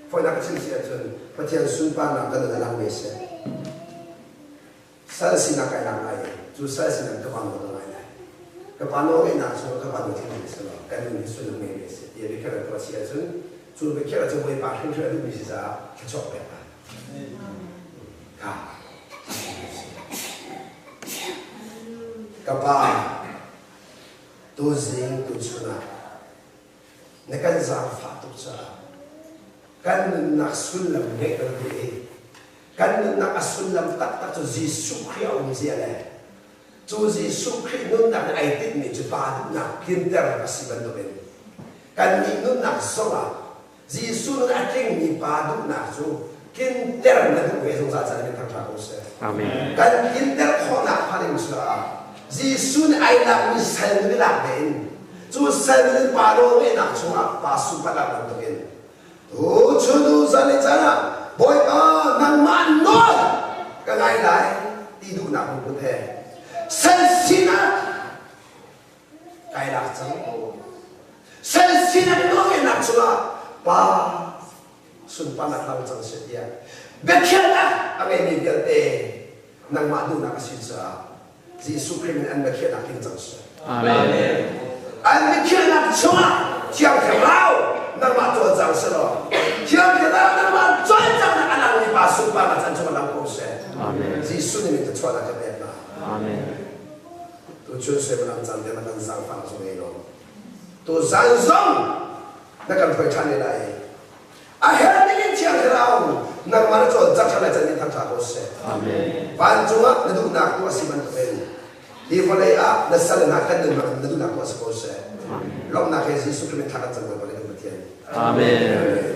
เพราะนักศึกษาจนประเทศสุนทรนักการเมืองไม่ใช่สิ่งที่นักการเมืองจุดสิ่งที่นักการเมืองต้องอะไรการเมืองนักส่วนการเมืองที่ไม่ใช่การเมืองส่วนไม่ใช่ยังไปเขียนอะไรประเทศจนจุดไปเขียนอะไรจะไม่ผ่านที่เราไม่ใช่จะชอบแบบนั้นครับกับว่าตัวจริงตัวชนะในการสร้างฝันตัวชนะการนักสุนทรเด็กเราเองการนักสุนทรตัดตัวจีสุขรีเอาเสียเลยตัวจีสุขรีนุ่นนักไอติดนี่จะบาดนักกินเตอร์กับสิบันตัวเป็นการมีนุ่นนักสละจีสุนนักเก่งมีบาดนักจูกินเตอร์นั่นคือเวสงสารจะเป็นทางทางโอเซ่การกินเตอร์ข้อนักพาริมุสลาจีสุนไอนักมีเซนวิลาเดนจูเซนวิลบาโรเอนักชัวปาสุปลาบันตัวเป็นโอ้ชุดูจันเลยจ้านะบอยนังมันนอนก็ไงไหลที่ดูนักบุญแท้เซนซินะไกลหลักจังเซนซินะน้องเอ็นักชัวปาสุนปานักเราจังเสียเบ็ดเขียนนะอะไรมีเดียดเอนังมาดูนักศิษย์จีสุคริมอันเบ็ดเขียนนักกินจังเสียอาเมนอันเบ็ดเขียนนักชัวเที่ยวแถวเรานักมาตัวจังเสียหรอเที่ยวแถวเรานักมาจอยจังนักอันนั้นมีปาสุนปานักจังชัวนักโคเซ่จีสุนี่มีแต่ชัวนักเบ็ดนะตัวช่วยเสพนักจังเดียนักจังฟังสมัยโน้ตัวจังซงนักการเผยชันได้อาเฮนี่ยิ่งเที่ยวเรานักมาตัวจังชันเลยจะมีทางทางโคเซ่ฟังจังว่านักดูนักตัวสิมันเป็นที่พอเลยนักสั่งนักกันดูนักดูนักตัวสโคเซ่ลองนักเฮซิสุขเป็นทางจังหวะบริเวณประเทศอาเมน